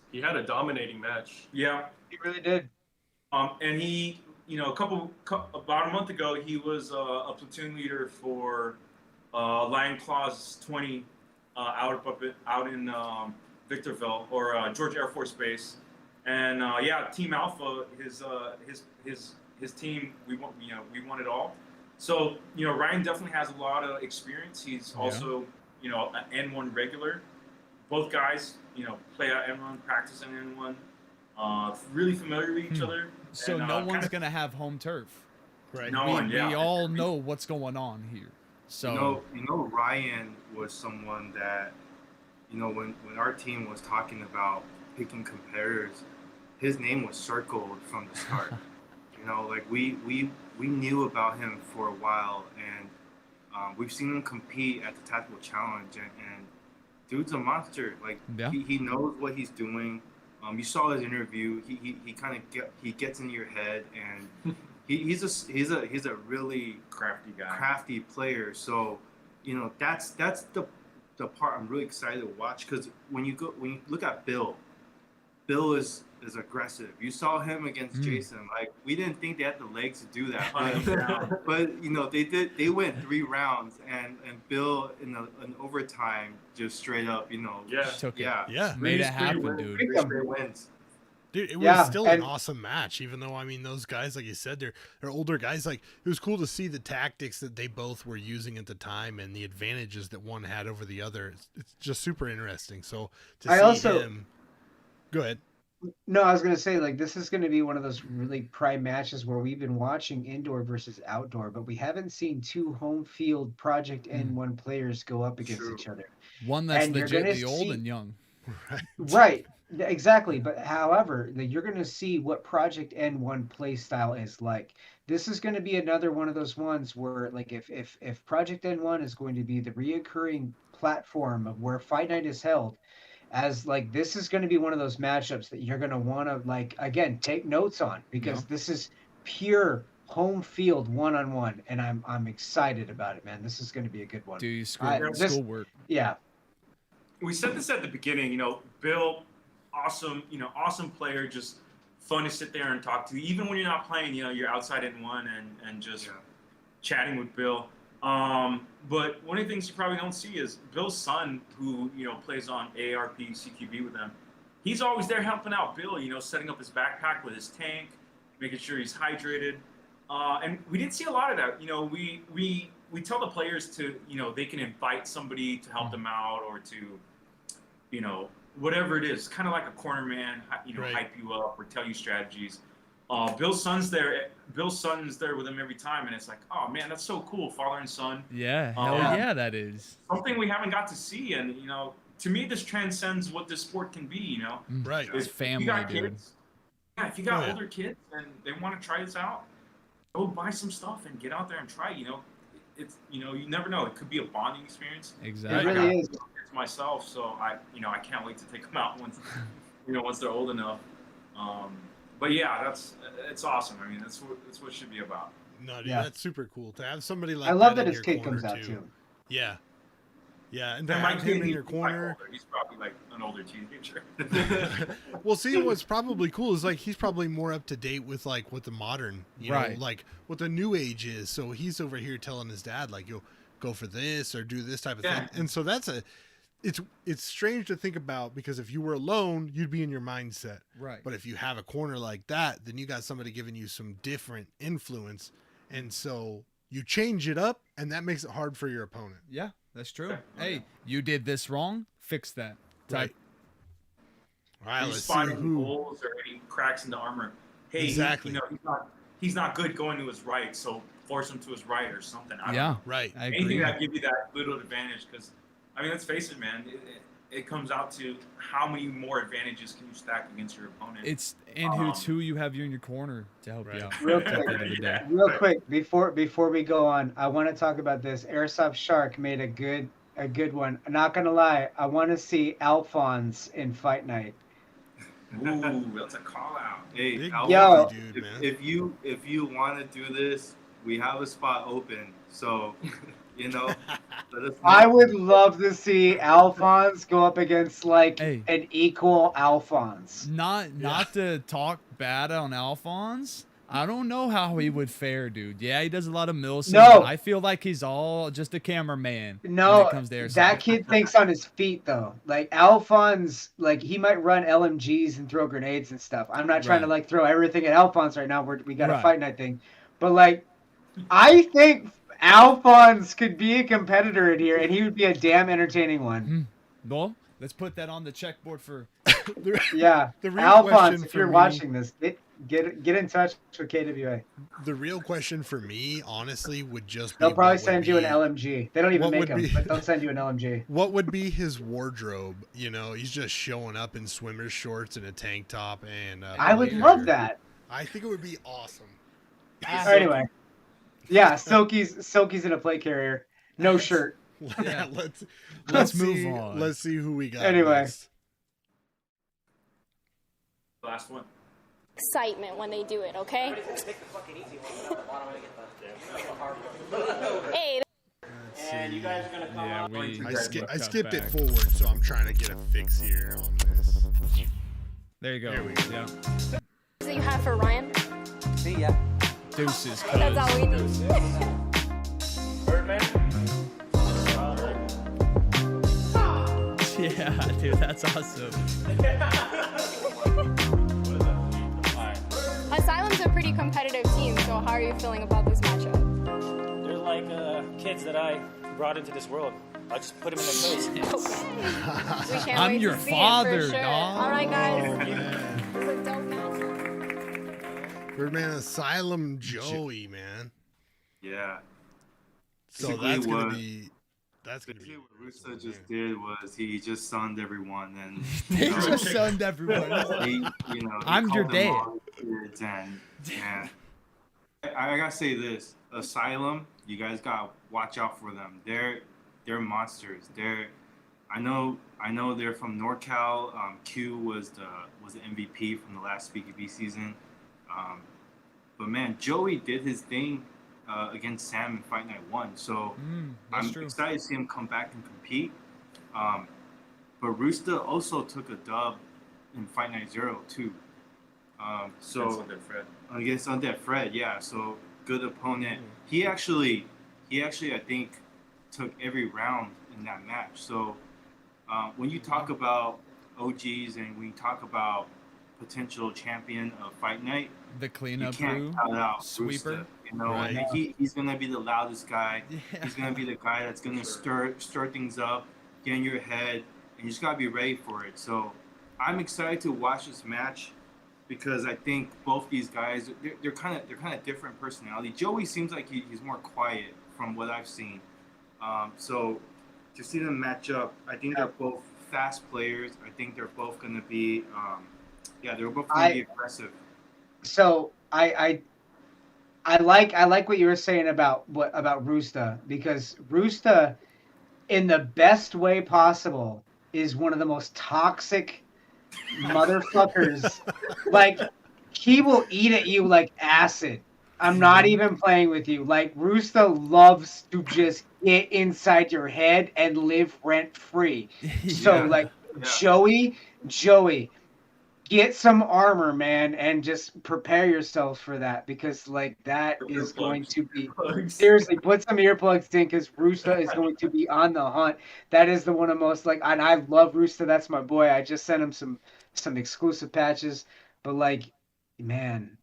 he had a dominating match. Yeah, he really did. And he, about a month ago, he was a platoon leader for Lion Claws 20 out in Victorville or George Air Force Base. And Team Alpha, his team, we won it all. So Ryan definitely has a lot of experience. He's also an N1 regular. Both guys play at N1, practice in N1. Really familiar with each other. So and, no one's gonna have home turf, right? No one. We all know what's going on here. So Ryan was someone that when our team was talking about picking competitors, his name was circled from the start. We knew about him for a while, and we've seen him compete at the Tactical Challenge, and dude's a monster. He knows what he's doing. You saw his interview. He kind of gets in your head, and he's a really crafty guy, crafty player. So that's the part I'm really excited to watch, because when you look at Bill is aggressive. You saw him against Jason. We didn't think they had the legs to do that, but they did. They went 3 rounds, and Bill in overtime just straight up took it. Yeah, made it happen, dude. 3 straight wins. Dude, it was still an awesome match, even though those guys, like you said, they're older guys. It was cool to see the tactics that they both were using at the time and the advantages that one had over the other. It's just super interesting. So to see him, go ahead. No, I was going to say, this is going to be one of those really prime matches where we've been watching indoor versus outdoor, but we haven't seen 2 home field Project N1 players go up against each other. One that's legitimately old and young. Right. Exactly. But however, you're going to see what Project N1 play style is like. This is going to be another one of those ones where, if Project N1 is going to be the reoccurring platform of where Fight Night is held, as this is going to be one of those matchups that you're going to want to again take notes on, because this is pure home field one-on-one, and I'm excited about it, man. This is going to be a good one. Do you schoolwork? Yeah. We said this at the beginning. Bill, awesome player, just fun to sit there and talk to. Even when you're not playing, you're outside in one and just chatting with Bill. But one of the things you probably don't see is Bill's son, who plays on AARP CQB with them. He's always there helping out Bill, setting up his backpack with his tank, making sure he's hydrated. And we didn't see a lot of that. We tell the players to they can invite somebody to help them out, or to whatever it is, kind of like a corner man, hype you up or tell you strategies. Bill's son's there with him every time, and it's like, oh man, that's so cool, father and son. Yeah, hell yeah, that is something we haven't got to see. And to me, this transcends what this sport can be. Right? It's family, you got dude. Kids, if you got older kids and they want to try this out, go buy some stuff and get out there and try. It's you never know. It could be a bonding experience. Exactly. It really is. It's myself, so I can't wait to take them out once once they're old enough. But yeah, it's awesome. I mean, that's what it should be about. No, dude, that's super cool to have somebody like. I love that his your kid corner comes out too. Yeah, and to have him in your corner. He's probably like an older teenager. Well, see, what's probably cool is he's probably more up to date with what the modern, know, what the new age is. So he's over here telling his dad you'll go for this or do this type of thing, and so it's strange to think about, because if you were alone, you'd be in your mindset. Right. But if you have a corner like that, then you got somebody giving you some different influence. And so you change it up, and that makes it hard for your opponent. Yeah, that's true. Hey, you did this wrong. Fix that. Right. All right, you let's spot see any who. holes or any cracks in the armor. Hey, Exactly. he's not good going to his right, so force him to his right or something. I don't know. Right. I agree. Anything that give you that little advantage, because I mean, let's face it, man. It comes out to how many more advantages can you stack against your opponent. It's it's who you have in your corner to help you out. Real at the end of the day. Real quick, before we go on, I want to talk about this. Airsoft Shark made a good one. I'm not gonna lie, I want to see Alphonse in Fight Night. Ooh, that's a call out. Hey, Yo. dude, if you want to do this, we have a spot open. So, let us know. I would love to see Alphonse go up against like an equal Alphonse. Not to talk bad on Alphonse. I don't know how he would fare, dude. Yeah, he does a lot of milsim. No. I feel like he's all just a cameraman. No, when it comes to airsoft. that kid thinks on his feet though. Like Alphonse, like he might run LMGs and throw grenades and stuff. I'm not trying to like throw everything at Alphonse right now. We got a Fight Night thing, but like I think Alphonse could be a competitor in here, and he would be a damn entertaining one. Well, let's put that on the checkboard for. Yeah, The real Alphonse, question if for you're me- watching this, get in touch with KWA. The real question for me, honestly, would just be. They'll probably what would send you an be- LMG. They don't even what make would them, be- but they'll send you an LMG. What would be his wardrobe? You know, he's just showing up in swimmer's shorts and a tank top, and I would love that. I think it would be awesome. Anyway, yeah, Silky's in a plate carrier, no shirt. Yeah, Let's move see, on. Let's see who we got. Anyway. next. Last one. Excitement when they do it, okay? Hey, And you guys are gonna come out. I skipped it forward, so I'm trying to get a fix here on this. There you go. There we go. Yeah. that you have for Ryan? See ya. Deuces. That's all we need. Birdman. Yeah, dude, that's awesome. Asylum's a pretty competitive team, so how are you feeling about this matchup? They're like kids that I brought into this world. I just put them in their place. We can't I'm wait your to see father, it for sure. dog. All right, guys. This is a dope match. Birdman Asylum Joey, man. Yeah. So Basically that's gonna what- be. That's gonna be. What Russo just did was he just sunned everyone and He just sunned everyone. he I'm your called them dad. all kids and I gotta say this: Asylum, you guys gotta watch out for them. They're monsters. I know they're from NorCal. Q was the MVP from the last SpeakyB season. But man, Joey did his thing against Sam in Fight Night 1. So I'm excited to see him come back and compete. But Rooster also took a dub in Fight Night 0 too. So against Undead Fred, yeah. So good opponent. He actually I think took every round in that match. So when you talk about OGs and when you talk about potential champion of Fight Night, The cleanup you can't crew, count out sweeper. Rooster, you know, Right. and he's gonna be the loudest guy. He's gonna be the guy that's gonna stir things up, get in your head, and you just gotta be ready for it. So I'm excited to watch this match because I think both these guys they're kind of different personality. Joey seems like he's more quiet from what I've seen. So to see them match up, I think they're both fast players. I think they're both gonna be they're both gonna be aggressive. So I like what you were saying about Roosta, because Roosta, in the best way possible, is one of the most toxic motherfuckers. Like, he will eat at you like acid. I'm not even playing with you. Like, Roosta loves to just get inside your head and live rent free. So like Joey, get some armor, man, and just prepare yourselves for that, because like that is going to be seriously, put some earplugs in, because Roosta is going to be on the hunt. That is the one of most like, and I love Roosta. That's my boy. I just sent him some exclusive patches, but like, man,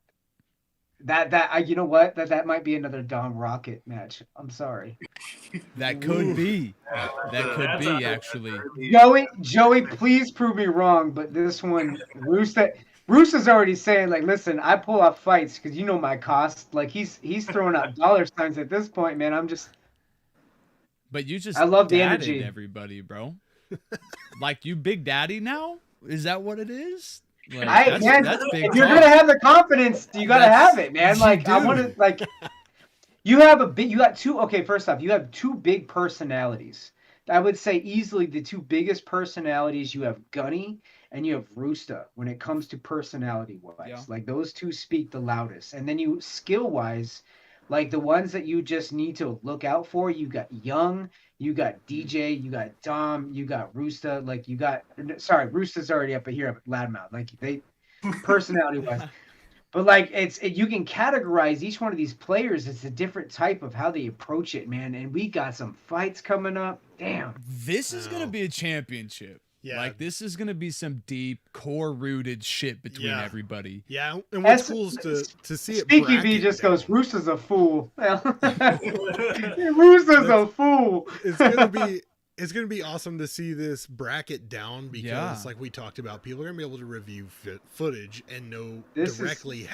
You know what? That might be another Dom Rocket match. I'm sorry. That could be. That could be actually. Joey, please prove me wrong, but this one, Rooster's already saying like, listen, I pull off fights because you know my cost. Like he's throwing out dollar signs at this point, man. But you just I love the dadded energy. everybody, bro. Like you big daddy now? Is that what it is? Like, that's big. If you're gonna have the confidence, you gotta have it, man. Like I want to like. You got two. Okay, first off, you have two big personalities. I would say easily the two biggest personalities. You have Gunny and you have Rooster when it comes to personality wise. Yeah. Like those two speak the loudest. And then you skill wise, like the ones that you just need to look out for. You got Young, you got DJ, you got Dom, you got Rooster. Like you got Rooster's already up here at Loudmouth. Like they personality wise. But like you can categorize each one of these players. It's a different type of how they approach it, man. And we got some fights coming up. Damn. This is gonna be a championship. Yeah. Like this is gonna be some deep core rooted shit between everybody. Yeah. And what's cool is to see it. Speaky V just goes, Rooster's a fool. Rooster's a fool. It's gonna be awesome to see this bracket down because, like we talked about, people are gonna be able to review footage and know directly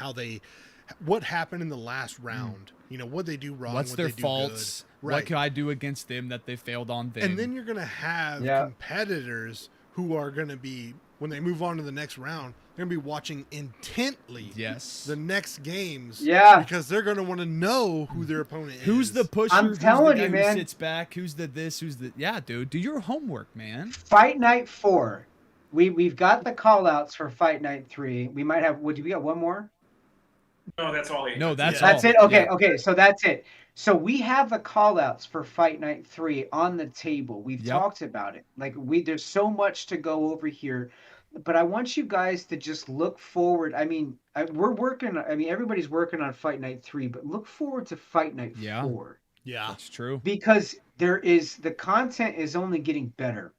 what happened in the last round. You know what they do wrong, what's what their they do faults, good. Right. what can I do against them that they failed on them. And then you're gonna have competitors who are gonna be, when they move on to the next round, they're gonna be watching intently the next games. Because they're gonna want to know who their opponent is. Who's the pusher? I'm telling you, man. Who sits back? Who's the this? Who's the dude? Do your homework, man. Fight Night 4. We've got the call outs for Fight Night 3. We might have we got one more? No, that's all. That's it. Okay, so that's it. So we have the call outs for Fight Night 3 on the table. We've talked about it. Like there's so much to go over here. But I want you guys to just look forward. I mean, everybody's working on Fight Night 3, but look forward to Fight Night 4. Yeah, that's true. Because the content is only getting better.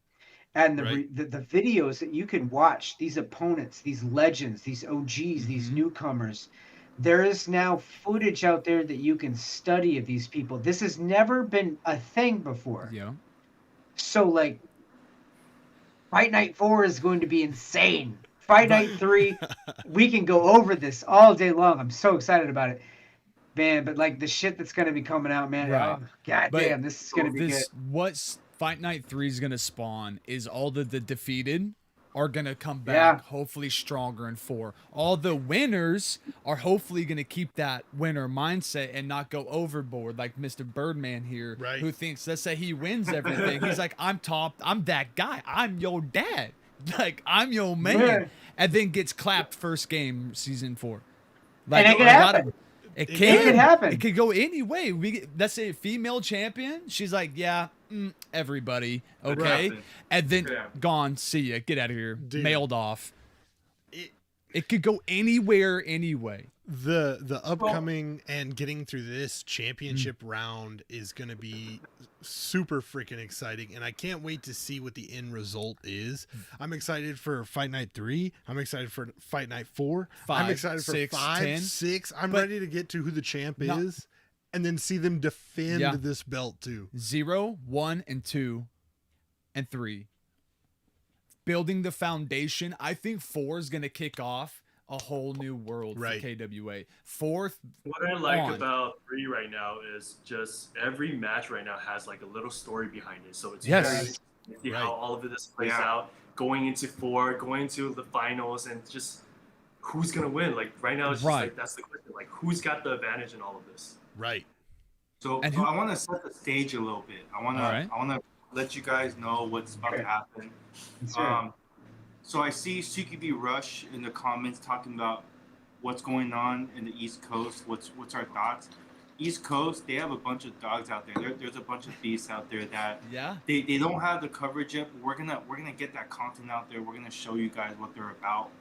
And the videos that you can watch, these opponents, these legends, these OGs, these newcomers, there is now footage out there that you can study of these people. This has never been a thing before. Yeah. So, like, Fight Night 4 is going to be insane. Fight Night 3, we can go over this all day long. I'm so excited about it. Man, but, like, the shit that's going to be coming out, man. Right. Oh, God damn, this is going to be good. What Fight Night 3 is going to spawn is all the defeated are going to come back hopefully stronger in 4. All the winners are hopefully going to keep that winner mindset and not go overboard like Mr. Birdman here, who thinks, let's say he wins everything. He's like, I'm top. I'm that guy. I'm your dad. Like, I'm your man. Yeah. And then gets clapped first game, season 4. Like, and it can happen. It can happen. It could go any way. Let's say female champion. She's like, everybody, okay, and then gone. See ya. Get out of here. Dude. Mailed off. It could go anywhere, anyway. The upcoming and getting through this championship round is going to be super freaking exciting, and I can't wait to see what the end result is. I'm excited for Fight Night 3. I'm excited for Fight Night 4. 5, I'm excited for 6, 5, 10. 6. I'm ready to get to who the champ is, and then see them defend this belt too. 0, 1, and 2, and 3. Building the foundation. I think 4 is going to kick off a whole new world for KWA. 4th. What I like about 3 right now is just every match right now has like a little story behind it. So it's very interesting to see how all of this plays out. Going into 4, going to the finals, and just who's gonna win. Like right now, it's just like that's the question. Like who's got the advantage in all of this? Right. So I want to set the stage a little bit. I want to let you guys know what's about to happen. So I see CQB Rush in the comments talking about what's going on in the East Coast. What's our thoughts? East Coast, they have a bunch of dogs out there. There's a bunch of beasts out there that they don't have the coverage yet. But we're gonna get that content out there. We're gonna show you guys what they're about.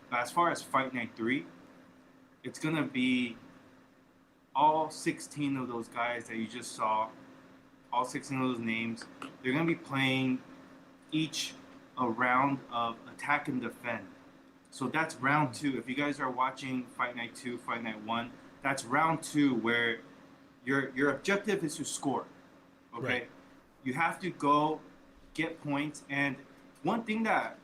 But as far as Fight Night 3, it's gonna be all 16 of those guys that you just saw. All 16 of those names. They're gonna be playing each a round of attack and defend. So that's round 2. If you guys are watching Fight Night 2, Fight Night 1, that's round 2 where your objective is to score. Okay, Right. you have to go get points. And one thing that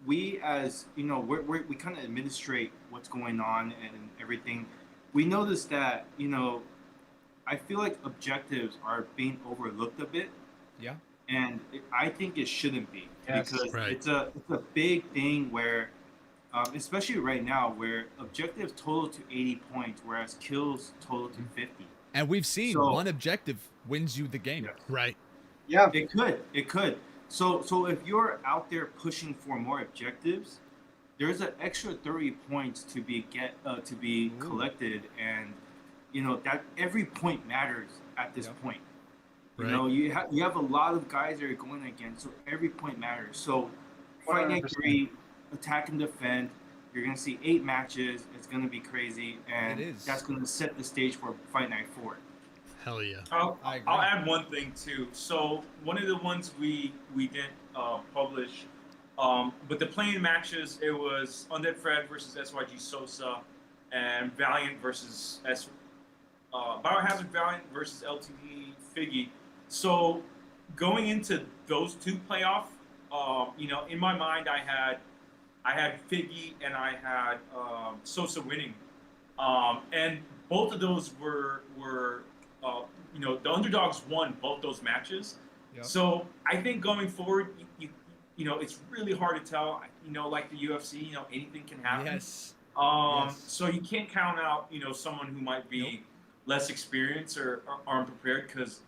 we, as you know, we kind of administrate what's going on and everything. We notice that, you know, I feel like objectives are being overlooked a bit. Yeah. And I think it shouldn't be, Yes. because Right. it's a big thing where, especially right now, where objectives total to 80 points, whereas kills total to 50. And we've seen So- one objective wins you the game. Right. Yeah. It could. So if you're out there pushing for more objectives, there's an extra 30 points to be collected, and you know that every point matters at this point. You Right. know, you have a lot of guys that are going against, so every point matters. So Fight Night 3, attack and defend. You're gonna see 8 matches. It's gonna be crazy, and It is. that's gonna set the stage for Fight Night 4. Hell yeah. I'll add one thing too. So one of the ones we didn't publish, but the playing matches, it was Undead Fred versus SYG Sosa, and Valiant versus Biohazard Valiant versus LTD Figgy. So going into those 2 playoff, you know, in my mind I had Figgy and I had Sosa winning, and both of those were you know, the underdogs won both those matches. Yep. So I think going forward, you know, it's really hard to tell. You know, like the UFC, you know, anything can happen. Yes. So you can't count out, you know, someone who might be less experienced or unprepared, because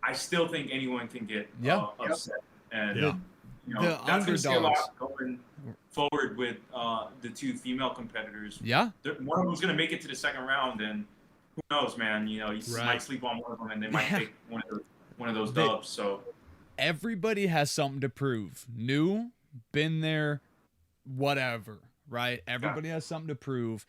I still think anyone can get upset. And Yeah. you know, The that's gonna see a underdogs. lot going forward with the 2 female competitors. Yeah. One of them's gonna make it to the second round, and who knows, man? You know, you Right. might sleep on one of them, and they might take one of those They- dubs. So Everybody has something to prove. New, been there, whatever, right? Everybody has something to prove,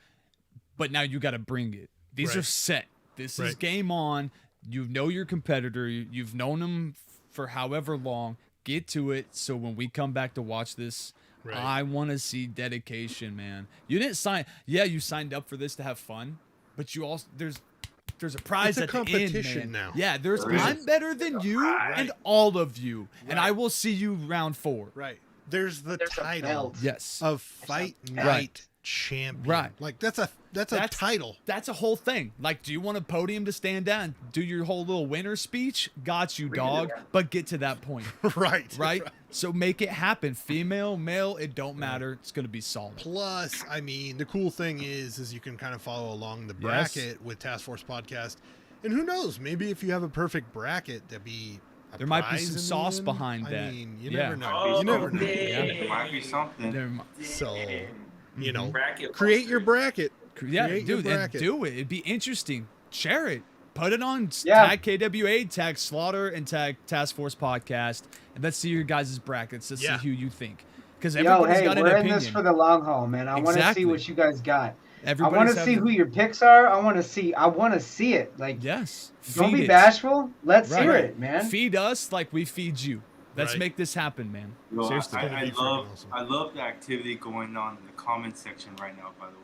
but now you got to bring it. These Right. are set. This is Right. game on. You know your competitor. You've known them for however long. Get to it. So when we come back to watch this, Right. I want to see dedication, man. You didn't sign. Yeah, you signed up for this to have fun, but you also there's a prize It's a at the end, competition man. now. Yeah, there's There is. I'm better than you and all of you, and I will see you round 4. Right. There's the title belt. Yes. of Fight Night Right. Champion. Right. Like that's a title. That's a whole thing. Like, do you want a podium to stand down, do your whole little winner speech? Got you, dog. But get to that point. Right. Right? So make it happen. Female, male, it don't matter. It's gonna be solid. Plus, I mean, the cool thing is you can kind of follow along the bracket with Task Force Podcast, and who knows? Maybe if you have a perfect bracket, there'd be There might be prize some in the sauce end. behind I that. mean, you Yeah. never know. You never know. There might be something. There mi- So, you know, bracket create your bracket. Yeah, Create your dude, and bracket. do it. It'd be interesting. Share it. Put it on. Yeah. Tag KWA, tag Slaughter, and tag Task Force Podcast, and let's see your guys' brackets. Let's Yeah. see who you think. Because Yo, everybody's hey, got an we're in opinion. this for the long haul, man. I want to Exactly. see what you guys got. I Everybody's want to see having- who your picks are. I want to see it. Like, Yes. don't Feed be it. bashful. Let's Right. hear it, man. Feed us like we feed you. Let's Right. make this happen, man. Yo, Seriously. I be love freaking awesome. I love the activity going on in the comment section right now. By the way,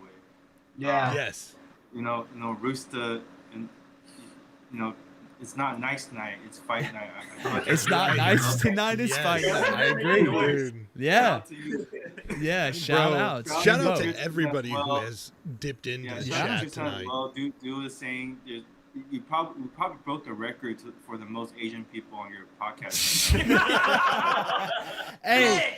Yeah. Yes. you know, Rooster, and you know, it's not nice tonight. It's fight night. It's not nice tonight. It's Yes. fight night. I agree. Dude. Yeah. To you. Yeah. Shout Bro, out. Shout out Steamboat. to everybody who Well, has dipped into Yeah, the shout out chat to you, tonight. well, do the same. We probably broke the record for the most Asian people on your podcast. Hey,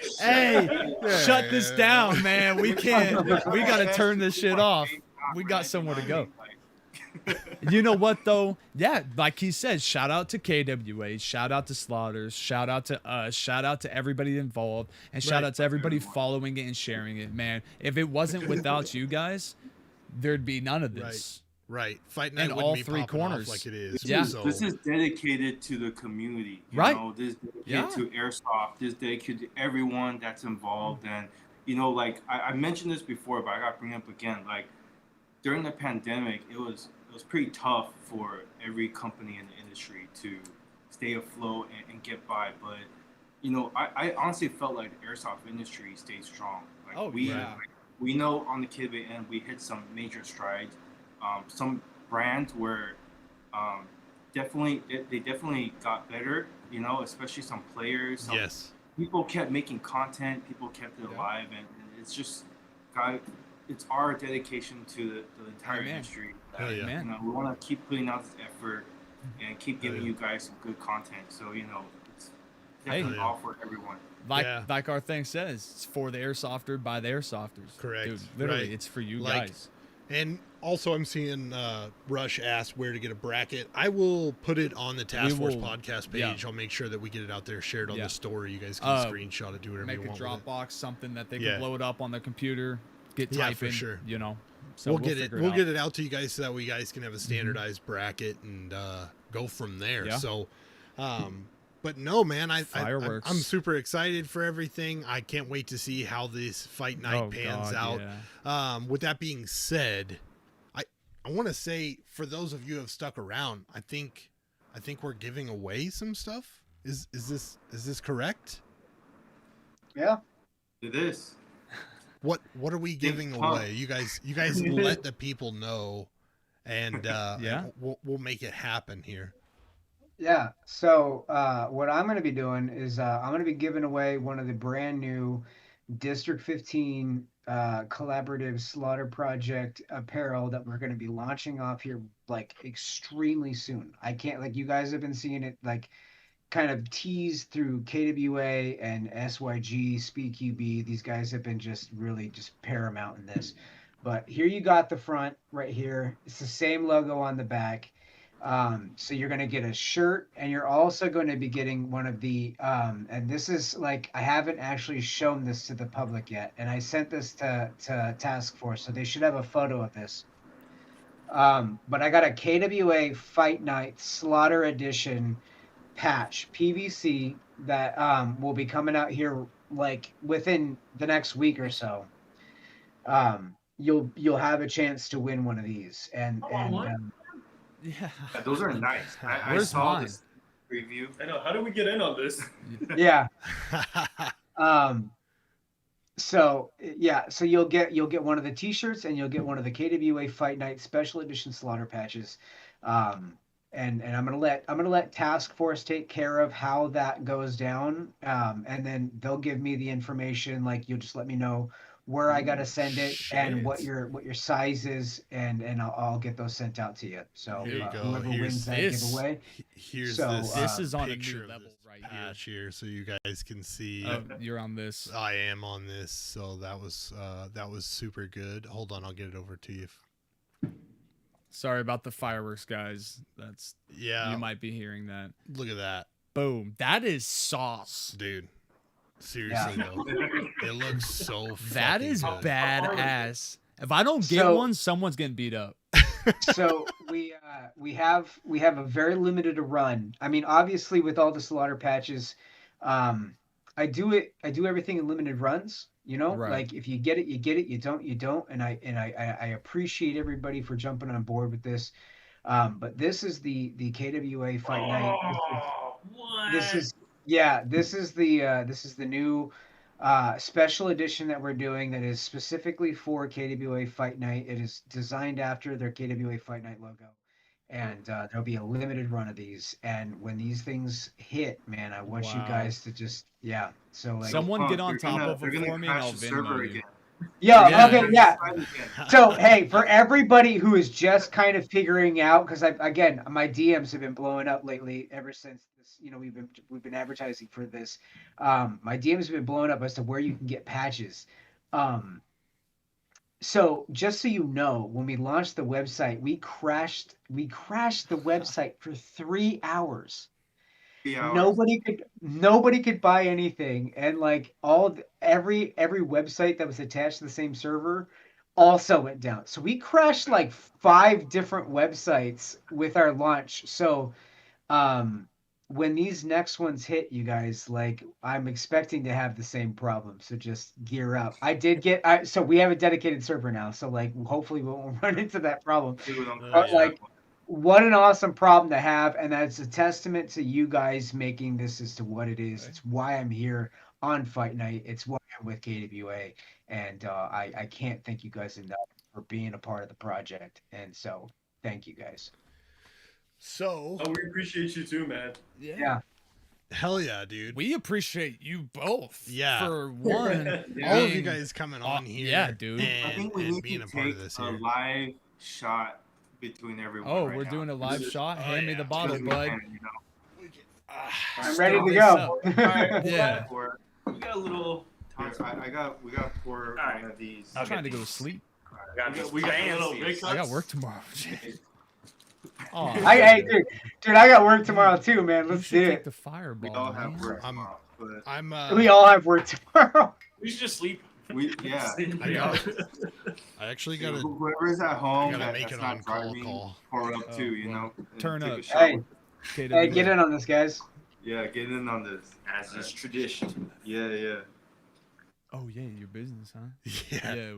shut this down, man. We can't. We got to turn this shit off. We got somewhere to go. You know what though? Yeah, like he said, shout out to KWA, shout out to Slaughters, shout out to us, shout out to everybody involved, and shout Right. out to everybody following it and sharing it, man. If it wasn't without you guys, thered be none of this. Right. Fight Night In wouldn't all be three popping off corners. like it is. Yeah. So, This is dedicated to the community. You Right. know, this is dedicated Yeah. to Airsoft. This is dedicated to everyone that's involved. And, you know, like I mentioned this before, but I got to bring it up again. Like during the pandemic, it was pretty tough for every company in the industry to stay afloat and get by. But, you know, I honestly felt like the Airsoft industry stayed strong. Like we know on the KWA end we hit some major strides. Some brands were they definitely got better, especially some players. Yes. People kept making content, people kept it alive, and it's just, it's our dedication to the entire industry. Hell yeah. We want to keep putting out this effort and keep giving you guys some good content. So, it's definitely all for everyone. Like our thing says, it's for the airsofter by the airsofters. Correct. Dude, literally, right. It's for you guys. And also, I'm seeing Rush asked where to get a bracket. I will put it on the Task Force podcast page. I'll make sure that we get it out there, shared on the story. You guys can screenshot it, do whatever you want. Make a Dropbox, something that they can blow it up on their computer, get typing. For sure. So we'll get it. We'll get it out to you guys so that way you guys can have a standardized bracket and go from there. Yeah. So, but no, man, Fireworks. I'm super excited for everything. I can't wait to see how this fight night pans out. Yeah. With that being said, I want to say for those of you who have stuck around, I think we're giving away some stuff. Is this correct? Yeah, it is. What are we giving away? You guys let the people know, and we'll make it happen here. Yeah. So what I'm going to be doing is I'm going to be giving away one of the brand new District 15 collaborative Slaughter Project apparel that we're going to be launching off here like extremely soon. I can't, you guys have been seeing it kind of teased through KWA and SYG, SpeedQB. These guys have been just paramount in this. But here you got the front right here. It's the same logo on the back. So you're going to get a shirt, and you're also going to be getting one of the, and this is I haven't actually shown this to the public yet, and I sent this to Task Force, so they should have a photo of this. But I got a KWA Fight Night Slaughter Edition patch, PVC, that will be coming out here within the next week or so. You'll have a chance to win one of these, and yeah, those are nice. I saw this preview. I know. How do we get in on this? Yeah. So you'll get one of the T-shirts, and you'll get one of the KWA Fight Night Special Edition Slaughter patches. And I'm gonna let Task Force take care of how that goes down. And then they'll give me the information. You'll just let me know where I gotta send it and what your size is, and I'll get those sent out to you. So whoever wins that giveaway. Here's this is on a picture new level right patch here, so you guys can see. You're on this. I am on this, so that was super good. Hold on, I'll get it over to you. Sorry about the fireworks, guys. You might be hearing that. Look at that. Boom. That is sauce, dude. Seriously though, it looks so. That is good. Badass. If I don't get one, someone's getting beat up. So we have a very limited run. I mean, obviously, with all the Slaughter patches, I do everything in limited runs. Right. If you get it, you get it. You don't. And I appreciate everybody for jumping on board with this. But this is the KWA Fight Night. This is the new special edition that we're doing that is specifically for KWA Fight Night. It is designed after their KWA Fight Night logo, and there'll be a limited run of these. And when these things hit, man, I want you guys to just So someone get on top of it for me, and I'll Venmo you. Yeah. Okay. Yeah. So hey, for everybody who is just kind of figuring out, because my DMs have been blowing up lately ever since this. We've been advertising for this. My DMs have been blowing up as to where you can get patches. So just so you know, when we launched the website, we crashed the website for 3 hours. Nobody could buy anything, and every website that was attached to the same server also went down. So we crashed 5 different websites with our launch. So when these next ones hit, you guys, I'm expecting to have the same problem. So just gear up. So we have a dedicated server now. So hopefully we won't run into that problem. But what an awesome problem to have, and that's a testament to you guys making this as to what it is. It's why I'm here on Fight Night. It's why I with KWA, and I can't thank you guys enough for being a part of the project. And so, thank you guys. So, we appreciate you too, man. Yeah. Hell yeah, dude. We appreciate you both. Yeah. For one, all of you guys coming on here. Yeah, dude. I think we need being to a part of take this a here. live shot between everyone. Oh, right we're now. doing a live shot. Oh, Hand me the bottle, Because we bud. can, you know. I'm ready to this go. up. All right, Yeah. we got a little. We got pour one of these. I'm trying to go to sleep. We got I got work tomorrow. Oh, Hey, dude, I got work tomorrow too, man. Let's do take it. the fireball. We all have man. work tomorrow, but We all have work tomorrow. We should just sleep. I actually got to. Whoever's at home, gotta make that's an not on-call driving, call. pour up too, you know. and Turn take up. a shower. Hey, get in on this, guys. Yeah, get in on this. As is tradition. Yeah. Oh yeah, your business, huh? Yeah.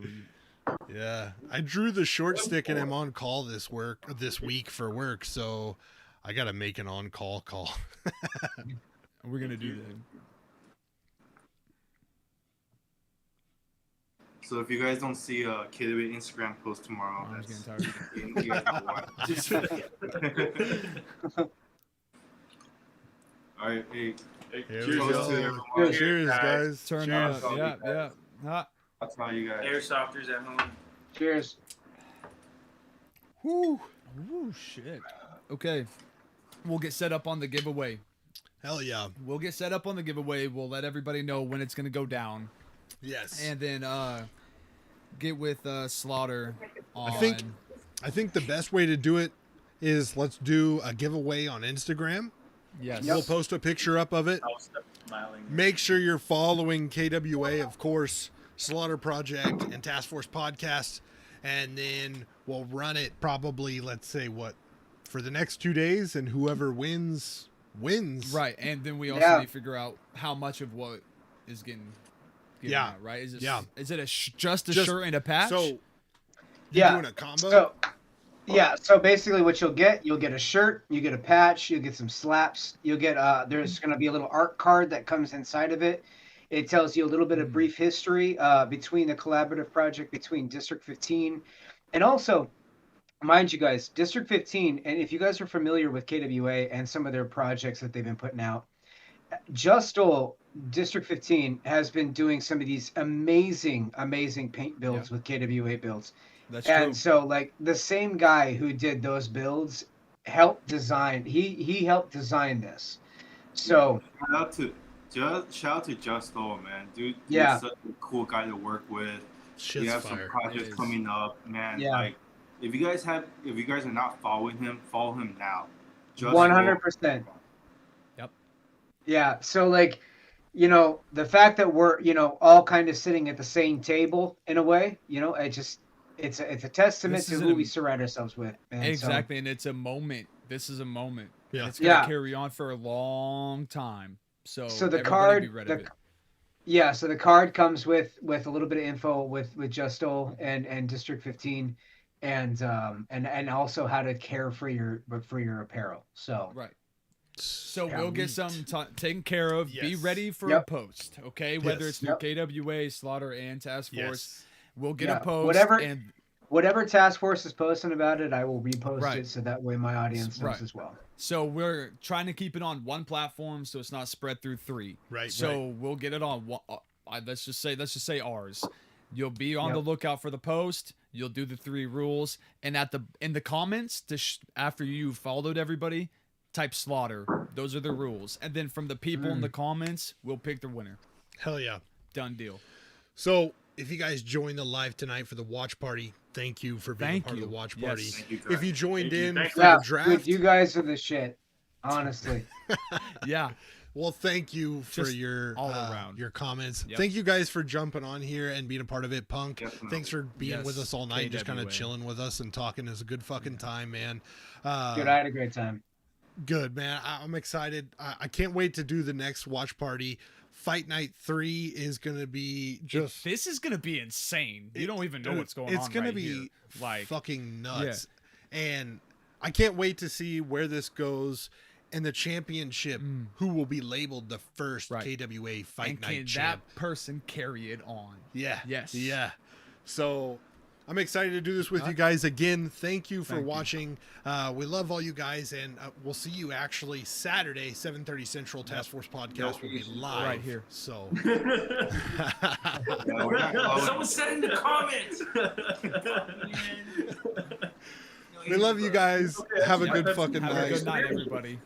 Yeah, I drew the short stick and I'm on call this week for work, so I gotta make an on-call call. We're gonna do that. So if you guys don't see a KWA Instagram post tomorrow, I'm that's getting you guys know why. All right, hey, Here cheers we to go. everyone. Cheers, guys. Turn Cheers. up. Yeah. That's how you guys. Airsofters at home. Cheers. Whoo shit. Okay, we'll get set up on the giveaway. Hell yeah. We'll get set up on the giveaway. We'll let everybody know when it's gonna go down. Yes. And then get with Slaughter on. I think the best way to do it is let's do a giveaway on Instagram. Yes. We'll post a picture up of it. Smiling. Make sure you're following KWA, of course, Slaughter Project, and Task Force Podcast. And then we'll run it probably, let's say, for the next 2 days, and whoever wins. Right. And then we also need to figure out how much of what is getting out, right? Is it just a shirt and a patch? So, doing a combo? So basically what you'll get a shirt, you get a patch, you'll get some slaps, you'll get there's going to be a little art card that comes inside of it. It tells you a little bit of brief history between the collaborative project between District 15 and also, mind you guys, District 15, and if you guys are familiar with KWA and some of their projects that they've been putting out, Justol District 15 has been doing some of these amazing paint builds with KWA builds. That's true. And so like the same guy who did those builds helped design he helped design this. So shout out to Justol, man. Dude, yeah. He's such a cool guy to work with. We have some projects coming up, man. Yeah. Like if you guys are not following him, follow him now. 100%. Yep. Yeah. So like, the fact that we're, all kind of sitting at the same table in a way, it's a testament to who we surround ourselves with. Man. Exactly. And it's a moment. This is a moment. Yeah. And it's going to carry on for a long time. So the card, be ready of it. Yeah, so the card comes with a little bit of info with Justol and District 15, and also how to care for your apparel. So right. So we'll get some taken care of. Yes. Be ready for a post, okay? Whether it's through KWA, Slaughter, and Task Force, we'll get a post. Whatever Task Force is posting about it, I will repost it so that way my audience knows as well. So we're trying to keep it on one platform so it's not spread through 3. Right. So we'll get it on one. Let's just say ours. You'll be on the lookout for the post. You'll do the 3 rules, and in the comments after you followed everybody, type Slaughter. Those are the rules, and then from the people in the comments, we'll pick the winner. Hell yeah, done deal. So if you guys joined the live tonight for the watch party, thank you for being part of the watch party. If you joined in for the draft, dude, you guys are the shit, honestly. Yeah. Well, thank you for your all around your comments. Yep. Thank you guys for jumping on here and being a part of it, Punk. Definitely. Thanks for being with us all night, just kind of chilling with us and talking. It was a good fucking time, man. Dude, I had a great time. Good, man. I'm excited. I can't wait to do the next watch party. Fight Night 3 is going to be just... This is going to be insane. You don't even know what's going on. It's going to be like fucking nuts. Yeah. And I can't wait to see where this goes. and the championship, who will be labeled the first KWA Fight and Night can champ. that person carry it on? Yeah. Yes. Yeah. So I'm excited to do this with you guys again. Thank you for watching. We love all you guys, and we'll see you actually Saturday, 7:30 Central. Task Force Podcast will be live right here. So Someone said in the comments. we love you guys. Have a good fucking Have night. a good night, everybody.